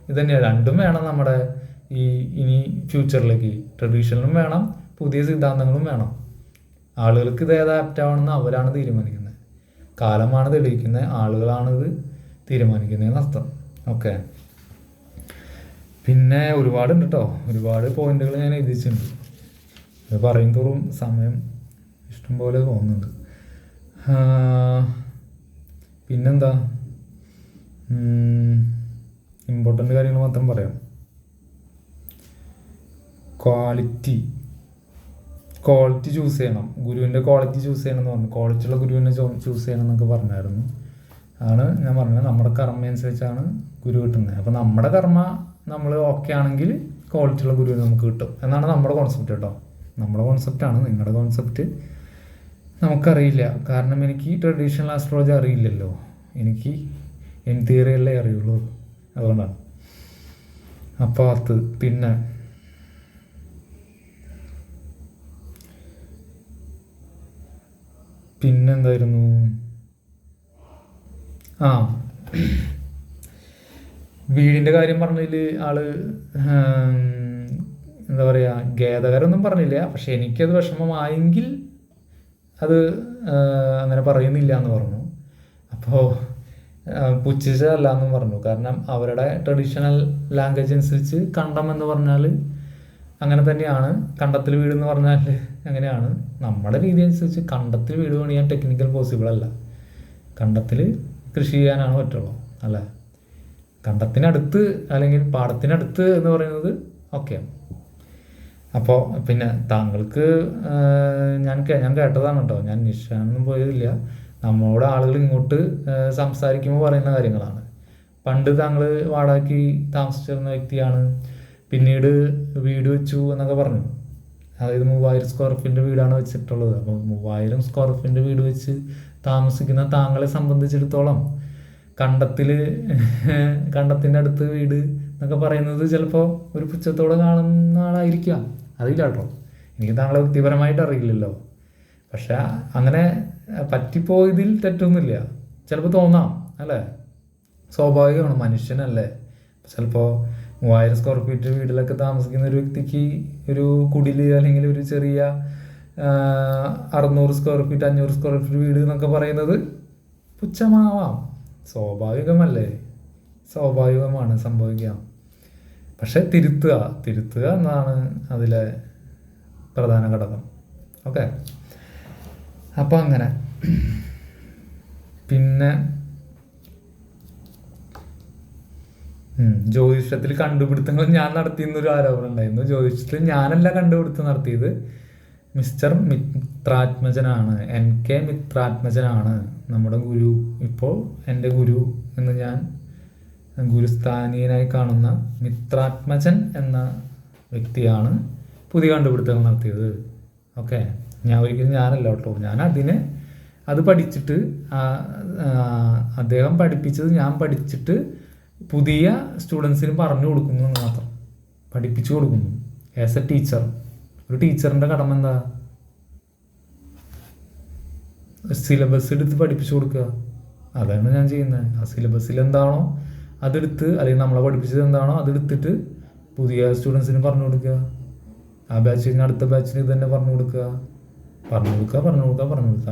ഇത് തന്നെയാണ്. രണ്ടും വേണം നമ്മുടെ ഇനി ഫ്യൂച്ചറിലേക്ക്. ട്രഡീഷണലും വേണം, പുതിയ സിദ്ധാന്തങ്ങളും വേണം. ആളുകൾക്ക് ഇത് ഏതാ ആപ്റ്റാവണമെന്ന് അവരാണ് തീരുമാനിക്കുന്നത്. കാലമാണ് തെളിയിക്കുന്നത്, ആളുകളാണിത് തീരുമാനിക്കുന്നതെന്ന് അർത്ഥം. ഓക്കെ. പിന്നെ ഒരുപാടുണ്ട് കേട്ടോ, ഒരുപാട് പോയിന്റുകൾ ഞാൻ എഴുതിച്ചിട്ടുണ്ട്. അത് പറയും തോറും സമയം ഇഷ്ടംപോലെ തോന്നുന്നുണ്ട്. പിന്നെന്താ, ഇമ്പോർട്ടൻ്റ് കാര്യങ്ങൾ മാത്രം പറയാം. ക്വാളിറ്റി ചൂസ് ചെയ്യണം, ഗുരുവിൻ്റെ ക്വാളിറ്റി ചൂസ് ചെയ്യണം എന്ന് പറഞ്ഞു. ക്വാളിറ്റിയുള്ള ഗുരുവിനെ ചൂസ് ചെയ്യണം എന്നൊക്കെ പറഞ്ഞായിരുന്നു. ആണ് ഞാൻ പറഞ്ഞത്. നമ്മുടെ കർമ്മ അനുസരിച്ചാണ് ഗുരു കിട്ടുന്നത്. അപ്പോൾ നമ്മുടെ കർമ്മ നമ്മൾ ഓക്കെ ആണെങ്കിൽ ക്വാളിറ്റിയുള്ള ഗുരുവിനെ നമുക്ക് കിട്ടും എന്നാണ് നമ്മുടെ കോൺസെപ്റ്റ് കേട്ടോ. നമ്മുടെ കോൺസെപ്റ്റാണ്. നിങ്ങളുടെ കോൺസെപ്റ്റ് നമുക്കറിയില്ല. കാരണം എനിക്ക് ട്രഡീഷണൽ ആസ്ട്രോളജി അറിയില്ലല്ലോ, എനിക്ക് എം തിയറിയല്ലേ അറിയുള്ളൂ, അതുകൊണ്ടാണ്. അപ്പോൾ അത് പിന്നെന്തായിരുന്നു, വീടിൻ്റെ കാര്യം പറഞ്ഞതിൽ ആള് എന്താ പറയുക, ഖേദകരമൊന്നും പറഞ്ഞില്ല. പക്ഷെ എനിക്കത് വിഷമമായെങ്കിൽ അത് അങ്ങനെ പറയുന്നില്ല എന്ന് പറഞ്ഞു. അപ്പോൾ പുച്ഛിച്ചതല്ല എന്നും പറഞ്ഞു. കാരണം അവരുടെ ട്രഡീഷണൽ ലാംഗ്വേജ് അനുസരിച്ച് കണ്ടം എന്ന് പറഞ്ഞാൽ അങ്ങനെ തന്നെയാണ്, കണ്ടത്തിൽ വീട് എന്ന് പറഞ്ഞാൽ അങ്ങനെയാണ്. നമ്മുടെ രീതി അനുസരിച്ച് കണ്ടത്തിൽ വീട് പണിയാൻ ടെക്നിക്കൽ പോസിബിൾ അല്ല. കണ്ടത്തിൽ കൃഷി ചെയ്യാനാണ് പറ്റുള്ളൂ, അല്ലേ? കണ്ടത്തിനടുത്ത് അല്ലെങ്കിൽ പാടത്തിനടുത്ത് എന്ന് പറയുന്നത് ഓക്കെ. അപ്പോൾ പിന്നെ താങ്കൾക്ക് ഞാൻ കേട്ടതാണ് കേട്ടോ, ഞാൻ നിശ്ചയമൊന്നും പോയതില്ല. നമ്മളോട് ആളുകൾ ഇങ്ങോട്ട് സംസാരിക്കുമ്പോൾ പറയുന്ന കാര്യങ്ങളാണ്. പണ്ട് താങ്കൾ വാടകയ്ക്ക് താമസിച്ചിരുന്ന വ്യക്തിയാണ്, പിന്നീട് വീട് വെച്ചു എന്നൊക്കെ പറഞ്ഞു. അതായത് 3000 സ്ക്വയർ ഫീറ്റിൻ്റെ വീടാണ് വെച്ചിട്ടുള്ളത്. അപ്പോൾ 3000 സ്ക്വയർ ഫീറ്റിൻ്റെ വീട് വെച്ച് താമസിക്കുന്ന താങ്കളെ സംബന്ധിച്ചിടത്തോളം കണ്ടത്തിൻ്റെ അടുത്ത് വീട് എന്നൊക്കെ പറയുന്നത് ചിലപ്പോൾ ഒരു പുച്ഛത്തോടെ കാണുന്ന ആളായിരിക്കാം, അറിയില്ല കേട്ടോ. എനിക്ക് താങ്കളെ വ്യക്തിപരമായിട്ട് അറിയില്ലല്ലോ. പക്ഷെ അങ്ങനെ പറ്റിപ്പോയതിൽ തെറ്റൊന്നുമില്ല. ചിലപ്പോൾ തോന്നാം, അല്ലേ? സ്വാഭാവികമാണ്, മനുഷ്യനല്ലേ. ചിലപ്പോൾ 3000 സ്ക്വയർ ഫീറ്റ് വീട്ടിലൊക്കെ താമസിക്കുന്ന ഒരു വ്യക്തിക്ക് ഒരു കുടില് അല്ലെങ്കിൽ ഒരു ചെറിയ 600 സ്ക്വയർ ഫീറ്റ് 500 സ്ക്വയർ ഫീറ്റ് വീട് എന്നൊക്കെ പറയുന്നത് പുച്ഛമാവാം. സ്വാഭാവികമല്ലേ, സ്വാഭാവികമാണ്, സംഭവിക്കാം. പക്ഷെ തിരുത്തുക എന്നാണ് അതിലെ പ്രധാന ഘടകം. ഓക്കെ. അപ്പം അങ്ങനെ. പിന്നെ ജ്യോതിഷത്തിൽ കണ്ടുപിടുത്തങ്ങൾ ഞാൻ നടത്തിയെന്നൊരു ആരോപണം ഉണ്ടായിരുന്നു. ജ്യോതിഷത്തിൽ ഞാനല്ല കണ്ടുപിടുത്തം നടത്തിയത്, മിസ്റ്റർ മിത്രാത്മജനാണ്, NK മിത്രാത്മജനാണ് നമ്മുടെ ഗുരു. ഇപ്പോൾ എൻ്റെ ഗുരു എന്ന് ഞാൻ ഗുരുസ്ഥാനീയനായി കാണുന്ന മിത്രാത്മജൻ എന്ന വ്യക്തിയാണ് പുതിയ കണ്ടുപിടുത്തങ്ങൾ നടത്തിയത്. ഓക്കെ. ഞാനല്ല കേട്ടോ. അത് പഠിച്ചിട്ട് അദ്ദേഹം പഠിപ്പിച്ചത് ഞാൻ പഠിച്ചിട്ട് പുതിയ സ്റ്റുഡൻസിന് പറഞ്ഞു കൊടുക്കുന്നു എന്ന് മാത്രം, പഠിപ്പിച്ചു കൊടുക്കുന്നു ആസ് എ ടീച്ചർ. ഒരു ടീച്ചറിൻ്റെ കടമ എന്താ? സിലബസ് എടുത്ത് പഠിപ്പിച്ചു കൊടുക്കുക. അതാണ് ഞാൻ ചെയ്യുന്നത്. ആ സിലബസിൽ എന്താണോ അതെടുത്ത്, അല്ലെങ്കിൽ നമ്മളെ പഠിപ്പിച്ചത് എന്താണോ അതെടുത്തിട്ട് പുതിയ സ്റ്റുഡൻസിന് പറഞ്ഞു കൊടുക്കുക. ആ ബാച്ച് കഴിഞ്ഞാൽ അടുത്ത ബാച്ചിന് ഇത് തന്നെ പറഞ്ഞു കൊടുക്കുക.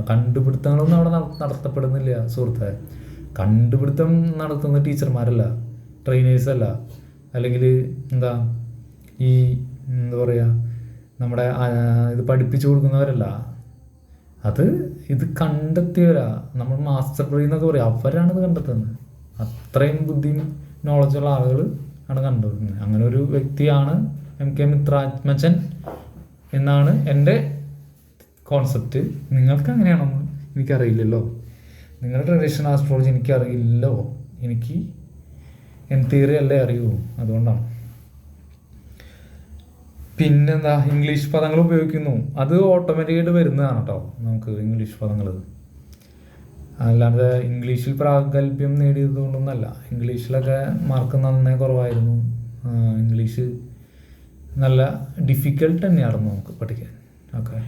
കണ്ടുപിടുത്തങ്ങളൊന്നും അവിടെ നടത്തപ്പെടുന്നില്ല സുഹൃത്തെ. കണ്ടുപിടുത്തം നടത്തുന്ന ടീച്ചർമാരല്ല, ട്രെയിനേഴ്സല്ല, അല്ലെങ്കിൽ എന്താ പറയുക, നമ്മുടെ ഇത് പഠിപ്പിച്ചു കൊടുക്കുന്നവരല്ല. ഇത് കണ്ടെത്തിയവരാ, നമ്മൾ മാസ്റ്റർ ബ്രെയിൻ എന്നൊക്കെ പറയും, അവരാണിത് കണ്ടെത്തുന്നത്. അത്രയും ബുദ്ധിയും നോളജുള്ള ആളുകൾ ആണ് കണ്ടുപിടുന്നത്. അങ്ങനെ ഒരു വ്യക്തിയാണ് MK മിത്രാത്മജൻ എന്നാണ് എൻ്റെ കോൺസെപ്റ്റ്. നിങ്ങൾക്ക് അങ്ങനെയാണെന്ന് എനിക്കറിയില്ലല്ലോ. നിങ്ങളുടെ ട്രഡീഷണൽ ആസ്ട്രോളജി എനിക്കറിയില്ലല്ലോ. എനിക്ക് എം തിയറി അല്ലേ അറിയൂ, അതുകൊണ്ടാണ്. പിന്നെന്താ, ഇംഗ്ലീഷ് പദങ്ങൾ ഉപയോഗിക്കുന്നു. അത് ഓട്ടോമാറ്റിക്കായിട്ട് വരുന്നതാണ് കേട്ടോ നമുക്ക് ഇംഗ്ലീഷ് പദങ്ങൾ. അല്ലാതെ ഇംഗ്ലീഷിൽ പ്രാഗൽഭ്യം നേടിയത് കൊണ്ടൊന്നല്ല. ഇംഗ്ലീഷിലൊക്കെ മാർക്ക് നന്നേ കുറവായിരുന്നു. ഇംഗ്ലീഷ് നല്ല ഡിഫിക്കൽട്ട് തന്നെയായിരുന്നു നമുക്ക് പഠിക്കാൻ. ഓക്കെ.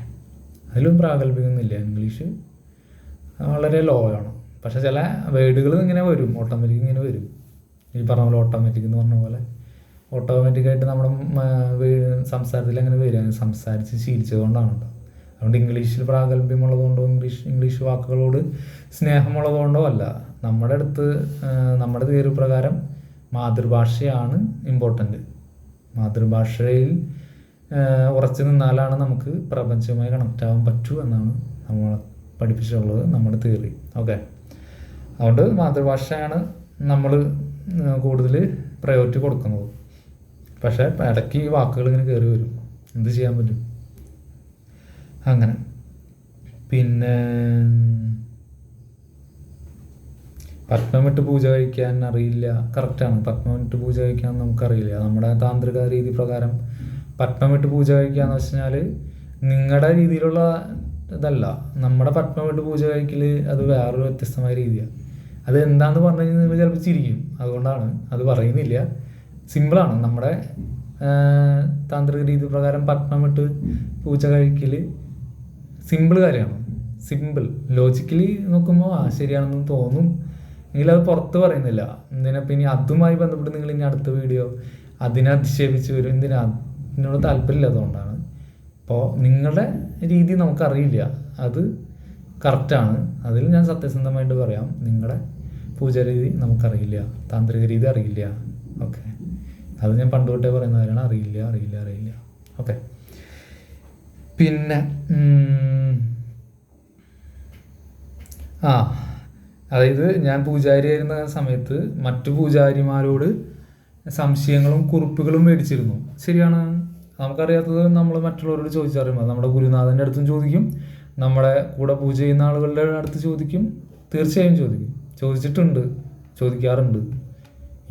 അതിലും പ്രാഗൽഭ്യമൊന്നുമില്ല. ഇംഗ്ലീഷ് വളരെ ലോ ആണ്. പക്ഷെ ചില വേർഡുകൾ ഇങ്ങനെ വരും, ഓട്ടോമാറ്റിക് ഇങ്ങനെ വരും. ഈ പറഞ്ഞ പോലെ ഓട്ടോമാറ്റിക് എന്ന് പറഞ്ഞ പോലെ ഓട്ടോമാറ്റിക്കായിട്ട് നമ്മുടെ സംസാരത്തിൽ അങ്ങനെ വരിക, സംസാരിച്ച് ശീലിച്ചത് കൊണ്ടാണ് കേട്ടോ. അതുകൊണ്ട് ഇംഗ്ലീഷിൽ പ്രാഗൽഭ്യമുള്ളതുകൊണ്ടോ ഇംഗ്ലീഷ് വാക്കുകളോട് സ്നേഹമുള്ളതുകൊണ്ടോ അല്ല. നമ്മുടെ അടുത്ത് നമ്മുടെ തീരു പ്രകാരം മാതൃഭാഷയാണ് ഇമ്പോർട്ടൻ്റ്. മാതൃഭാഷയിൽ ഉറച്ചു നിന്നാലാണ് നമുക്ക് പ്രപഞ്ചവുമായി കണക്റ്റ് ആവാൻ പറ്റൂ എന്നാണ് നമ്മൾ പഠിപ്പിച്ചിട്ടുള്ളത്, നമ്മുടെ തിയറി. ഓക്കെ, അതുകൊണ്ട് മാതൃഭാഷയാണ് നമ്മൾ കൂടുതൽ പ്രയോറിറ്റി കൊടുക്കുന്നത്. പക്ഷേ ഇടയ്ക്ക് ഈ വാക്കുകൾ ഇങ്ങനെ കയറി വരും, എന്ത് ചെയ്യാൻ പറ്റും? അങ്ങനെ പിന്നെ പത്മമിട്ട് പൂജ കഴിക്കാൻ അറിയില്ല. കറക്റ്റാണ്, പത്മമിട്ട് പൂജ കഴിക്കാൻ നമുക്കറിയില്ല. നമ്മുടെ താന്ത്രിക രീതി പ്രകാരം പത്മമിട്ട് പൂജ കഴിക്കുക എന്ന് വെച്ച് കഴിഞ്ഞാൽ നിങ്ങളുടെ രീതിയിലുള്ള ഇതല്ല. നമ്മുടെ പത്മമിട്ട് പൂജ കഴിക്കൽ അത് വേറൊരു വ്യത്യസ്തമായ രീതിയാണ്. അത് എന്താണെന്ന് പറഞ്ഞു കഴിഞ്ഞാൽ നിങ്ങൾ ചിലപ്പോൾ ചിരിക്കും, അതുകൊണ്ടാണ് അത് പറയുന്നില്ല. സിമ്പിളാണ്. നമ്മുടെ താന്ത്രിക രീതി പ്രകാരം പത്മമിട്ട് പൂജ കഴിക്കൽ സിമ്പിൾ കാര്യമാണ്. സിമ്പിൾ ലോജിക്കലി നോക്കുമ്പോൾ ശരിയാണെന്ന് തോന്നും, എങ്കിലും അത് പുറത്ത് പറയുന്നില്ല. എന്തിനാ ഇനി അതുമായി ബന്ധപ്പെട്ട് നിങ്ങൾ ഇനി അടുത്ത വീഡിയോ അതിനെ അധിക്ഷേപിച്ച് വരും. ഇതിനോട് താല്പര്യമില്ലാത്തതുകൊണ്ടാണ്. അപ്പോൾ നിങ്ങളുടെ രീതി നമുക്കറിയില്ല, അത് കറക്റ്റാണ്. അതിൽ ഞാൻ സത്യസന്ധമായിട്ട് പറയാം, നിങ്ങളുടെ പൂജാരീതി നമുക്കറിയില്ല, താന്ത്രിക രീതി അറിയില്ല. ഓക്കെ, അത് ഞാൻ പണ്ട് തൊട്ടേ പറയുന്ന കാര്യമാണ്. അറിയില്ല. ഓക്കെ, പിന്നെ അതായത് ഞാൻ പൂജാരി ആയിരുന്ന സമയത്ത് മറ്റു പൂജാരിമാരോട് സംശയങ്ങളും കുറിപ്പുകളും മേടിച്ചിരുന്നു. ശരിയാണ്, നമുക്കറിയാത്തത് നമ്മൾ മറ്റുള്ളവരോട് ചോദിച്ചറിയുമ്പോൾ നമ്മുടെ ഗുരുനാഥൻ്റെ അടുത്തും ചോദിക്കും, നമ്മുടെ കൂടെ പൂജ ചെയ്യുന്ന ആളുകളുടെ അടുത്ത് ചോദിക്കും, തീർച്ചയായും ചോദിക്കാറുണ്ട്.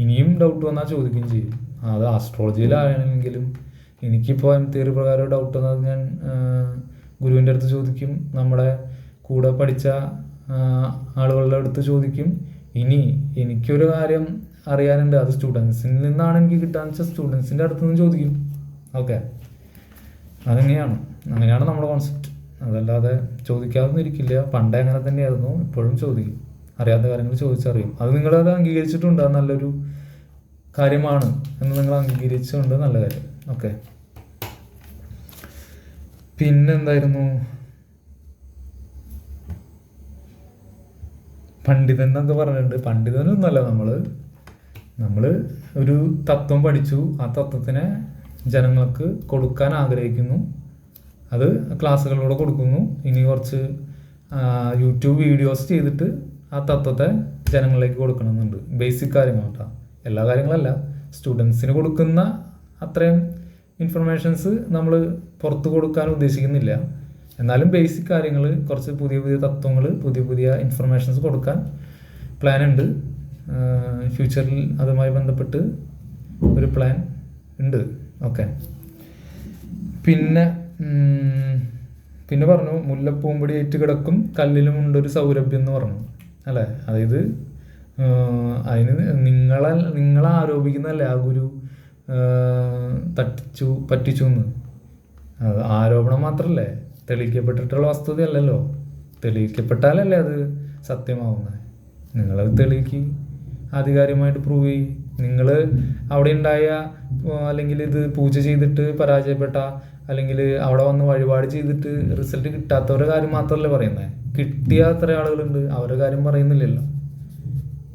ഇനിയും ഡൗട്ട് വന്നാൽ ചോദിക്കുകയും ചെയ്യും. അത് ആസ്ട്രോളജിയിലാണെങ്കിലും എനിക്കിപ്പോൾ തിയറി പ്രകാരം ഡൗട്ട് വന്നാൽ ഞാൻ ഗുരുവിൻ്റെ അടുത്ത് ചോദിക്കും, നമ്മുടെ കൂടെ പഠിച്ച ആളുകളുടെ അടുത്ത് ചോദിക്കും. ഇനി എനിക്കൊരു കാര്യം അറിയാനുണ്ട്, അത് സ്റ്റുഡൻസിൽ നിന്നാണ് എനിക്ക് കിട്ടാന്ന് വെച്ചാൽ സ്റ്റുഡൻസിൻ്റെ അടുത്ത് നിന്ന് ചോദിക്കും. ഓക്കെ, അങ്ങനെയാണ് നമ്മുടെ കോൺസെപ്റ്റ്. അതല്ലാതെ ചോദിക്കാതൊന്നും ഇരിക്കില്ല. പണ്ടേ അങ്ങനെ തന്നെയായിരുന്നു, ഇപ്പോഴും ചോദിക്കും. അറിയാത്ത കാര്യങ്ങൾ ചോദിച്ചറിയും. അത് നിങ്ങളത് അംഗീകരിച്ചിട്ടുണ്ട്, അത് നല്ലൊരു കാര്യമാണ് എന്ന് നിങ്ങൾ അംഗീകരിച്ചുകൊണ്ട് നല്ല കാര്യം. ഓക്കെ, പിന്നെന്തായിരുന്നു? പണ്ഡിതൻ എന്നൊക്കെ പറഞ്ഞിട്ടുണ്ട്. പണ്ഡിതനൊന്നുമല്ല, നമ്മൾ ഒരു തത്വം പഠിച്ചു, ആ തത്വത്തിനെ ജനങ്ങൾക്ക് കൊടുക്കാൻ ആഗ്രഹിക്കുന്നു, അത് ക്ലാസ്സുകളിലൂടെ കൊടുക്കുന്നു. ഇനി കുറച്ച് യൂട്യൂബ് വീഡിയോസ് ചെയ്തിട്ട് ആ തത്വത്തെ ജനങ്ങളിലേക്ക് കൊടുക്കണമെന്നുണ്ട്. ബേസിക് കാര്യങ്ങൾ കേട്ടോ, എല്ലാ കാര്യങ്ങളല്ല. സ്റ്റുഡൻസിന് കൊടുക്കുന്ന അത്രയും ഇൻഫർമേഷൻസ് നമ്മൾ പുറത്ത് കൊടുക്കാൻ ഉദ്ദേശിക്കുന്നില്ല. എന്നാലും ബേസിക് കാര്യങ്ങൾ, കുറച്ച് പുതിയ തത്വങ്ങൾ, പുതിയ ഇൻഫർമേഷൻസ് കൊടുക്കാൻ പ്ലാൻ ഉണ്ട്. ഫ്യൂച്ചറിൽ അതുമായി ബന്ധപ്പെട്ട് ഒരു പ്ലാൻ ഉണ്ട്. ഓക്കെ, പിന്നെ പറഞ്ഞു മുല്ലപ്പൂമ്പൊടി ഏറ്റ് കിടക്കും കല്ലിലും ഉണ്ടൊരു സൗരഭ്യം എന്ന് പറഞ്ഞു അല്ലേ. അതായത് അതിന് നിങ്ങളെ ആരോപിക്കുന്നതല്ലേ ആ ഗുരു പറ്റിച്ചു എന്ന്. അത് ആരോപണം മാത്രമല്ലേ, തെളിയിക്കപ്പെട്ടിട്ടുള്ള വസ്തുതയല്ലല്ലോ. തെളിയിക്കപ്പെട്ടാലല്ലേ അത് സത്യമാവുന്നത്. നിങ്ങളത് തെളിയിക്ക്, ആധികാരികമായിട്ട് പ്രൂവ് ചെയ്യും. നിങ്ങൾ അവിടെ ഉണ്ടായ അല്ലെങ്കിൽ ഇത് പൂജ ചെയ്തിട്ട് പരാജയപ്പെട്ട, അല്ലെങ്കിൽ അവിടെ വന്ന് വഴിപാട് ചെയ്തിട്ട് റിസൾട്ട് കിട്ടാത്തവരുടെ കാര്യം മാത്രമല്ലേ പറയുന്നത്. കിട്ടിയ അത്ര ആളുകളുണ്ട്, അവരുടെ കാര്യം പറയുന്നില്ലല്ലോ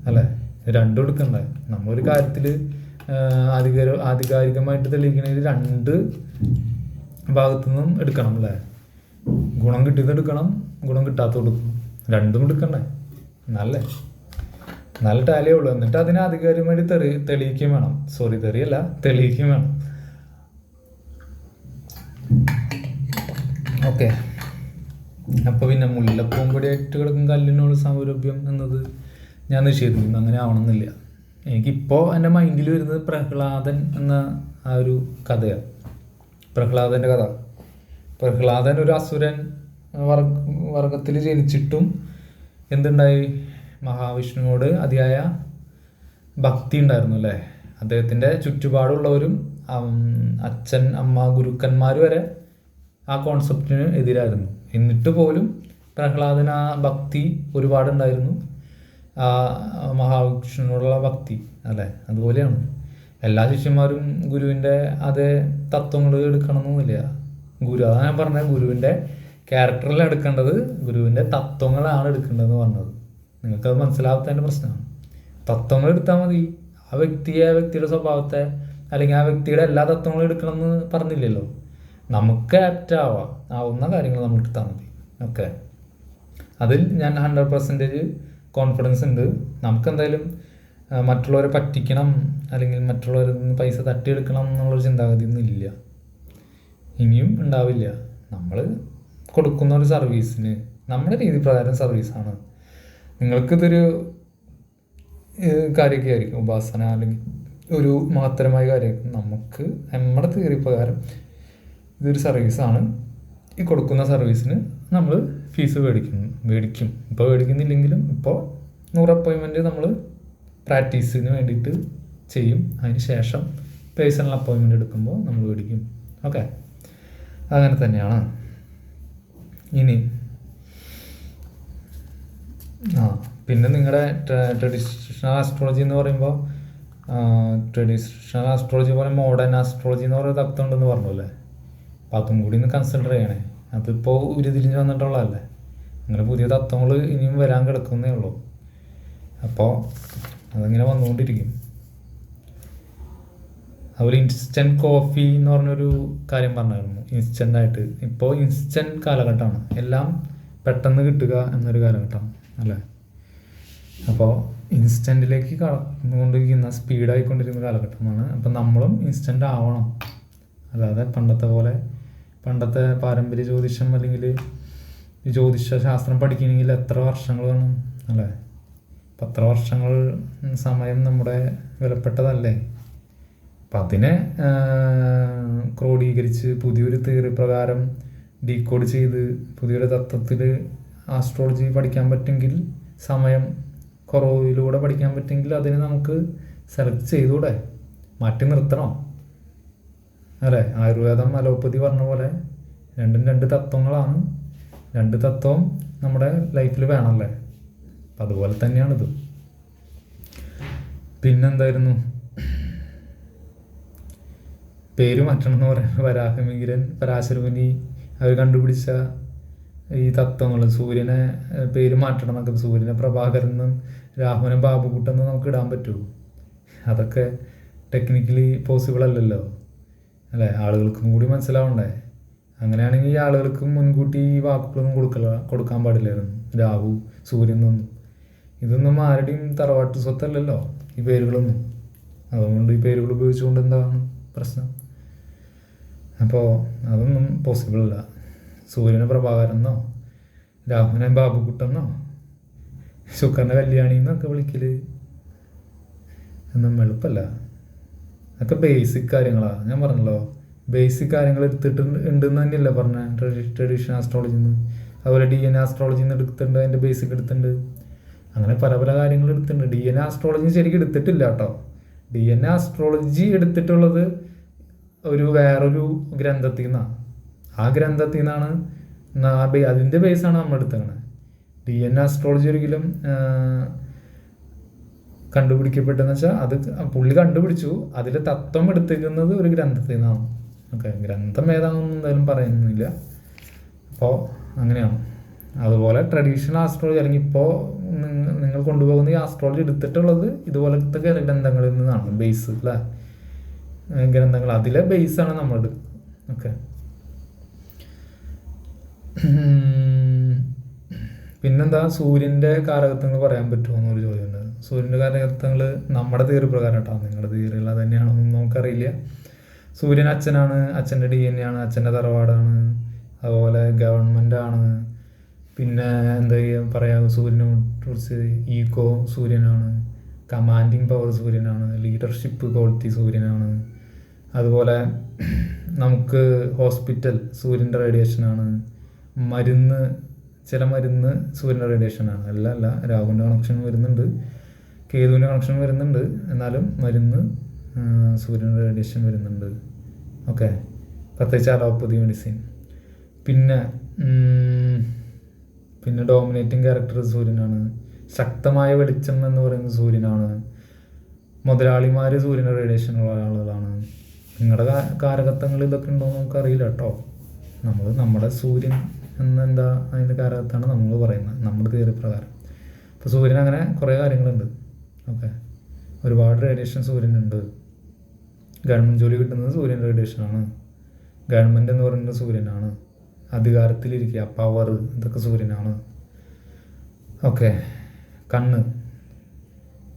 അല്ലേ. രണ്ടും എടുക്കണ്ടേ. നമ്മളൊരു കാര്യത്തിൽ ആധികാരികമായിട്ട് തെളിയിക്കണമെങ്കിൽ രണ്ട് ഭാഗത്തു നിന്നും എടുക്കണം അല്ലേ. ഗുണം കിട്ടിയത് എടുക്കണം, ഗുണം കിട്ടാത്തത് എടുക്കണം, രണ്ടും എടുക്കണ്ടേ. നല്ല ടാലിയേ ഉള്ളൂ. എന്നിട്ട് അതിനെ ആധികാരികമായിട്ട് തെളിയിക്കുകയും വേണം. തെളിയിക്കുകയും വേണം. ഓക്കെ, അപ്പോൾ പിന്നെ മുല്ലപ്പൂമ്പൊടിയായിട്ട് കിടക്കും കല്ലിനോട് സൗരഭ്യം എന്നത് ഞാൻ നിഷേധിക്കുന്നു. അങ്ങനെ ആവണമെന്നില്ല. എനിക്കിപ്പോൾ എൻ്റെ മൈൻഡിൽ വരുന്നത് പ്രഹ്ലാദൻ എന്ന ആ ഒരു കഥയാണ്. പ്രഹ്ലാദൻ്റെ കഥ. പ്രഹ്ലാദൻ ഒരു അസുരൻ വർഗത്തിൽ ജനിച്ചിട്ടും എന്തുണ്ടായി, മഹാവിഷ്ണുവോട് അതിയായ ഭക്തി ഉണ്ടായിരുന്നു അല്ലേ. അദ്ദേഹത്തിൻ്റെ ചുറ്റുപാടുള്ളവരും അച്ഛൻ, അമ്മ, ഗുരുക്കന്മാർ വരെ ആ കോൺസെപ്റ്റിന് എതിരായിരുന്നു. എന്നിട്ട് പോലും പ്രഹ്ലാദന് ആ ഭക്തി ഒരുപാടുണ്ടായിരുന്നു. ആ മഹാവിഷ്ണുവിനോടുള്ള ഭക്തി അല്ലേ, അതുപോലെയാണ് എല്ലാ ശിഷ്യന്മാരും ഗുരുവിൻ്റെ അതേ തത്വങ്ങൾ എടുക്കണമെന്നൊന്നുമില്ല. അതാണ് ഞാൻ പറഞ്ഞത്, ഗുരുവിൻ്റെ ക്യാരക്ടറിൽ എടുക്കേണ്ടത് ഗുരുവിൻ്റെ തത്വങ്ങളാണ് എടുക്കേണ്ടതെന്ന് പറഞ്ഞത്. നിങ്ങൾക്കത് മനസ്സിലാവാത്തതിൻ്റെ പ്രശ്നമാണ്. തത്വങ്ങൾ എടുത്താൽ മതി. ആ വ്യക്തിയുടെ സ്വഭാവത്തെ അല്ലെങ്കിൽ ആ വ്യക്തിയുടെ എല്ലാ തത്വങ്ങളും എടുക്കണമെന്ന് പറഞ്ഞില്ലല്ലോ. നമുക്ക് ആപ്റ്റ് ആവുന്ന കാര്യങ്ങൾ നമ്മൾ എടുത്താൽ മതി. ഓക്കെ, അതിൽ ഞാൻ 100% കോൺഫിഡൻസ് ഉണ്ട്. നമുക്കെന്തായാലും മറ്റുള്ളവരെ പറ്റിക്കണം അല്ലെങ്കിൽ മറ്റുള്ളവരിൽ നിന്ന് പൈസ തട്ടിയെടുക്കണം എന്നുള്ളൊരു ചിന്താഗതി ഒന്നും ഇല്ല, ഇനിയും ഉണ്ടാവില്ല. നമ്മൾ കൊടുക്കുന്ന ഒരു സർവീസിന് നമ്മുടെ രീതി പ്രകാരം സർവീസാണ്. നിങ്ങൾക്കിതൊരു കാര്യമൊക്കെ ആയിരിക്കും, ഉപാസന അല്ലെങ്കിൽ ഒരു മഹത്തരമായ കാര്യമായിരിക്കും. നമുക്ക് നമ്മുടെ തിയറി പ്രകാരം ഇതൊരു സർവീസാണ്. ഈ കൊടുക്കുന്ന സർവീസിന് നമ്മൾ ഫീസ് മേടിക്കും. ഇപ്പോൾ മേടിക്കുന്നില്ലെങ്കിലും ഇപ്പോൾ 100 അപ്പോയിൻമെൻറ്റ് നമ്മൾ പ്രാക്ടീസിന് വേണ്ടിയിട്ട് ചെയ്യും. അതിന് ശേഷം പേഴ്സണൽ അപ്പോയിൻമെൻറ്റ് എടുക്കുമ്പോൾ നമ്മൾ മേടിക്കും. ഓക്കെ, അങ്ങനെ തന്നെയാണ്. ഇനി പിന്നെ നിങ്ങളുടെ ട്രഡീഷണൽ ആസ്ട്രോളജി എന്ന് പറയുമ്പോൾ ട്രഡീഷണൽ ആസ്ട്രോളജി പോലെ മോഡേൺ ആസ്ട്രോളജി എന്ന് പറയുന്ന തത്വം ഉണ്ടെന്ന് പറഞ്ഞല്ലേ. അപ്പോൾ അതും കൂടി ഒന്ന് കൺസിഡർ ചെയ്യണേ. അതിപ്പോൾ ഉരുതിരിഞ്ഞ് വന്നിട്ടുള്ളതല്ലേ. അങ്ങനെ പുതിയ തത്വങ്ങൾ ഇനിയും വരാൻ കിടക്കുന്നേ ഉള്ളൂ. അപ്പോൾ അതിങ്ങനെ വന്നുകൊണ്ടിരിക്കും. അതുപോലെ ഇൻസ്റ്റൻറ്റ് കോഫി എന്ന് പറഞ്ഞൊരു കാര്യം പറഞ്ഞായിരുന്നു. ഇൻസ്റ്റൻ്റായിട്ട് ഇപ്പോൾ ഇൻസ്റ്റൻറ്റ് കാലഘട്ടമാണ്, എല്ലാം പെട്ടെന്ന് കിട്ടുക എന്നൊരു കാലഘട്ടമാണ് അല്ലേ. അപ്പോൾ ഇൻസ്റ്റൻറ്റിലേക്ക് കടന്നുകൊണ്ടിരിക്കുന്ന സ്പീഡായിക്കൊണ്ടിരിക്കുന്ന കാലഘട്ടമാണ്. അപ്പം നമ്മളും ഇൻസ്റ്റൻ്റ് ആവണം. അല്ലാതെ പണ്ടത്തെ പാരമ്പര്യ ജ്യോതിഷം അല്ലെങ്കിൽ ജ്യോതിഷ ശാസ്ത്രം പഠിക്കണമെങ്കിൽ എത്ര വർഷങ്ങൾ വേണം അല്ലേ. 10 വർഷങ്ങൾ സമയം നമ്മുടെ വിലപ്പെട്ടതല്ലേ. അപ്പം അതിനെ ക്രോഡീകരിച്ച് പുതിയൊരു തിയറി പ്രകാരം ഡീകോഡ് ചെയ്ത് പുതിയൊരു തത്വത്തിൽ ആസ്ട്രോളജി പഠിക്കാൻ പറ്റുമെങ്കിൽ, സമയം കുറവിലൂടെ പഠിക്കാൻ പറ്റുമെങ്കിൽ അതിനെ നമുക്ക് സെലക്ട് ചെയ്തൂടെ, മാറ്റി നിർത്തണം അല്ലേ. ആയുർവേദം അലോപ്പതി പറഞ്ഞ പോലെ രണ്ടും 2 തത്വങ്ങളാണ്. 2 തത്വം നമ്മുടെ ലൈഫിൽ വേണമല്ലേ. അപ്പം അതുപോലെ തന്നെയാണിത്. പിന്നെന്തായിരുന്നു പേര് മാറ്റണം എന്ന് പറയുന്നത്, വരാഹമിഹിരൻ, പരാശരമുനി അവർ കണ്ടുപിടിച്ച ഈ തത്വങ്ങൾ. സൂര്യനെ പേര് മാറ്റണം എന്നൊക്കെ, സൂര്യനെ പ്രഭാകരൻ എന്നും രാഹുവിനെ ബാബുക്കുട്ടെന്ന് നമുക്ക് ഇടാൻ പറ്റുമോ? അതൊക്കെ ടെക്നിക്കലി പോസിബിൾ അല്ലല്ലോ അല്ലേ. ആളുകൾക്കും കൂടി മനസ്സിലാവണ്ടേ. അങ്ങനെയാണെങ്കിൽ ഈ ആളുകൾക്ക് മുൻകൂട്ടി ഈ വാക്കുകളൊന്നും കൊടുക്കാൻ പാടില്ലായിരുന്നു. രാഹു, സൂര്യൻ എന്നൊന്നും. ഇതൊന്നും ആരുടെയും തറവാട്ട് സ്വത്തല്ലല്ലോ ഈ പേരുകളൊന്നും. അതുകൊണ്ട് ഈ പേരുകൾ ഉപയോഗിച്ചുകൊണ്ട് എന്താണ് പ്രശ്നം? അപ്പോൾ അതൊന്നും പോസിബിൾ അല്ല. സൂര്യനെ പ്രഭാകരനെന്നോ രാഹുവിനെ ബാബുക്കുട്ടെന്നോ ശുക്രനെ കല്യാണി എന്നൊക്കെ വിളിക്കല് ഒന്നും എളുപ്പമല്ല. അതൊക്കെ ബേസിക് കാര്യങ്ങളാണ്. ഞാൻ പറഞ്ഞല്ലോ, ബേസിക് കാര്യങ്ങൾ എടുത്തിട്ട് ഉണ്ടെന്ന് തന്നെയല്ലേ പറഞ്ഞ ട്രഡീഷണൽ ആസ്ട്രോളജിയിൽ നിന്ന്. അതുപോലെ DNA ആസ്ട്രോളജിയിൽ നിന്ന് എടുത്തിട്ടുണ്ട്, അതിൻ്റെ ബേസിക് എടുത്തിട്ടുണ്ട്. അങ്ങനെ പല കാര്യങ്ങൾ എടുത്തിട്ടുണ്ട്. DNA ആസ്ട്രോളജി ശരിക്കും എടുത്തിട്ടില്ല കേട്ടോ. DNA ആസ്ട്രോളജി എടുത്തിട്ടുള്ളത് വേറൊരു ഗ്രന്ഥത്തിൽ നിന്നാണ്. ആ ഗ്രന്ഥത്തിൽ നിന്നാണ് അതിൻ്റെ ബേസാണ് നമ്മൾ എടുത്തേക്കണത്. DNA ആസ്ട്രോളജി ഒരിക്കലും കണ്ടുപിടിക്കപ്പെട്ടെന്ന് വെച്ചാൽ അത് പുള്ളി കണ്ടുപിടിച്ചു, അതിൽ തത്വം എടുത്തിരിക്കുന്നത് ഒരു ഗ്രന്ഥത്തിൽ നിന്നാണ്. ഓക്കെ, ഗ്രന്ഥം ഏതാണെന്നൊന്നും എന്തായാലും പറയുന്നില്ല. അപ്പോൾ അങ്ങനെയാണ്. അതുപോലെ ട്രഡീഷണൽ ആസ്ട്രോളജി അല്ലെങ്കിൽ ഇപ്പോൾ നിങ്ങൾ കൊണ്ടുപോകുന്ന ഈ ആസ്ട്രോളജി എടുത്തിട്ടുള്ളത് ഇതുപോലത്തെ ഗ്രന്ഥങ്ങളിൽ നിന്നാണ്. ബേസ് അല്ലേ, ഗ്രന്ഥങ്ങൾ അതിലെ ബേസാണ് നമ്മൾ എടുക്കുന്നത്. ഓക്കെ, പിന്നെന്താ, സൂര്യൻ്റെ കാരകത്വങ്ങൾ പറയാൻ പറ്റുമോ എന്നൊരു ചോദ്യമുണ്ട്. സൂര്യൻ്റെ കാരകത്വങ്ങൾ നമ്മുടെ തിയറി പ്രകാരം കേട്ടോ, നിങ്ങളുടെ തിയറികൾ അത് തന്നെയാണെന്നൊന്നും നമുക്കറിയില്ല. സൂര്യൻ അച്ഛനാണ്, അച്ഛൻ്റെ DNA ആണ്, അച്ഛൻ്റെ തറവാടാണ്, അതുപോലെ ഗവൺമെൻറ്റാണ്. പിന്നെ എന്താ പറയുക, സൂര്യനെ കുറിച്ച് ഈഗോ സൂര്യനാണ്, കമാൻഡിങ് പവർ സൂര്യനാണ്, ലീഡർഷിപ്പ് ക്വാളിറ്റി സൂര്യനാണ്. അതുപോലെ നമുക്ക് ഹോസ്പിറ്റൽ സൂര്യൻ്റെ റേഡിയേഷനാണ്. ചില മരുന്ന് സൂര്യൻ്റെ റേഡിയേഷനാണ്. അല്ല രാഹുവിൻ്റെ കണക്ഷൻ വരുന്നുണ്ട്, കേതുവിൻ്റെ കണക്ഷൻ വരുന്നുണ്ട്, എന്നാലും മരുന്ന് സൂര്യൻ്റെ റേഡിയേഷൻ വരുന്നുണ്ട്. ഓക്കെ, പ്രത്യേകിച്ച് അലോപ്പതി മെഡിസിൻ. പിന്നെ ഡോമിനേറ്റിംഗ് ക്യാരക്ടർ സൂര്യനാണ്. ശക്തമായ വെളിച്ചം എന്ന് പറയുന്നത് സൂര്യനാണ്. മുതലാളിമാർ സൂര്യൻ്റെ റേഡിയേഷനുള്ള ആളുകളാണ്. നിങ്ങളുടെ കാരകത്വങ്ങൾ ഇതൊക്കെ ഉണ്ടോ എന്ന് നമുക്കറിയില്ല കേട്ടോ. നമ്മുടെ സൂര്യൻ എന്നെന്താ അതിൻ്റെ കാരകത്താണ് നമ്മൾ പറയുന്നത്, നമ്മുടെ തിയറി പ്രകാരം. അപ്പോൾ സൂര്യൻ അങ്ങനെ കുറേ കാര്യങ്ങളുണ്ട്. ഓക്കെ, ഒരുപാട് റേഡിയേഷൻ സൂര്യനുണ്ട്. ഗവൺമെൻറ് ജോലി കിട്ടുന്നത് സൂര്യൻ റേഡിയേഷനാണ്. ഗവൺമെൻറ് എന്ന് പറയുന്നത് സൂര്യനാണ്. അധികാരത്തിലിരിക്കുക, പവർ, ഇതൊക്കെ സൂര്യനാണ്. ഓക്കെ, കണ്ണ്,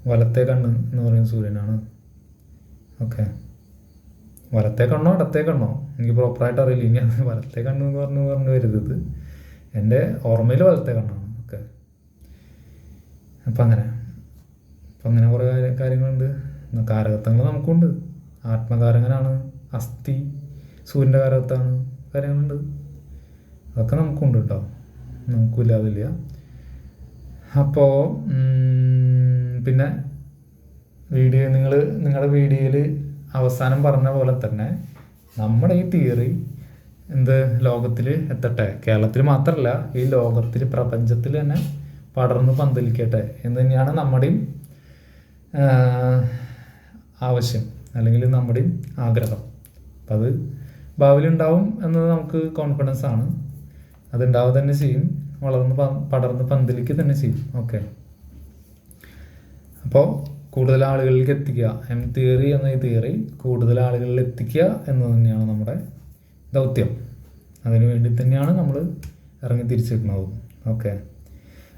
വലത്തെ കണ്ണ് എന്ന് പറയുന്നത് സൂര്യനാണ്. ഓക്കെ, വലത്തെ കണ്ണോ ഇടത്തെ കണ്ണോ എനിക്ക് പ്രോപ്പറായിട്ട് അറിയില്ല. ഇനി അത് വലത്തെ കണ്ണ് എന്ന് പറഞ്ഞു വരുന്നത് എൻ്റെ ഓർമ്മയിൽ വലത്തെ കണ്ണാണ്. ഓക്കെ, അപ്പം അങ്ങനെ കുറേ കാര്യങ്ങളുണ്ട്. കാരകത്വങ്ങൾ നമുക്കുണ്ട്. ആത്മകാരകനാണ്, അസ്ഥി സൂര്യൻ്റെ കാരകത്താണ്, കാര്യങ്ങളുണ്ട്. അതൊക്കെ നമുക്കുണ്ട് കേട്ടോ, നമുക്കില്ലാതില്ല. അപ്പോൾ പിന്നെ നിങ്ങളുടെ വീഡിയോയിൽ അവസാനം പറഞ്ഞ പോലെ തന്നെ നമ്മുടെ ഈ തിയറി ലോകത്തിൽ എത്തട്ടെ. കേരളത്തിൽ മാത്രമല്ല, ഈ ലോകത്തിൽ, പ്രപഞ്ചത്തിൽ തന്നെ പടർന്ന് പന്തലിക്കട്ടെ എന്ന് തന്നെയാണ് നമ്മുടെയും ആവശ്യം, അല്ലെങ്കിൽ നമ്മുടെയും ആഗ്രഹം. അപ്പം അത് ഭാവിയിലുണ്ടാവും എന്നത് നമുക്ക് കോൺഫിഡൻസ് ആണ്. അതുണ്ടാവുക തന്നെ ചെയ്യും, പടർന്ന് പന്തലിക്കുക തന്നെ ചെയ്യും. ഓക്കെ, അപ്പോൾ കൂടുതൽ ആളുകളിലേക്ക് എത്തിക്കുക, എം തിയറി എന്ന ഈ തിയറി കൂടുതൽ ആളുകളിൽ എത്തിക്കുക എന്നത് തന്നെയാണ് നമ്മുടെ ദൗത്യം. അതിനു വേണ്ടി തന്നെയാണ് നമ്മൾ ഇറങ്ങി തിരിച്ചിരിക്കുന്നത്. ഓക്കെ,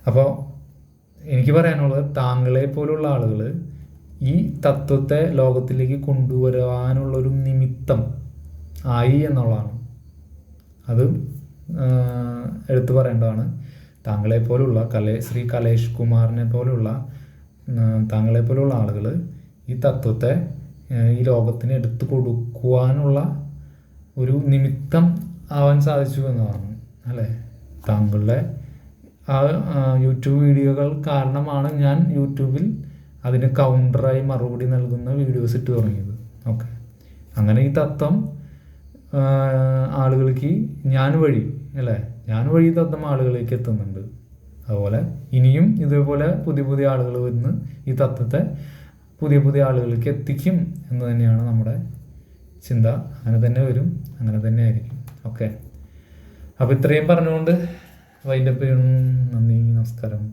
അപ്പോൾ എനിക്ക് പറയാനുള്ളത്, താങ്കളെ പോലുള്ള ആളുകൾ ഈ തത്വത്തെ ലോകത്തിലേക്ക് കൊണ്ടുവരാനുള്ളൊരു നിമിത്തം ആയി എന്നുള്ളതാണ്. അത് എടുത്തു പറയേണ്ടതാണ്. താങ്കളെപ്പോലുള്ള ശ്രീ കലേഷ് കുമാറിനെ പോലുള്ള താങ്കളെപ്പോലുള്ള ആളുകൾ ഈ തത്വത്തെ ഈ ലോകത്തിന് എടുത്തു കൊടുക്കുവാനുള്ള ഒരു നിമിത്തം ആവാൻ സാധിച്ചു എന്നതാണ്, അല്ലേ? താങ്കളുടെ യൂട്യൂബ് വീഡിയോകൾ കാരണമാണ് ഞാൻ യൂട്യൂബിൽ അതിന് കൗണ്ടറായി മറുപടി നൽകുന്ന വീഡിയോസ് ഇട്ട് തുടങ്ങിയത്. ഓക്കെ, അങ്ങനെ ഈ തത്വം ആളുകൾക്ക് ഞാൻ വഴി തത്വം ആളുകളിലേക്ക് എത്തുന്നുണ്ട്. അതുപോലെ ഇനിയും ഇതേപോലെ പുതിയ ആളുകൾ വന്ന് ഈ തത്വത്തെ പുതിയ ആളുകളിലേക്ക് എത്തിക്കും എന്ന് തന്നെയാണ് നമ്മുടെ ചിന്ത. അങ്ങനെ തന്നെ വരും, അങ്ങനെ തന്നെ ആയിരിക്കും. ഓക്കെ, അപ്പോൾ ഇത്രയും പറഞ്ഞുകൊണ്ട് വൈൻഡപ്പ് ചെയ്യുന്നു. നന്ദി, നമസ്കാരം.